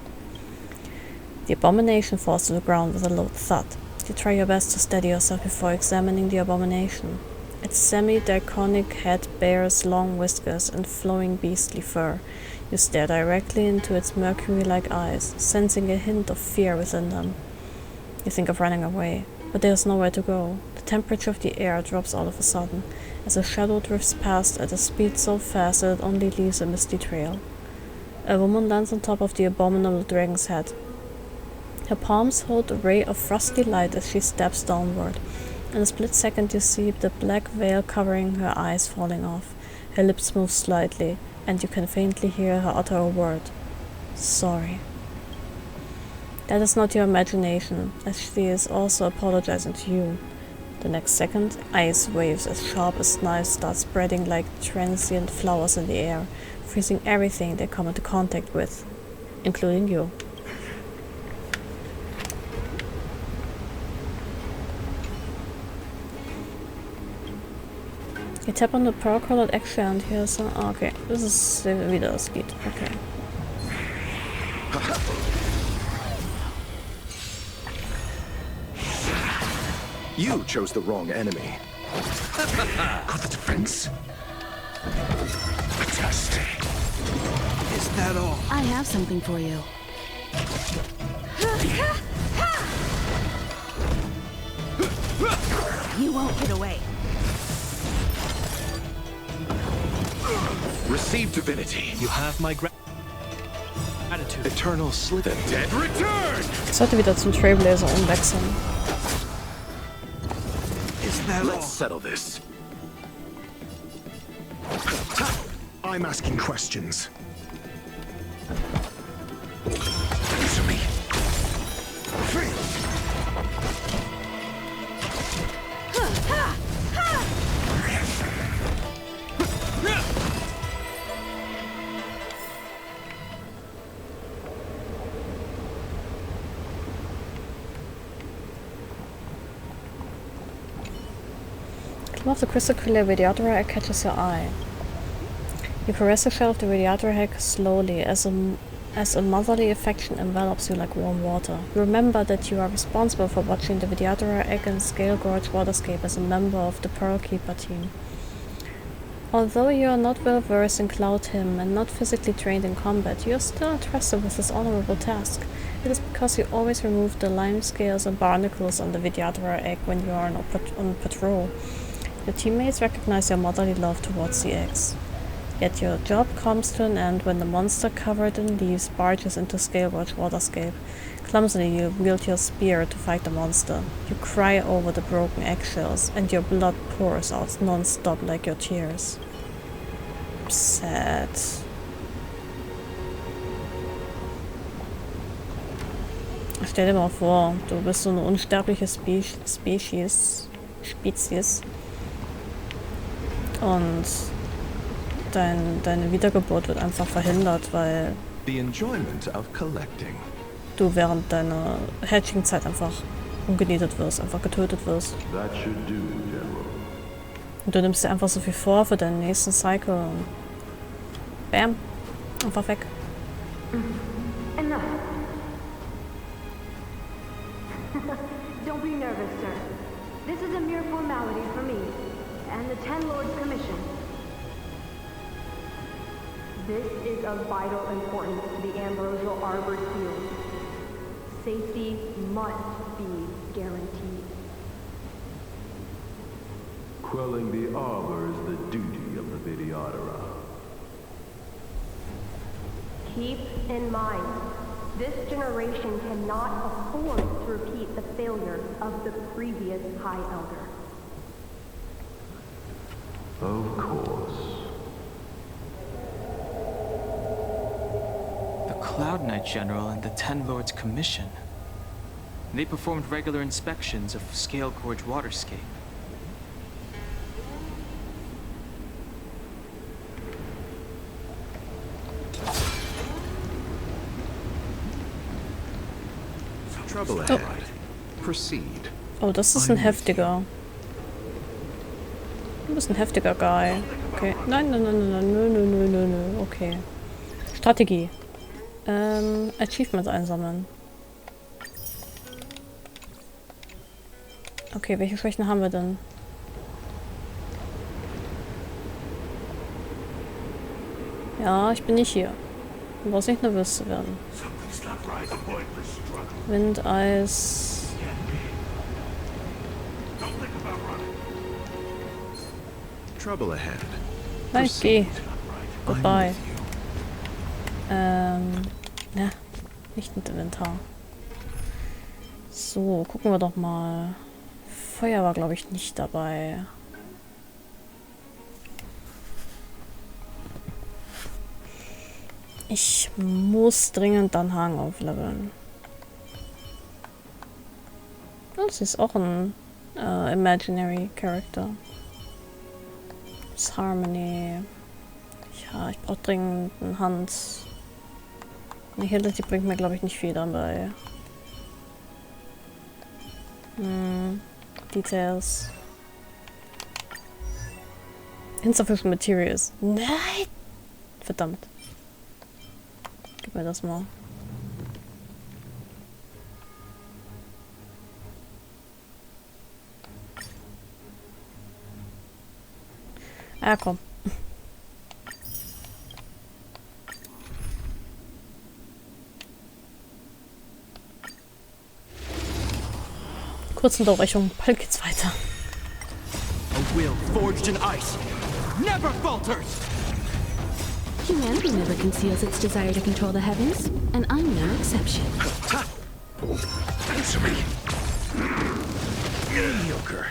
The abomination falls to the ground with a loud thud. You try your best to steady yourself before examining the abomination. Its semi-draconic head bears long whiskers and flowing beastly fur. You stare directly into its mercury-like eyes, sensing a hint of fear within them. You think of running away, but there's nowhere to go. The The temperature of the air drops all of a sudden, as a shadow drifts past at a speed so fast that it only leaves a misty trail. A woman lands on top of the abominable dragon's head. Her palms hold a ray of frosty light as she steps downward. In a split second you see the black veil covering her eyes falling off. Her lips move slightly, and you can faintly hear her utter a word. Sorry. That is not your imagination, as she is also apologizing to you. The next second, ice waves as sharp as knives start spreading like transient flowers in the air, freezing everything they come into contact with, including you. Ich tappe on the pearl-colored eggshell and here's a... Ah, okay. Das ist wieder das Lied. Okay. You chose the wrong enemy. Got the defense? Fantastic. Is that all? I have something for you. You won't get away. Receive divinity. You have my gratitude. Eternal slither. Dead return! Ich sollte wieder zum Trailblazer umwechseln. Let's settle this. I'm asking questions. Answer me. One of the crystal clear radiator egg catches your eye. You caress the shell of the radiator egg slowly as a motherly affection envelops you like warm water. You remember that you are responsible for watching the radiator egg and Scale Gorge waterscape as a member of the Pearl Keeper team. Although you are not well versed in Cloud Hymn and not physically trained in combat, you are still entrusted with this honorable task. It is because you always remove the lime scales and barnacles on the radiator egg when you are on patrol. Your teammates recognize your motherly love towards the eggs. Yet your job comes to an end when the monster covered in leaves barges into Scale Gorge waterscape. Clumsily you wield your spear to fight the monster. You cry over the broken eggshells, and your blood pours out non-stop like your tears. Sad. Stell dir mal vor, du bist so eine unsterbliche Spezies. Und deine Wiedergeburt wird einfach verhindert, weil du während deiner Hatching-Zeit einfach umgenietet wirst, einfach getötet wirst. Und du nimmst dir einfach so viel vor für deinen nächsten Cycle und bam, einfach weg. Enough. Don't be nervous, sir. This is a mere formality for me and the Ten Lords Commission. This is of vital importance to the Ambrosial Arbor Seal. Safety must be guaranteed. Quelling the Arbor is the duty of the Vidyadhara. Keep in mind, this generation cannot afford to repeat the failure of the previous High Elder. Of course. The Cloud Knight General and the Ten Lords Commission. They performed regular inspections of Scale Gorge waterscape. Trouble ahead. Proceed. Oh, das ist ein heftiger. Du bist ein heftiger Guy. Okay. Nein, nö. Okay. Strategie. Achievements einsammeln. Okay, welche Schwächen haben wir denn? Ja, ich bin nicht hier. Du brauchst nicht nervös zu werden. Wind, Eis. trouble ahead. Nein, geh. Goodbye. Ja, nicht mit Inventar. So, gucken wir doch mal. Feuer war, glaube ich, nicht dabei. Ich muss dringend dann Hang aufleveln. Oh, sie ist auch ein Imaginary Character. Das ist Harmony. Ja, ich brauche dringend einen Hans. Eine Hilde, bringt mir, glaube ich, nicht viel dabei. Details. Insufficient Materials. Nein! Verdammt. Gib mir das mal. Ah, komm. Kurze Unterbrechung, bald geht's weiter. A will forged in ice never falters! Humanity never conceals its desire to control the heavens, and I'm no exception. Answer me. Mediocre.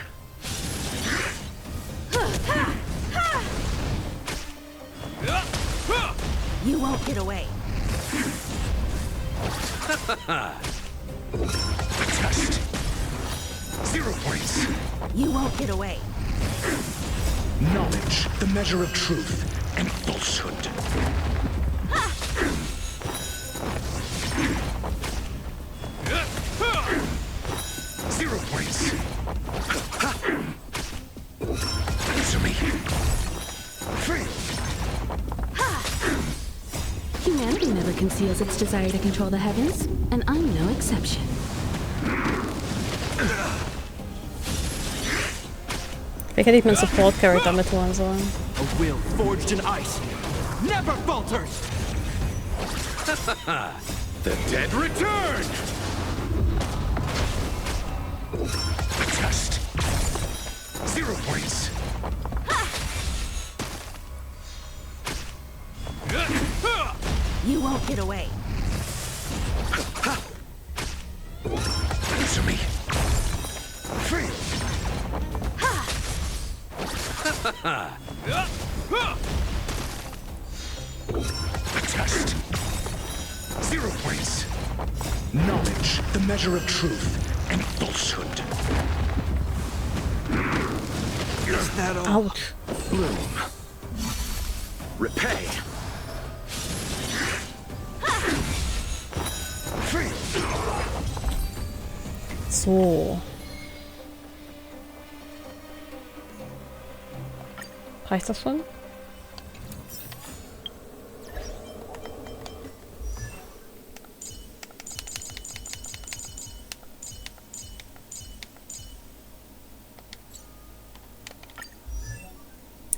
You won't get away. Test. 0 points. You won't get away. Knowledge, the measure of truth and falsehood. 0 points. Answer me. Free. Humanity never conceals its desire to control the heavens, and I'm no exception. Vielleicht hätte ich mir einen Support-Character mitholen sollen. A will forged in ice never falters! The dead return! Test. 0 points. You won't get away. Answer me. Free. Test. 0 points. Knowledge, the measure of truth and falsehood. Is that all? Ouch. Bloom. Repay. Free. So. Reicht das schon?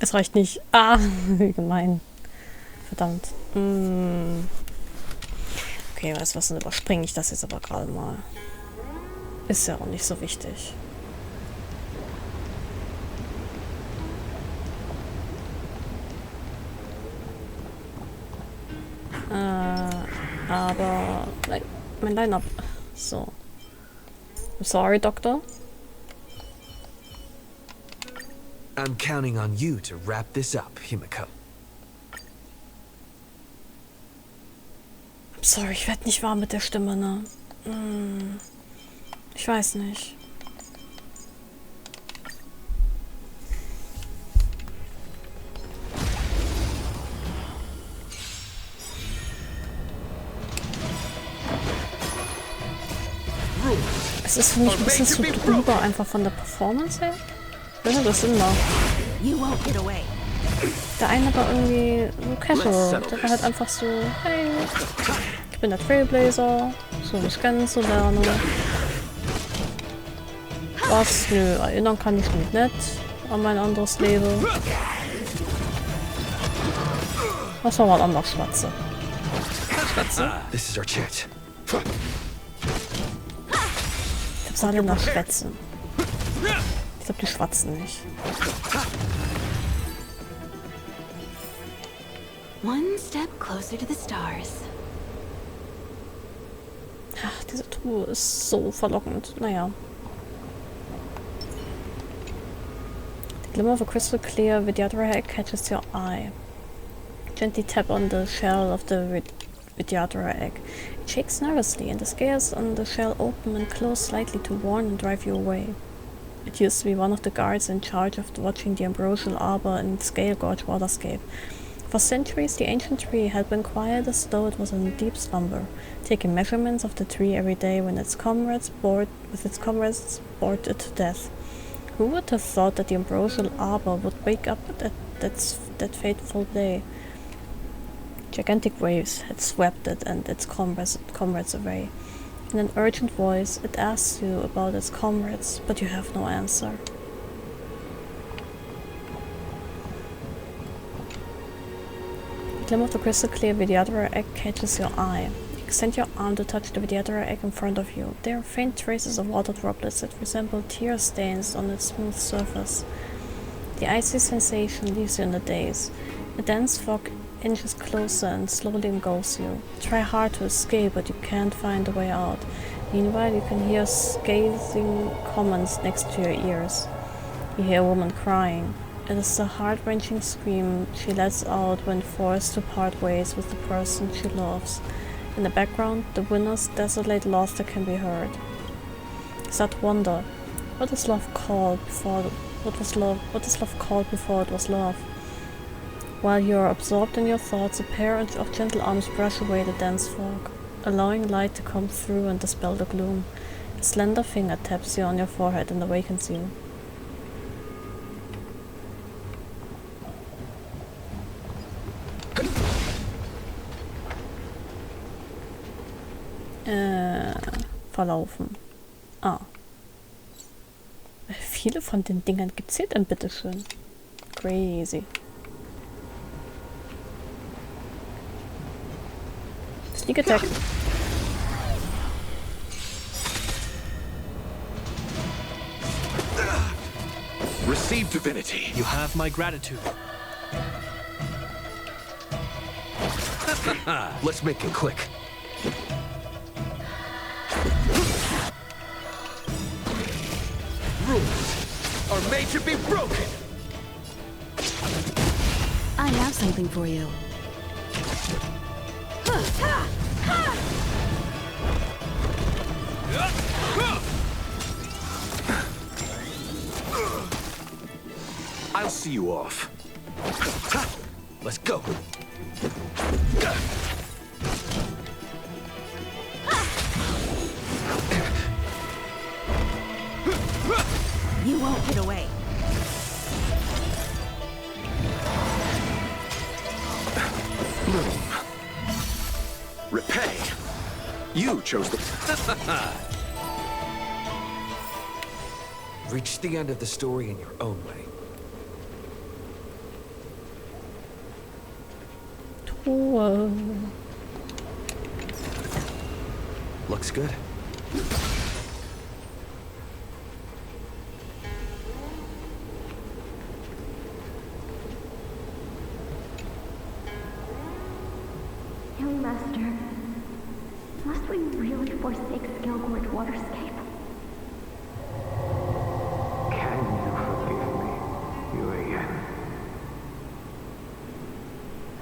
Es reicht nicht. Ah, wie gemein. Verdammt. Okay, weißt du was, dann überspringe ich das jetzt aber gerade mal. Ist ja auch nicht so wichtig. Aber... Nein, mein Line-Up. So. I'm sorry, Doctor. I'm counting on you to wrap this up, Himiko. I'm sorry, ich werde nicht warm mit der Stimme, ne? Ich weiß nicht. Es ist für mich ein bisschen zu drüber, einfach von der Performance her. Ja, das Sinn macht. Der eine war irgendwie so casual. Der war halt einfach so, hey, ich bin der Trailblazer, so mich kennenzulernen. Was? Nö, erinnern kann ich mich nicht an mein anderes Leben. Was soll man anders schwatze? Schwätze? This is our chance. Ich hab's alle nach Schwätzen. Ich glaube, die schwatzen nicht. One step closer to the stars. Ach, diese Truhe ist so verlockend. Naja. The glimmer of a crystal clear Vidyadhara egg catches your eye. Gently tap on the shell of the Vidyadhara egg. It shakes nervously, and the scales on the shell open and close slightly to warn and drive you away. It used to be one of the guards in charge of watching the ambrosial arbor and scale gorge waterscape. For centuries, the ancient tree had been quiet as though it was in deep slumber, taking measurements of the tree every day when its comrades bored it to death. Who would have thought that the ambrosial arbor would wake up at that fateful day? Gigantic waves had swept it and its comrades away. In an urgent voice, it asks you about its comrades, but you have no answer. The glimmer of the crystal clear Vidyadhara egg catches your eye. You extend your arm to touch the Vidyadhara egg in front of you. There are faint traces of water droplets that resemble tear stains on its smooth surface. The icy sensation leaves you in a daze. A dense fog inches closer and slowly engulfs you. Try hard to escape, but you can't find a way out. Meanwhile, you can hear scathing comments next to your ears. You hear a woman crying. It is the heart-wrenching scream she lets out when forced to part ways with the person she loves. In the background, the winner's desolate laughter can be heard. Sad wonder, what is love called before it was love? While you are absorbed in your thoughts, a pair of gentle arms brush away the dense fog, allowing light to come through and dispel the gloom. A slender finger taps you on your forehead and awakens you. Verlaufen. Ah. Viele von den Dingern gibt's hier denn, bitteschön? Crazy. Sneak attack. Receive divinity. You have my gratitude. Let's make it quick. Rules are made to be broken. I have something for you. I'll see you off. Let's go. You won't get away. Bloom. Repay. You chose the... Reach the end of the story in your own way. Whoa. Looks good. Young Master, must we really forsake Skelgord Waterscape? Can you forgive me, Yuan?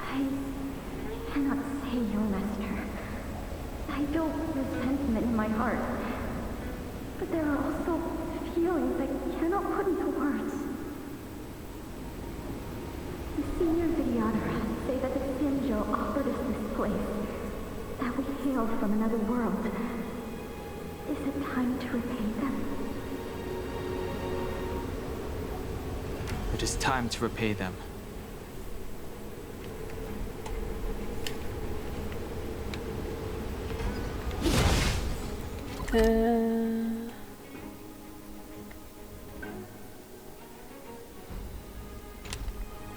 I cannot say, Young Master. I feel resentment in my heart. But there are also feelings I cannot put into words. The senior Vidyadhara say that the Xianzhou offered us this place, that we hail from another world. Is it time to repay them? It is time to repay them.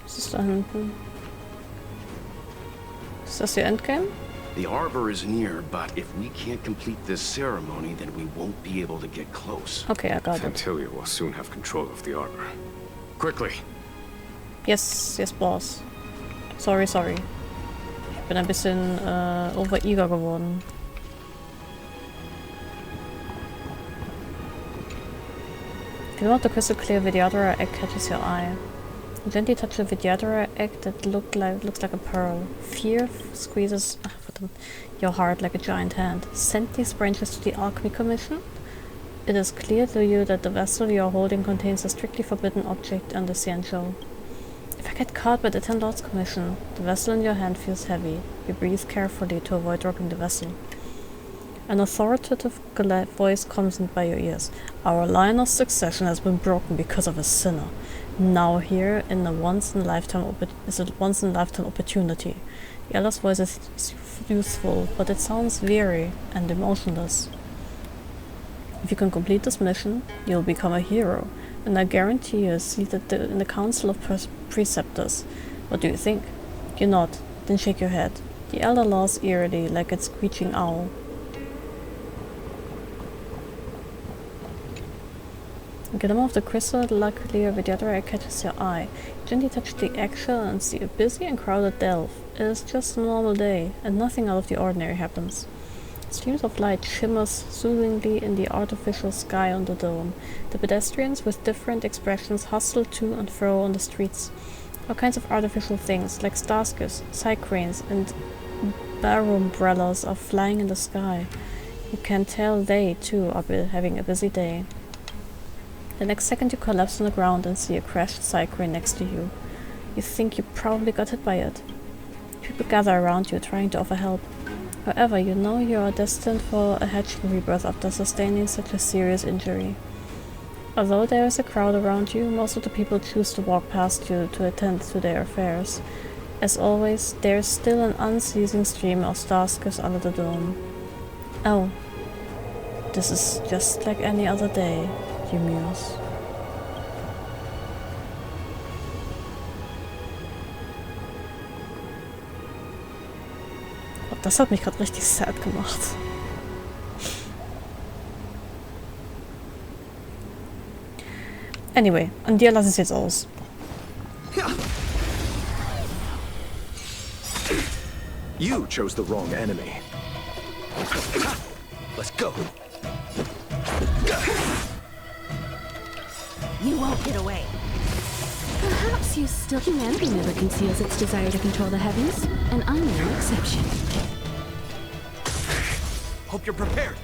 Was ist da hinten? Ist das hier Endgame? The arbor is near, but if we can't complete this ceremony, then we won't be able to get close. Okay, I got it. Antilia will soon have control of the arbor. Quickly. Yes, yes, boss. Sorry. Bin ein bisschen over-eager geworden. If you want the crystal clear Vidyadhara egg catches your eye. You gently touch the Vidyadhara egg that looks like a pearl. Fear squeezes your heart like a giant hand. Send these branches to the Alchemy Commission. It is clear to you that the vessel you are holding contains a strictly forbidden object and the Xianzhou. If I get caught by the 10 Lords Commission, the vessel in your hand feels heavy. You breathe carefully to avoid rocking the vessel. An authoritative voice comes in by your ears. Our line of succession has been broken because of a sinner. Now here in a once-in-a-lifetime opportunity. The elder's voice is youthful, but it sounds weary and emotionless. If you can complete this mission, you'll become a hero, and I guarantee you a seat in the Council of Preceptors. What do you think? You nod, then shake your head. The elder laughs eerily, like a screeching owl. Get him off the crystal, luckily Vidyadhara egg catches your eye. You gently touch the eggshell and see a busy and crowded delve. It is just a normal day, and nothing out of the ordinary happens. Streams of light shimmers soothingly in the artificial sky on the dome. The pedestrians with different expressions hustle to and fro on the streets. All kinds of artificial things, like starscus, side cranes, and barumbrellas are flying in the sky. You can tell they, too, are having a busy day. The next second you collapse on the ground and see a crashed side crane next to you. You think you probably got hit by it. People gather around you, trying to offer help. However, you know you are destined for a hatching rebirth after sustaining such a serious injury. Although there is a crowd around you, most of the people choose to walk past you to attend to their affairs. As always, there is still an unceasing stream of starscus under the dome. Oh, this is just like any other day, you muse. Oh, das hat mich gerade richtig sad gemacht. Anyway, an dir lasse ich es jetzt aus. You chose the wrong enemy. Let's go. You won't get away. Perhaps you still... Humanity never conceals its desire to control the heavens, and I'm no exception. Hope you're prepared.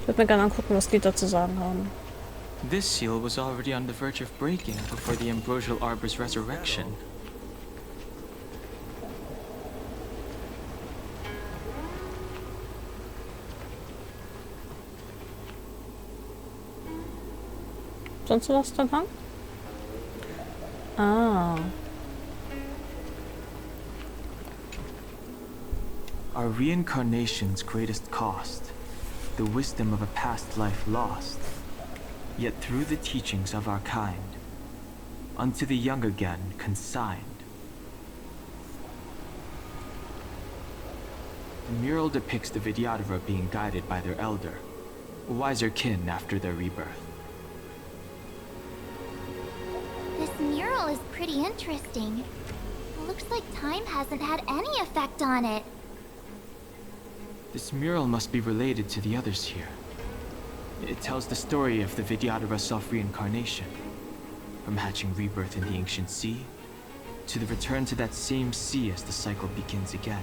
Ich würde mir gerne angucken, was die dazu sagen haben. This seal was already on the verge of breaking before the ambrosial arbor's resurrection. Sonst was dran haben? Ah. Our reincarnation's greatest cost, the wisdom of a past life lost, yet through the teachings of our kind, unto the young again consigned. The mural depicts the Vidyadhara being guided by their elder, wiser kin after their rebirth. This mural is pretty interesting. It looks like time hasn't had any effect on it. This mural must be related to the others here. It tells the story of the Vidyadhara self-reincarnation, from hatching rebirth in the ancient sea, to the return to that same sea as the cycle begins again.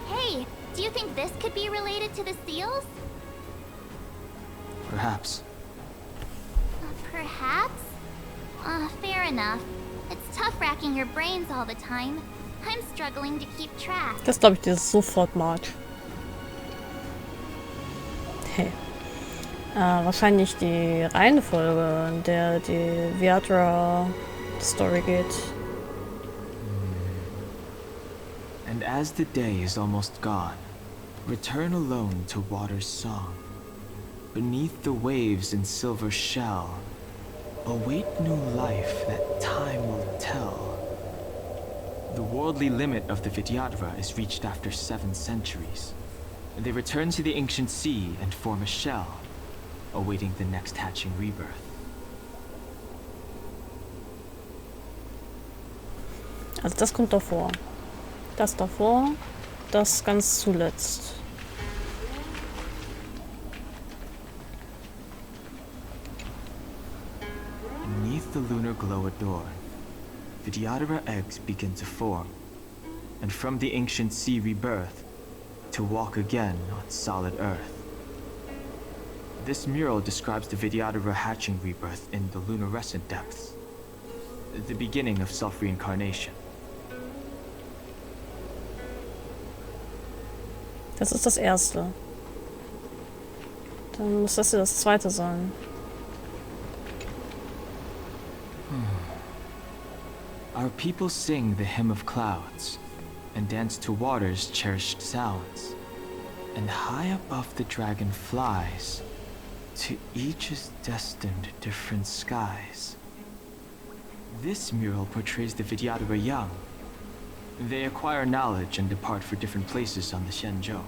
Hey, do you think this could be related to the seals? Perhaps. Perhaps? Fair enough. It's tough racking your brains all the time. I'm struggling to keep track. Das glaube ich dir sofort, Marge. Hey. Wahrscheinlich die Reihenfolge, in der die Vidyadhara-Story geht. And as the day is almost gone, return alone to water's song. Beneath the waves in silver shell, await new life that time will tell. The world worldly limit of the Vidyadhara is reached after 7 centuries. They return to the ancient sea and form a shell, awaiting the next hatching rebirth. Also das kommt davor. Das davor, das ganz zuletzt. Beneath the lunar glow adorn, Vidyadhara eggs begin to form, and from the ancient sea rebirth, to walk again on solid earth. This mural describes the Vidyadhara hatching rebirth in the lunarescent depths, the beginning of self-reincarnation. Das ist das erste. Dann muss das hier das zweite sein. Our people sing the hymn of clouds, and dance to water's cherished sounds. And high above the dragon flies, to each is destined different skies. This mural portrays the Vidyadhara young. They acquire knowledge and depart for different places on the Xianzhou,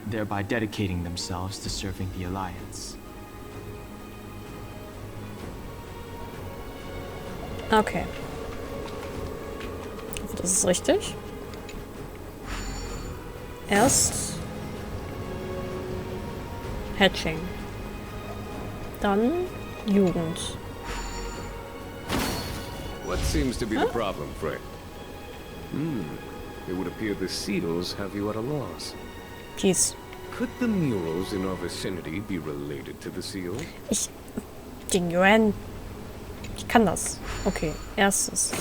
thereby dedicating themselves to serving the Alliance. Okay. Das ist richtig. Erst Hatching. Dann Jugend. What seems to be the problem, Frey? It would appear the seals have you at a loss. Peace. Could the murals in our vicinity be related to the seals? Gegen Yuan. Ich kann das. Okay, erstes.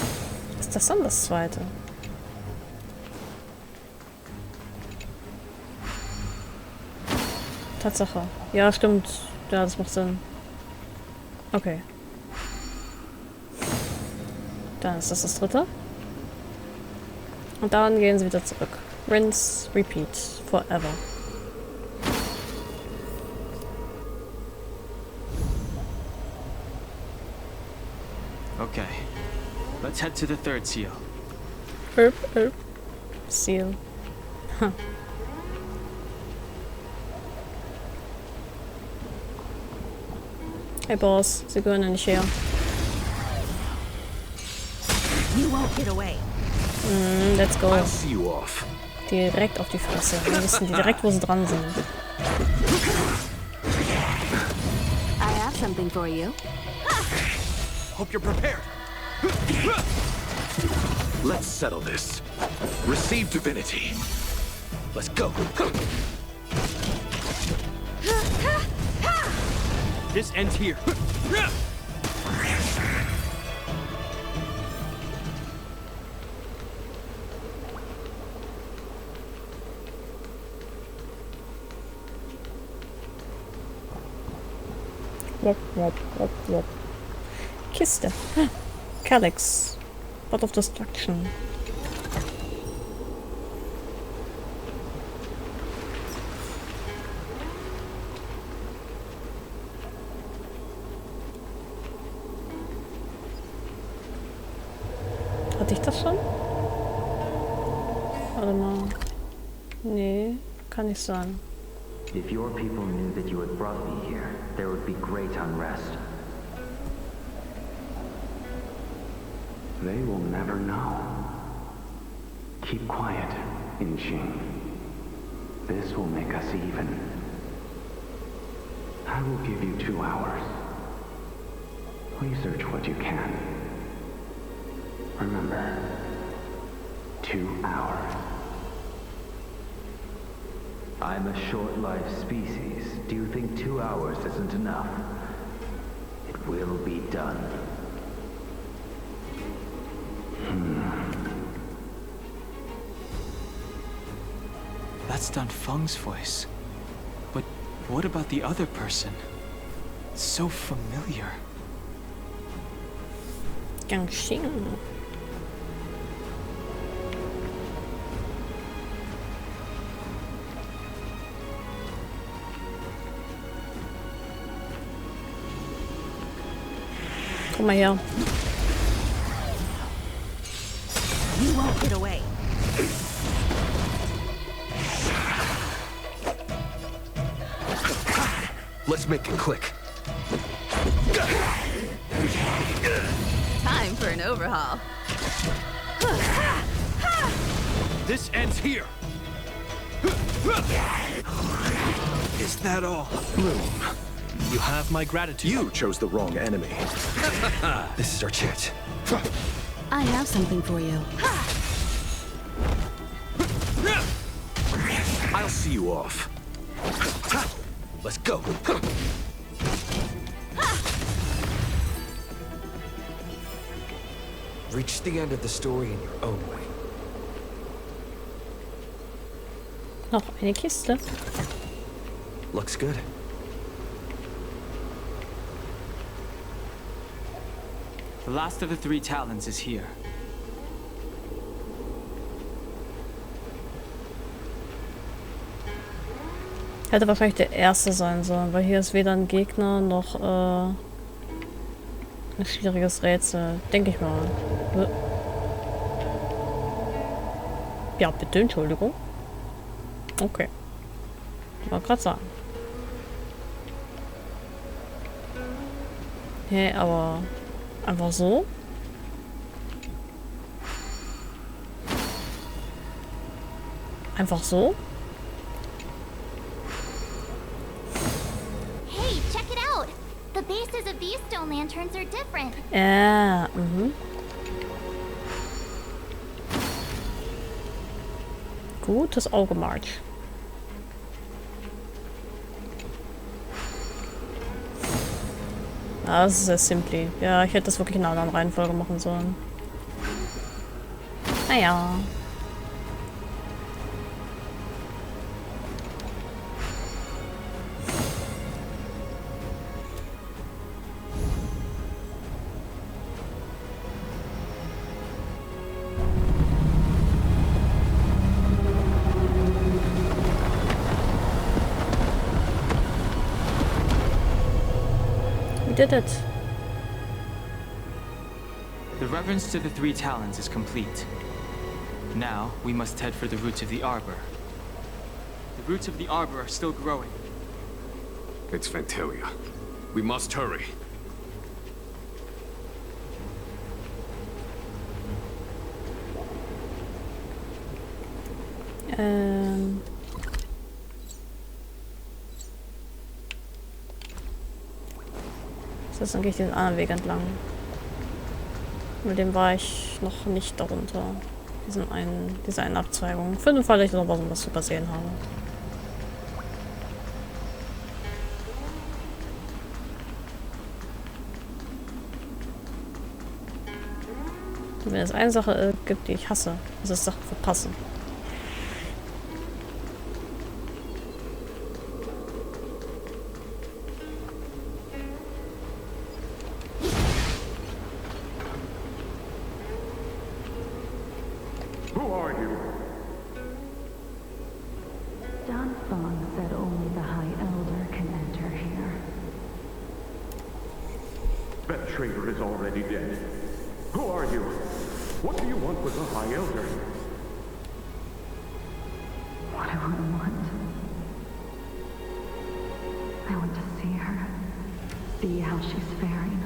Ist das dann das zweite? Tatsache. Ja, stimmt. Ja, das macht Sinn. Okay. Dann ist das das dritte. Und dann gehen sie wieder zurück. Rinse, repeat, forever. Okay, let's head to the third seal. Seal. Huh. Hey Boss, sie gehören nicht her. You won't get away. Let's go. I'll see you off. Direkt auf die Fresse. Wir wissen direkt, wo sie dran sind. I have something for you. Hope you're prepared. Let's settle this. Receive divinity. Let's go. This ends here. Kiste. Calyx. Pot of Destruction. Hatte ich das schon? Warte mal. Nee, kann nicht sein. If your people knew that you had brought me here, there would be great unrest. They will never know. Keep quiet, Inxing. This will make us even. I will give you 2 hours. Research what you can. Remember, 2 hours. I'm a short-lived species. Do you think 2 hours isn't enough? It will be done. That's Dan Feng's voice. But what about the other person? It's so familiar. Gangxing. Komm mal her. You won't Get away. Let's make it quick. Time for an overhaul. This ends here. Is that all? Bloom, You have my gratitude. you chose the wrong enemy. This is our chance. I have something for you. I'll see you off. Let's go. Reach the end of the story in your own way. Noch eine Kiste. Looks good. The last of the 3 talons is here. Hätte wahrscheinlich der erste sein sollen, weil hier ist weder ein Gegner noch ein schwieriges Rätsel. Denke ich mal. Ja, bitte, Entschuldigung. Okay. Ich wollte gerade sagen. Hey, aber einfach so? Einfach so? Hey, check it out! The bases of these stone lanterns are different. Gutes Auge, March. Ah, das ist sehr simply. Ja, ich hätte das wirklich in einer anderen Reihenfolge machen sollen. Naja. Did it. The reverence to the 3 talons is complete. Now, we must head for the roots of the arbor. The roots of the arbor are still growing. It's Ventilia. We must hurry. Das dann gehe ich den anderen Weg entlang. Mit dem war ich noch nicht darunter. Diese eine Abzweigung. Für den Fall, dass ich noch was übersehen habe. Und wenn es eine Sache gibt, die ich hasse, ist es Sachen verpassen. That traitor is already dead. Who are you? What do you want with the High Elder? What do I want? I want to see her. See how she's faring.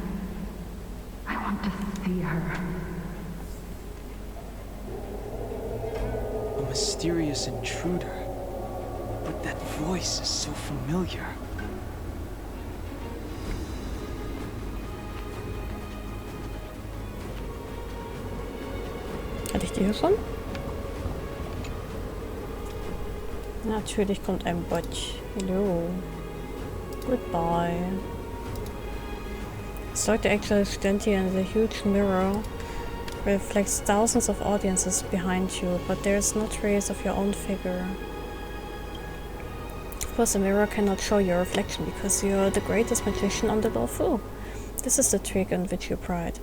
I want to see her. A mysterious intruder. But that voice is so familiar. Hatte ich die hier schon? Natürlich kommt ein Bot. Hello. Goodbye. Start the actual identity and the huge mirror reflects thousands of audiences behind you, but there is no trace of your own figure. Of course, the mirror cannot show your reflection because you are the greatest magician on the Luofu. This is the trick in which you pride.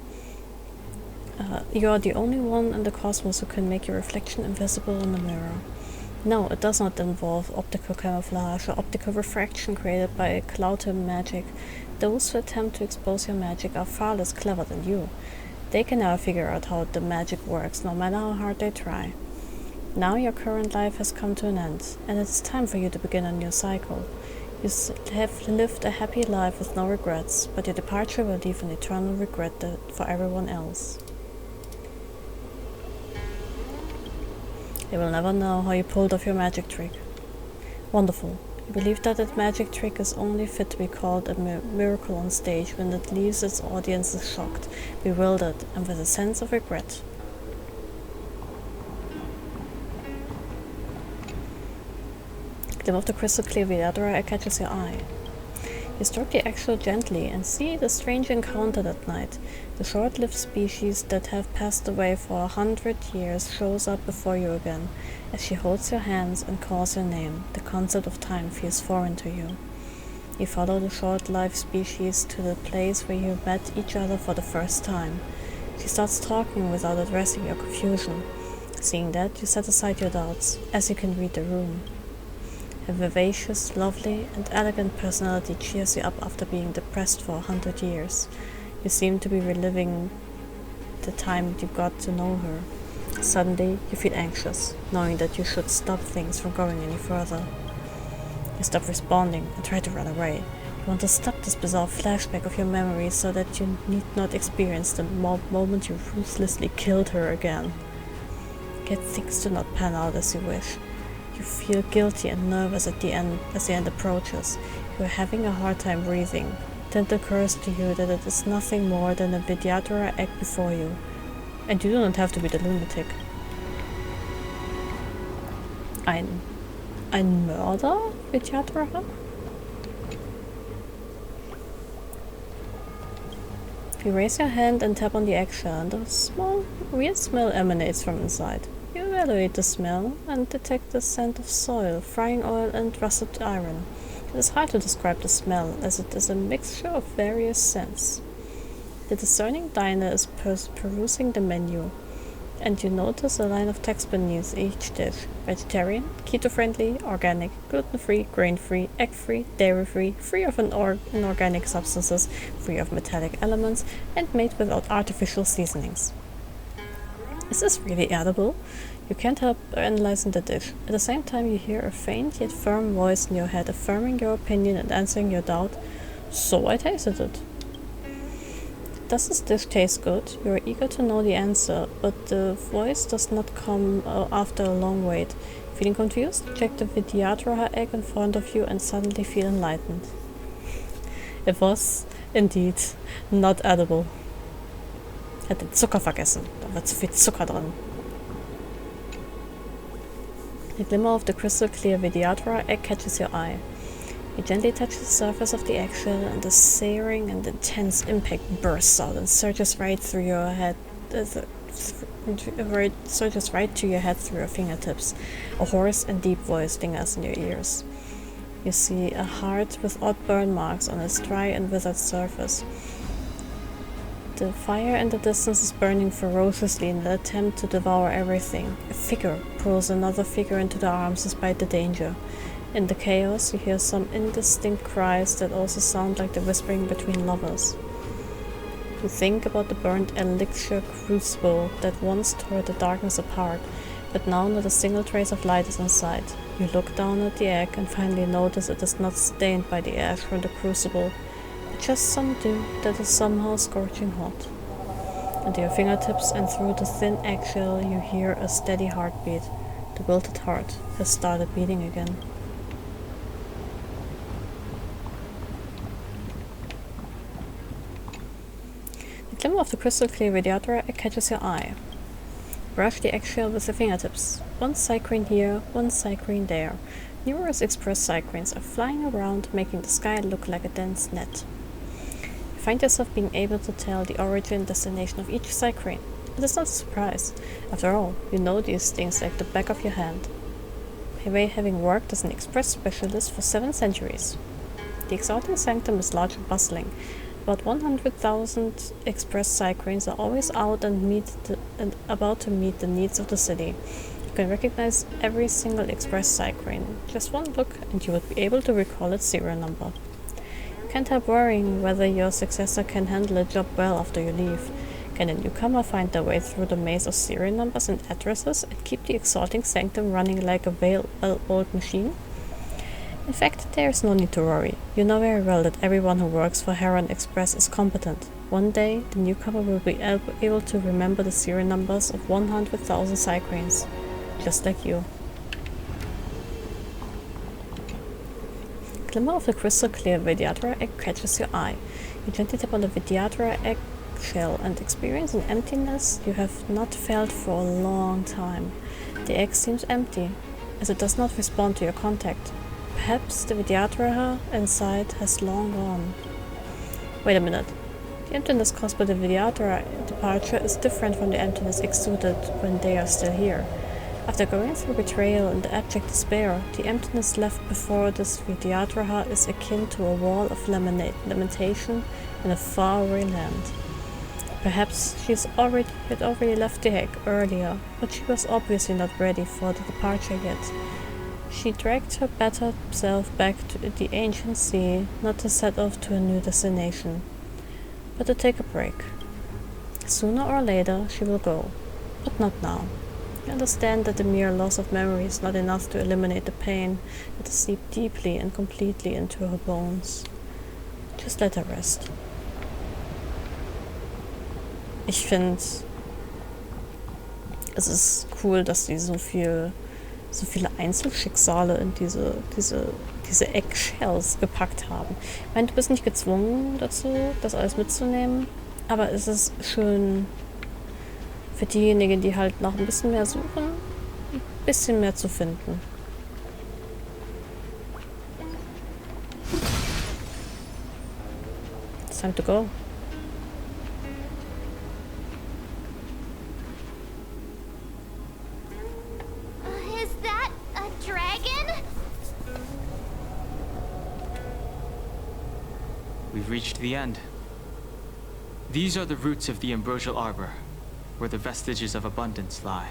You are the only one in the cosmos who can make your reflection invisible in the mirror. No, it does not involve optical camouflage or optical refraction created by cloud magic. Those who attempt to expose your magic are far less clever than you. They can never figure out how the magic works, no matter how hard they try. Now your current life has come to an end, and it's time for you to begin a new cycle. You have lived a happy life with no regrets, but your departure will leave an eternal regret for everyone else. They will never know how you pulled off your magic trick. Wonderful. You believe that that magic trick is only fit to be called a miracle on stage when it leaves its audiences shocked, bewildered, and with a sense of regret. The glim of the crystal clear Viadra catches your eye. You stroke the Axel gently and see the strange encounter that night. The short-lived species that have passed away for 100 years shows up before you again. As she holds your hands and calls your name, the concept of time feels foreign to you. You follow the short-lived species to the place where you met each other for the first time. She starts talking without addressing your confusion. Seeing that, you set aside your doubts, as you can read the room. Her vivacious, lovely, and elegant personality cheers you up after being depressed for 100 years. You seem to be reliving the time you got to know her. Suddenly, you feel anxious, knowing that you should stop things from going any further. You stop responding and try to run away. You want to stop this bizarre flashback of your memory so that you need not experience the moment you ruthlessly killed her again. Yet things do not pan out as you wish. You feel guilty and nervous as the end approaches. You are having a hard time breathing. Then it occurs to you that it is nothing more than a Vidyadhara egg before you. And you do not have to be the lunatic. Ein Mörder, Vidyadhara? You raise your hand and tap on the eggshell, and a small, weird smell emanates from inside. You evaluate the smell and detect the scent of soil, frying oil, and rusted iron. It is hard to describe the smell, as it is a mixture of various scents. The discerning diner is perusing the menu, and you notice a line of text beneath each dish: vegetarian, keto-friendly, organic, gluten-free, grain-free, egg-free, dairy-free, free of inorganic substances, free of metallic elements, and made without artificial seasonings. Is this really edible? You can't help analyzing the dish. At the same time, you hear a faint yet firm voice in your head affirming your opinion and answering your doubt. So I tasted it. Does this dish taste good? You are eager to know the answer, but the voice does not come after a long wait. Feeling confused? Check the Vidyadhara egg in front of you and suddenly feel enlightened. It was, indeed, not edible. Hat den Zucker vergessen. Da war zu viel Zucker drin. The glimmer of the crystal clear Vidyadhara egg catches your eye. You gently touch the surface of the eggshell, and the searing and intense impact bursts out and surges right through your head. Surges right to your head through your fingertips. A hoarse and deep voice lingers in your ears. You see a heart with odd burn marks on its dry and withered surface. The fire in the distance is burning ferociously in an attempt to devour everything. A figure pulls another figure into their arms despite the danger. In the chaos, you hear some indistinct cries that also sound like the whispering between lovers. You think about the burnt elixir crucible that once tore the darkness apart, but now not a single trace of light is in sight. You look down at the egg and finally notice it is not stained by the ash from the crucible, just some dew that is somehow scorching hot. Under your fingertips and through the thin eggshell you hear a steady heartbeat. The wilted heart has started beating again. The glimmer of the crystal clear Vidyadhara catches your eye. Brush the eggshell with your fingertips. One cycrene here, one cycrene there. Numerous express cycrenes are flying around, making the sky look like a dense net. Find yourself being able to tell the origin and destination of each cycrene. It is not a surprise. After all, you know these things like the back of your hand. Pei having worked as an express specialist for 7 centuries. The exalting sanctum is large and bustling. About 100,000 express cycrenes are always out and about to meet the needs of the city. You can recognize every single express cycrene. Just one look and you would be able to recall its serial number. Can't help worrying whether your successor can handle a job well after you leave. Can a newcomer find their way through the maze of serial numbers and addresses and keep the exalting sanctum running like a well-oiled machine? In fact, there is no need to worry. You know very well that everyone who works for Heron Express is competent. One day, the newcomer will be able to remember the serial numbers of 100,000 Cycranes, just like you. Glimmer of the crystal clear Vidyadhara egg catches your eye. You gently tap on the Vidyadhara egg shell and experience an emptiness you have not felt for a long time. The egg seems empty, as it does not respond to your contact. Perhaps the Vidyadhara inside has long gone. Wait a minute. The emptiness caused by the Vidyadhara departure is different from the emptiness exuded when they are still here. After going through betrayal and abject despair, the emptiness left before this Vidyadhara is akin to a wall of lamentation in a faraway land. Perhaps she had already left the egg earlier, but she was obviously not ready for the departure yet. She dragged her battered self back to the ancient sea, not to set off to a new destination, but to take a break. Sooner or later she will go, but not now. You understand that the mere loss of memory is not enough to eliminate the pain that is seeped deeply and completely into her bones. Just let her rest. Ich finde, es ist cool, dass die so viele Einzelschicksale in diese Eggshells gepackt haben. Ich meine, du bist nicht gezwungen dazu, das alles mitzunehmen, aber es ist schön für diejenigen, die halt noch ein bisschen mehr suchen, ein bisschen mehr zu finden. It's time to go. Is that a dragon? We've reached the end. These are the roots of the ambrosial arbor, where the vestiges of abundance lie.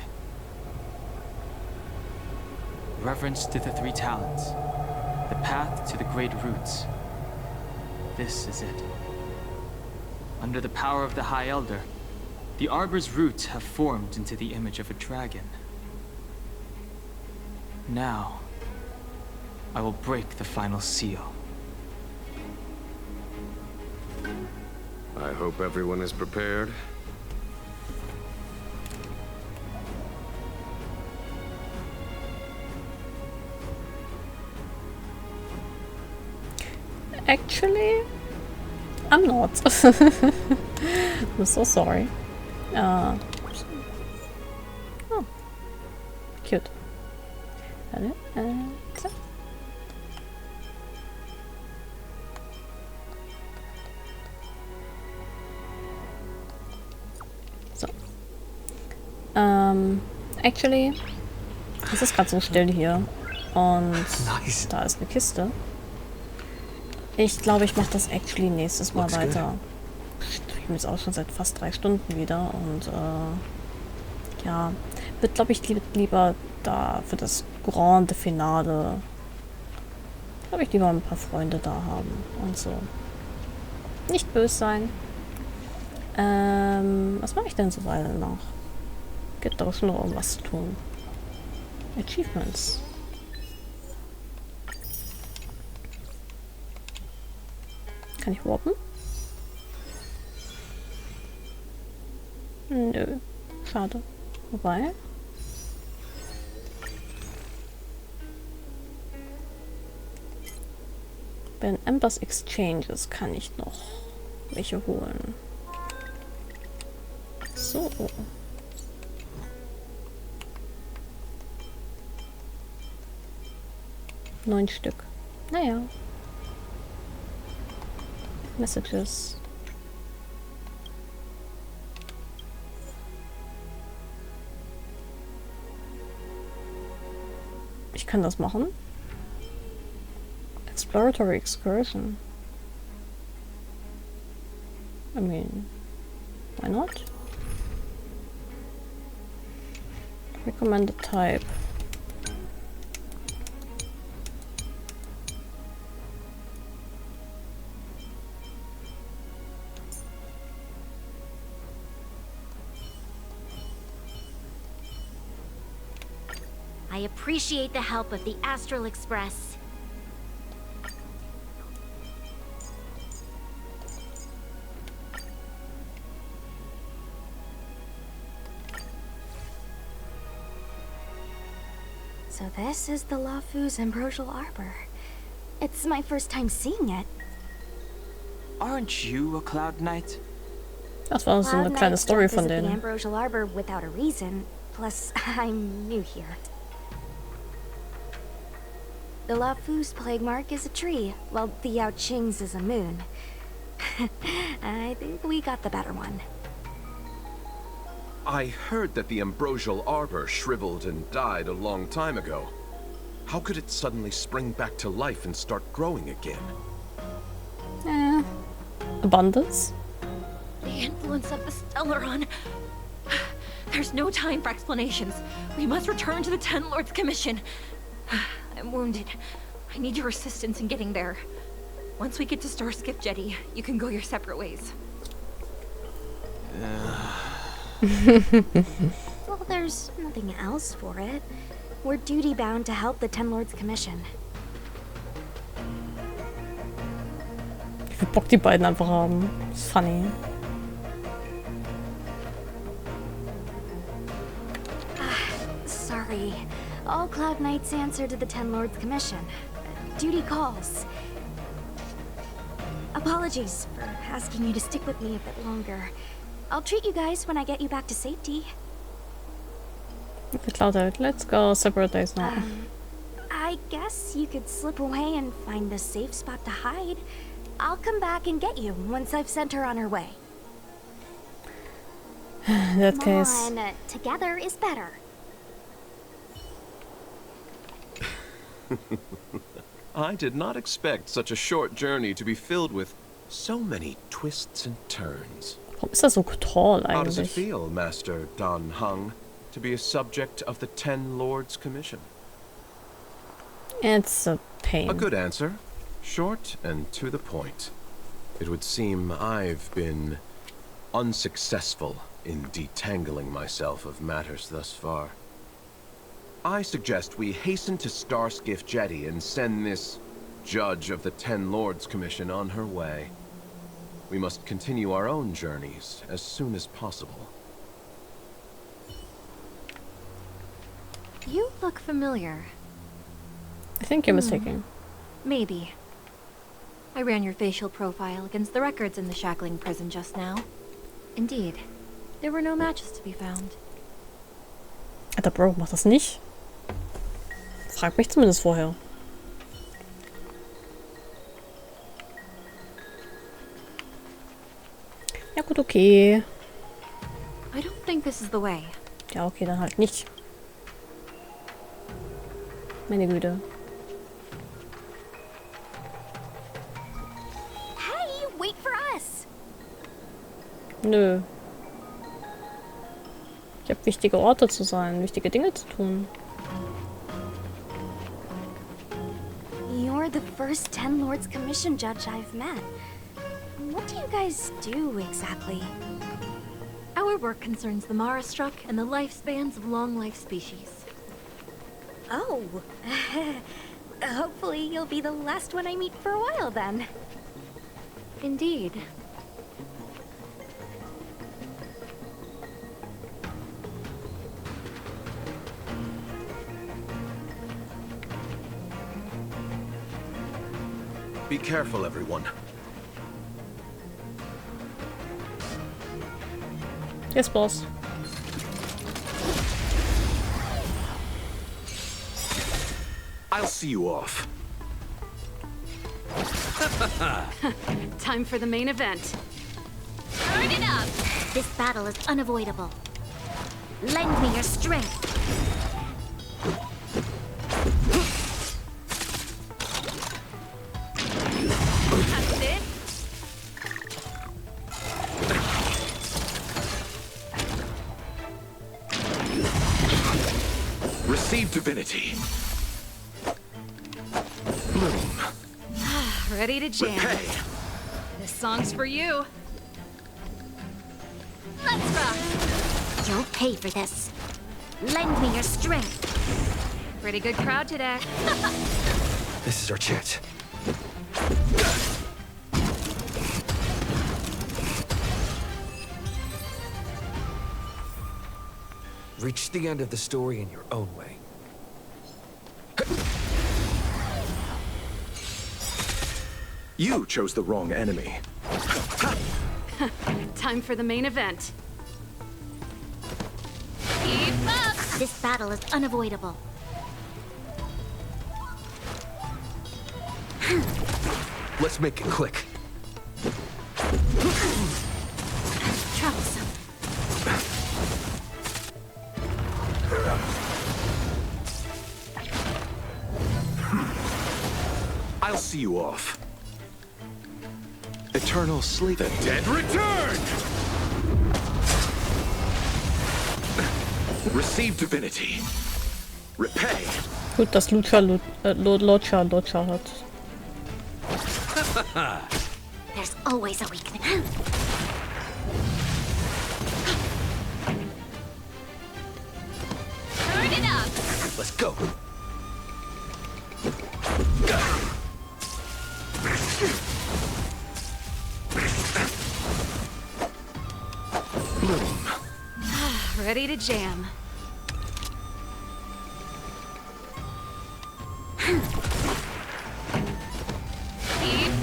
Reverence to the three talents, the path to the great roots. This is it. Under the power of the High Elder, the arbor's roots have formed into the image of a dragon. Now, I will break the final seal. I hope everyone is prepared. Actually, I'm not. I'm so sorry. Oh, cute. So. Actually, es ist gerade so still hier. Und nice. Da ist eine Kiste. Ich glaube, ich mache das actually nächstes Mal weiter. Ich streame jetzt auch schon seit fast 3 Stunden wieder und ja, wird glaube ich lieber da für das Grande Finale, glaube ich, lieber ein paar Freunde da haben und so. Nicht böse sein. Was mache ich denn so weiter noch? Gibt doch schon noch irgendwas zu tun. Achievements. Kann ich warpen? Nö. Schade. Wobei. Bei den Embers Exchanges kann ich noch welche holen. So. 9 Stück. Naja. Messages. Ich kann das machen. Exploratory Excursion. I mean, why not? Recommended type. I appreciate the help of the Astral Express. So this is the Lafu's Ambrosial Arbor. It's my first time seeing it. Aren't you a Cloud Knight? Das war so eine kleine Story von denen. denen. The Ambrosial Arbor without a reason. Plus, I'm new here. The Lafu's plague mark is a tree, while the Yao Qing's is a moon. I think we got the better one. I heard that the Ambrosial Arbor shriveled and died a long time ago. How could it suddenly spring back to life and start growing again? Abundance? The influence of the Stellaron. There's no time for explanations. We must return to the Ten Lords Commission. I'm wounded. I need your assistance in getting there. Once we get to Starskip Jetty, you can go your separate ways. Well, there's nothing else for it. We're duty-bound to help the Ten Lords Commission. Wie viel Bock die beiden einfach haben. Das ist funny. Sorry. All Cloud Knights answer to the Ten Lords Commission. Duty calls. Apologies for asking you to stick with me a bit longer. I'll treat you guys when I get you back to safety. Okay, Cloud, let's go separate days now. I guess you could slip away and find a safe spot to hide. I'll come back and get you once I've sent her on her way. In that case. Come on, together is better. I did not expect such a short journey to be filled with so many twists and turns. Warum ist das so tall How does it eigentlich? feel, Master Dan Heng, to be a subject of the Ten Lords Commission? It's a pain. A good answer. Short and to the point. It would seem I've been unsuccessful in detangling myself of matters thus far. I suggest we hasten to Starskiff Jetty and send this judge of the Ten Lords Commission on her way. We must continue our own journeys as soon as possible. You look familiar. I think you're mistaken. Maybe. I ran your facial profile against the records in the shackling prison just now. Indeed, there were no matches to be found. Alter Bro, mach das nicht. Frag mich zumindest vorher. Ja gut, okay. I don't think this is the way. Ja, okay, dann halt nicht. Meine Güte. Hey, wait for us. Nö. Ich habe wichtige Orte zu sein, wichtige Dinge zu tun. You're the first Ten Lords Commission judge I've met. What do you guys do exactly? Our work concerns the Mara-struck and the lifespans of long-life species. Oh. Hopefully you'll be the last one I meet for a while then. Indeed. Be careful, everyone. Yes, boss. I'll see you off. Time for the main event. Turn it up! This battle is unavoidable. Lend me your strength. That's it. Receive divinity. Bloom. Ready to jam. Repay. This song's for you. Let's rock! You'll pay for this. Lend me your strength. Pretty good crowd today. This is our chance. Reach the end of the story in your own way. You chose the wrong enemy. Time for the main event. Keep up! This battle is unavoidable. Let's make it quick. Troublesome. I'll see you off. Eternal sleep. The dead return! Receive divinity. Repay. Gut, dass Locha hat. There's always a weakness. Turn it up! Let's go. Ready to jam. Keep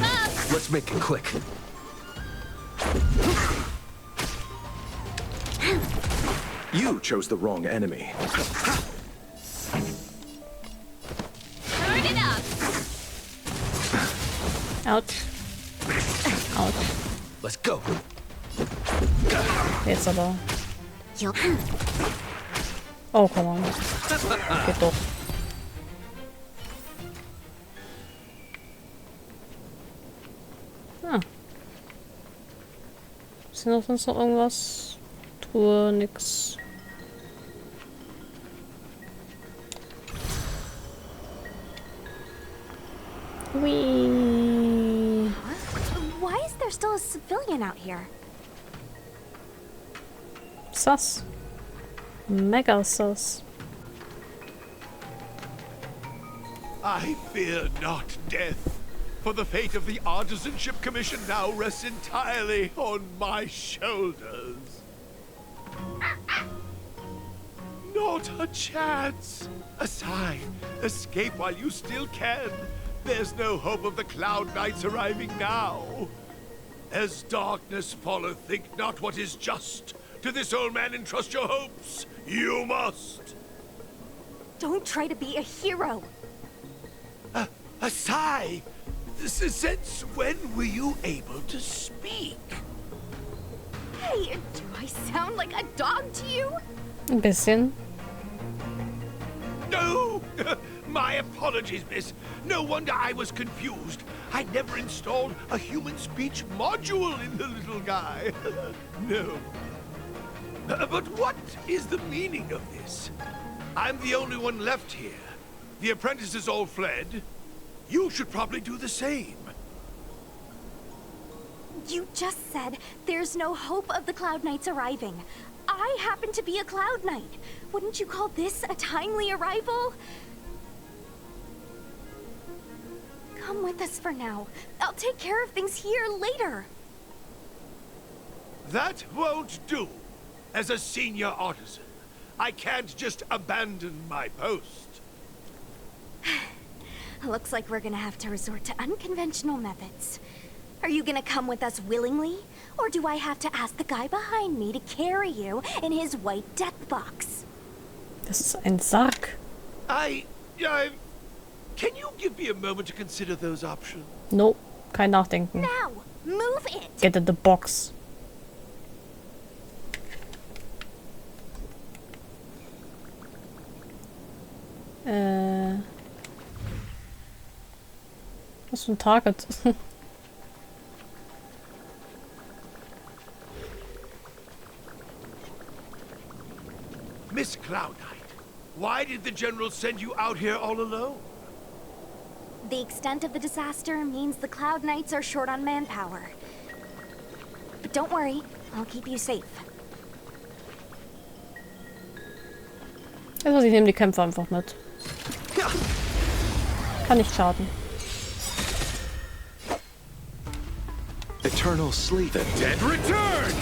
up! Let's make it quick. You chose the wrong enemy. Turn it up! Ouch. Ouch. Let's go. Jetzt aber. Oh, come on. Geht doch. Ah. Ist hier noch sonst noch irgendwas? Truhe, nix. Whee. Why is there still a civilian out here? Sus. Mega sus. I fear not death, for the fate of the Artisanship Commission now rests entirely on my shoulders. Not a chance. A sigh. Escape while you still can. There's no hope of the Cloud Knights arriving now. As darkness falleth, think not what is just. To this old man entrust your hopes. You must. Don't try to be a hero. A sigh? Since when were you able to speak? Hey, do I sound like a dog to you? Ein bisschen. No! My apologies, miss. No wonder I was confused. I never installed a human speech module in the little guy. No. But what is the meaning of this? I'm the only one left here. The apprentices all fled. You should probably do the same. You just said there's no hope of the Cloud Knights arriving. I happen to be a Cloud Knight. Wouldn't you call this a timely arrival? Come with us for now. I'll take care of things here later. That won't do. As a senior artisan, I can't just abandon my post. Looks like we're gonna have to resort to unconventional methods. Are you gonna come with us willingly? Or do I have to ask the guy behind me to carry you in his white death box? Das ist ein Sarg. Can you give me a moment to consider those options? Nope. Kein Nachdenken. Now, move it! Get in the box. Was für ein Target? Miss Cloud Knight, why did the General send you out here all alone? The extent of the disaster means the Cloud Knights are short on manpower. But don't worry, I'll keep you safe. Also, ich nehme die Kämpfe einfach mit. Kann nicht schaden. Eternal sleep. The dead return!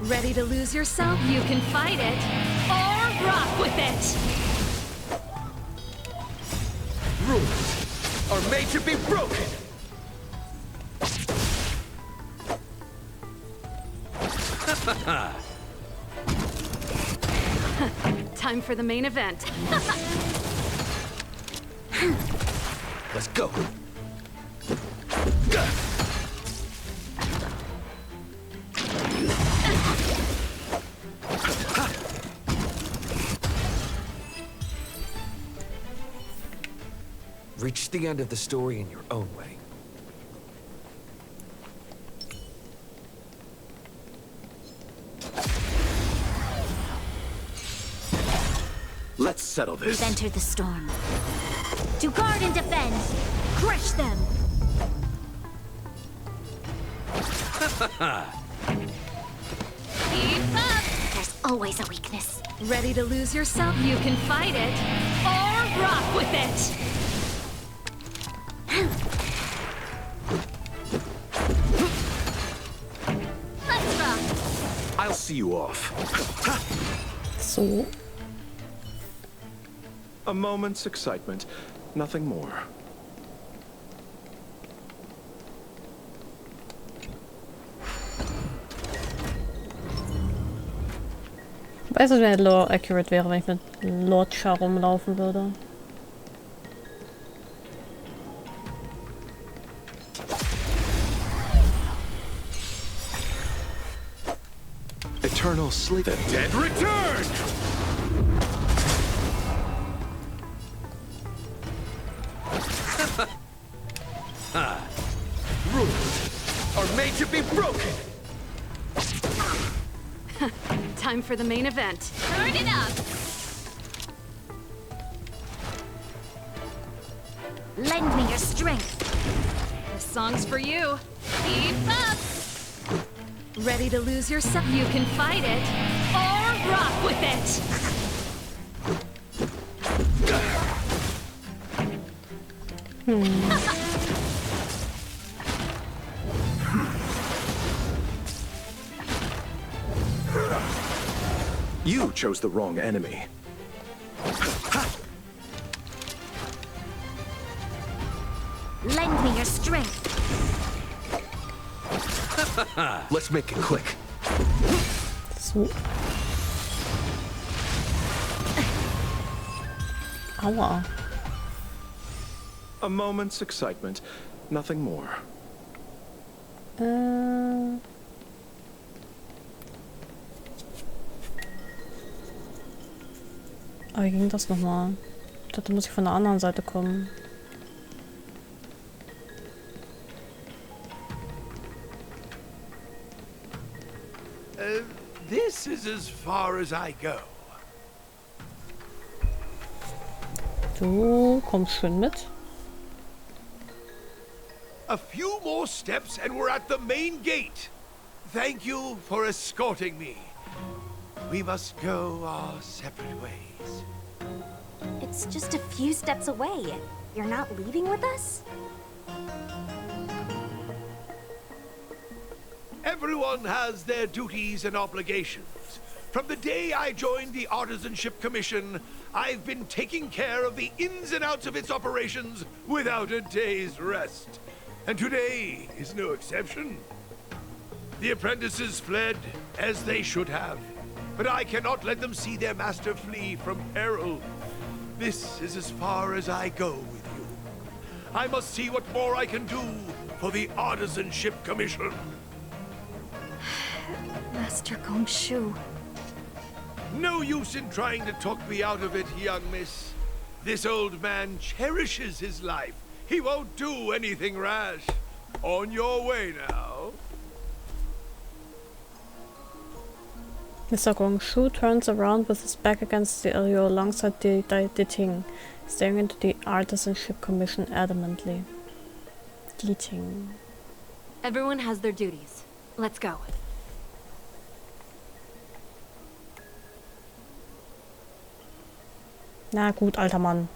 Ready to lose yourself? You can fight it, or rock with it! Rules are made to be broken! Time for the main event. Let's go! Reach the end of the story in your own way. Let's settle this. We've entered the storm. To guard and defend! Crush them! Keep up! There's always a weakness. Ready to lose yourself? You can fight it, or rock with it! Let's rock! I'll see you off. So. A moment's excitement, nothing more. Weiß nicht, wenn Lore accurate wäre, wenn ich mit Lordscha rumlaufen würde. Eternal sleep. The dead return! Rules are made to be broken! Time for the main event. Turn it up! Lend me your strength. This song's for you. Keep up! Ready to lose yourself? You can fight it, or rock with it! You chose the wrong enemy. Lend me your strength. Let's make it quick. So. Aua. A moment's excitement, nothing more. Wie ging das nochmal? Ich dachte, muss ich von der anderen Seite kommen. This is as far as I go. Du kommst schön mit. A few more steps and we're at the main gate. Thank you for escorting me. We must go our separate ways. It's just a few steps away. You're not leaving with us? Everyone has their duties and obligations. From the day I joined the Artisanship Commission, I've been taking care of the ins and outs of its operations without a day's rest. And today is no exception. The apprentices fled, as they should have. But I cannot let them see their master flee from peril. This is as far as I go with you. I must see what more I can do for the Artisanship Commission. Master Gongshu. No use in trying to talk me out of it, young miss. This old man cherishes his life. He won't do anything rash. On your way now. Mr. Gongshu turns around with his back against the area alongside the Ting, staring into the Artisanship Commission adamantly. Die Ting. Everyone has their duties. Let's go. Na gut, alter Mann.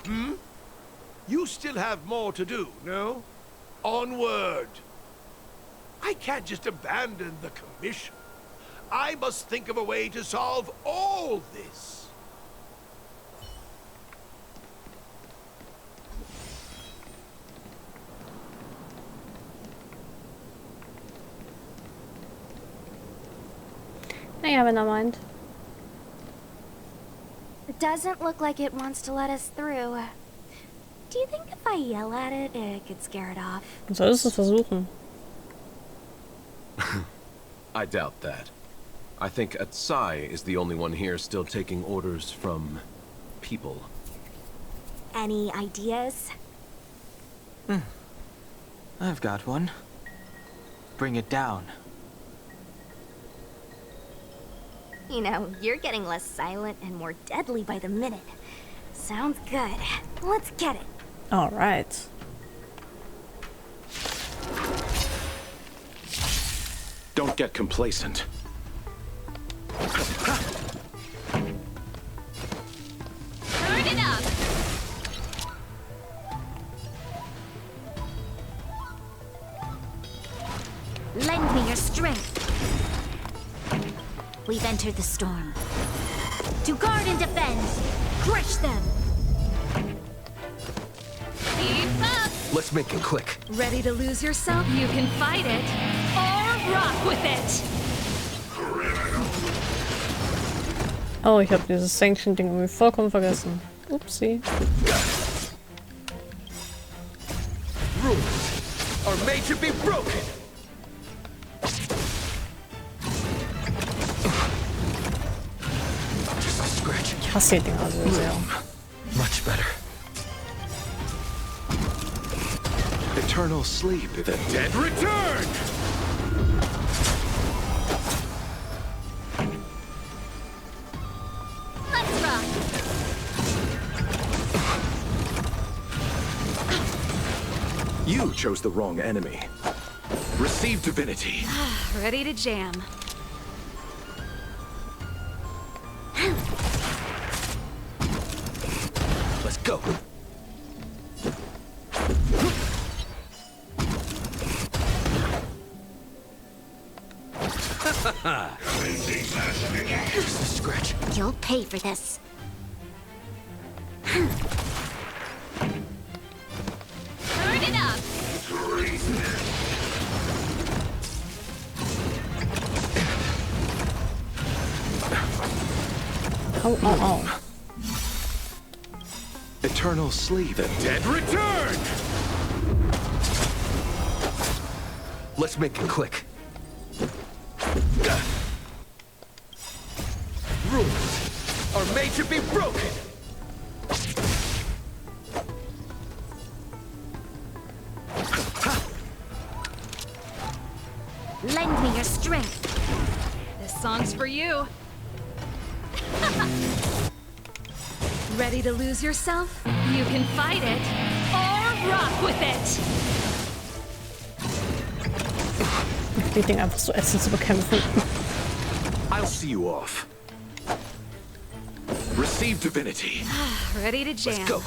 Hmm? You still have more to do, no? Onward! I can't just abandon the commission. I must think of a way to solve all this. Naja, wenn er meint. It doesn't look like it wants to let us through. Do you think if I yell at it, it could scare it off? Du solltest es versuchen. I doubt that. I think Atsai is the only one here still taking orders from people. Any ideas? I've got one. Bring it down. You know, you're getting less silent and more deadly by the minute. Sounds good. Let's get it. All right. Don't get complacent. Turn it up! Lend me your strength. We've entered the storm. To guard and defend, crush them. Keep up! Let's make it quick. Ready to lose yourself? You can fight it, or rock with it! Oh, ich habe dieses Sanction-Ding irgendwie vollkommen vergessen. Upsi. Rules are made to be broken. Ich hasse die Dinger so sehr. Much better. Eternal sleep. The dead return! Let's rock! You chose the wrong enemy. Receive divinity. Ready to jam. Let's go. Here's the scratch. You'll pay for this. Turn it up! Oh. Eternal sleep. The dead return! Let's make it quick. Rules are made to be broken. Lend me your strength. This song's for you. Ready to lose yourself? You can fight it, or rock with it! Die Dinge einfach so ätzend zu bekämpfen. I'll see you off. Receive divinity. Ready to jam. Let's go.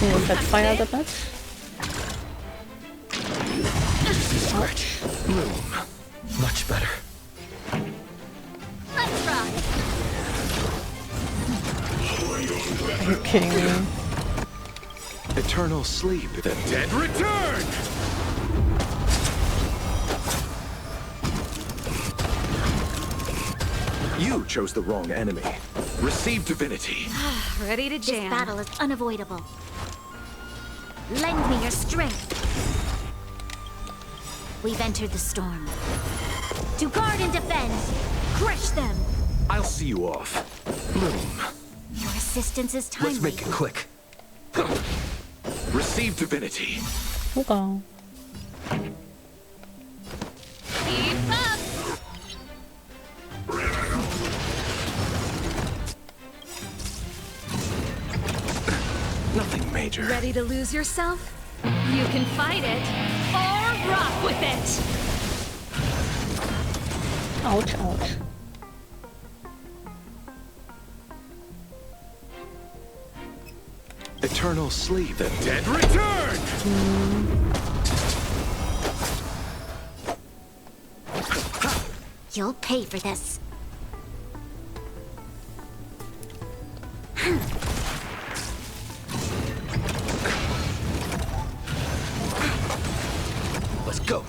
Nur that fire damit. Scratch. Bloom. Much better. Let's rock! Are you kidding me? Eternal sleep. The dead return! You chose the wrong enemy. Receive divinity. Ready to This jam. battle is unavoidable. Lend me your strength. We've entered the storm. To guard and defend, crush them. I'll see you off. Bloom. Your assistance is timely. Let's make it quick. Receive divinity. Hurra. Keep up! Nothing major. Ready to lose yourself? You can fight it, or Rock with it! Ouch, ouch. Eternal sleep. The dead return! You'll pay for this. Let's go.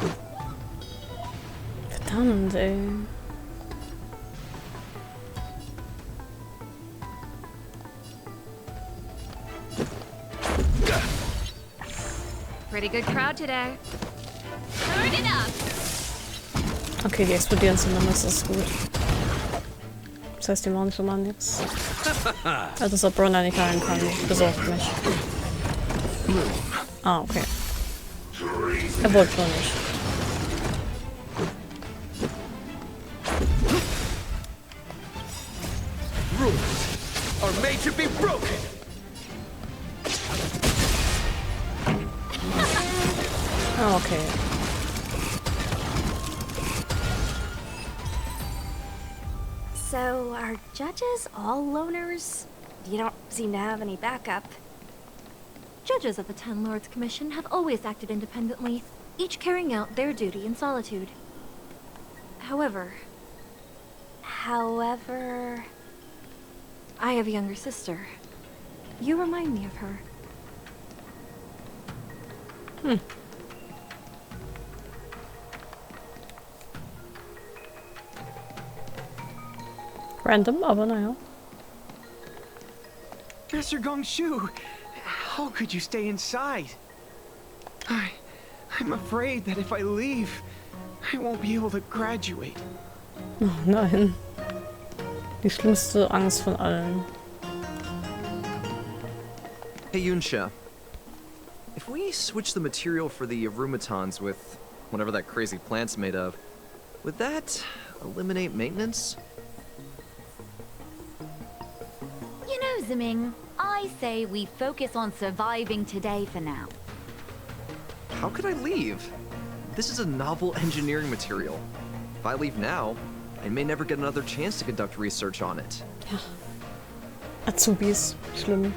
Verdammt, ey. Pretty good crowd today. Turn it up! Okay, die explodieren zumindest, das ist gut. Das heißt, die machen schon mal nichts. Also, dass Bronner nicht heilen kann, besorgt mich. Ah, okay. Er wollte nur nicht. Rules are made to be broken. Ah, okay. So, are judges all loners? You don't seem to have any backup. Judges of the Ten Lords Commission have always acted independently, each carrying out their duty in solitude. However, I have a younger sister. You remind me of her. Random, aber naja. Master Gongshu, how could you stay inside? I'm afraid that if I leave, I won't be able to graduate. Oh nein. Die schlimmste Angst von allen. Hey Yunsha, if we switch the material for the aromatons with whatever that crazy plant's made of, would that eliminate maintenance? You know, Ziming, I say we focus on surviving today for now. How could I leave? This is a novel engineering material. If I leave now, I may never get another chance to conduct research on it. Ja. Azubis. Schlimm.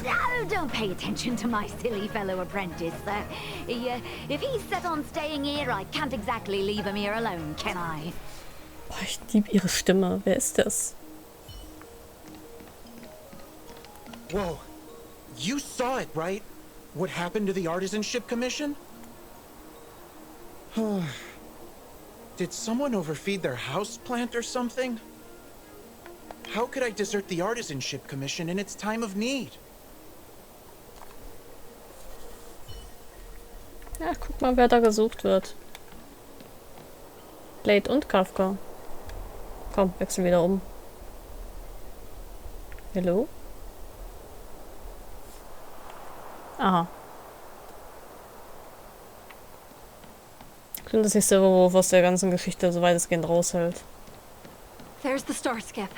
Oh, don't pay attention to my silly fellow apprentice. If he's set on staying here, I can't exactly leave him here alone, can I? Boah, ich liebe ihre Stimme. Wer ist das? Whoa. You saw it, right? What happened to the Artisanship Commission? Did someone overfeed their houseplant or something? How could I desert the Artisanship Commission in its time of need? Ja, guck mal, wer da gesucht wird. Blade und Kafka. Komm, wechsel wieder um. Hallo? Aha. Stimmt, das nicht so, was der ganzen Geschichte so weitestgehend raushält. There's the star skip.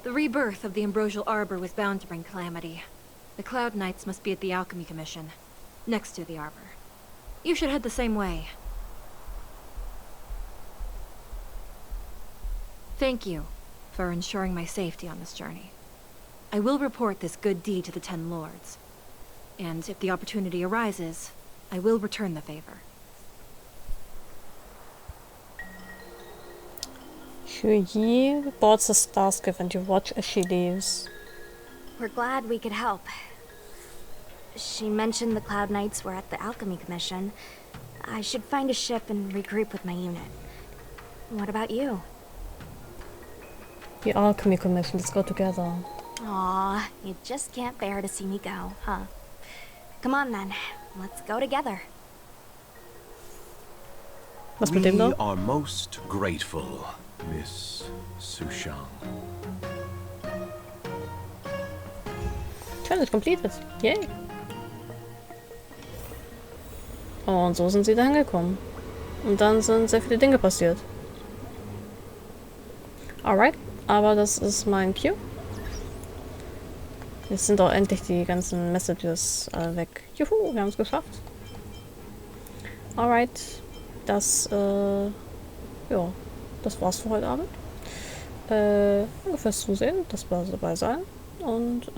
The rebirth of the Ambrosial Arbor was bound to bring calamity. The Cloud Knights must be at the Alchemy Commission, next to the Arbor. You should head the same way. Thank you for ensuring my safety on this journey. I will report this good deed to the Ten Lords. And if the opportunity arises, I will return the favor. Yi boards the star skiff and you watch as she leaves. We're glad we could help. She mentioned the Cloud Knights were at the Alchemy Commission. I should find a ship and regroup with my unit. What about you? The Alchemy Commission, let's go together. Aw, you just can't bear to see me go, huh? Come on then, let's go together. Was mit dem da? We are most grateful, Miss Sushang. Challenge completed. Yay. Oh, und so sind sie da hingekommen. Und dann sind sehr viele Dinge passiert. Alright, Aber das ist mein Cue. Jetzt sind auch endlich die ganzen Messages weg. Juhu, wir haben es geschafft. Alright. Das, ja, das war's für heute Abend. Danke fürs Zusehen, das war dabei sein. Und,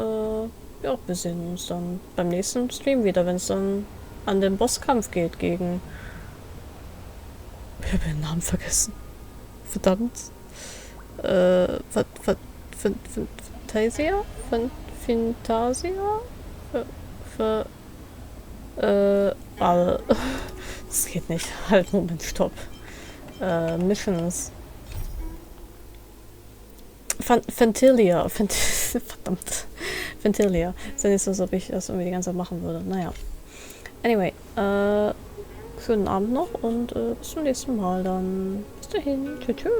ja, wir sehen uns dann beim nächsten Stream wieder, wenn es dann an den Bosskampf geht gegen... Ich habe den Namen vergessen. Verdammt. Fantasia? Fantasia? Alle. Das geht nicht. Halt, Moment, stopp. Missions. Fantilia. Verdammt. Fantilia. Ist ja nicht so, als ob ich das irgendwie die ganze Zeit machen würde. Naja. Anyway, schönen Abend noch und bis zum nächsten Mal dann. Bis dahin. Tschüss.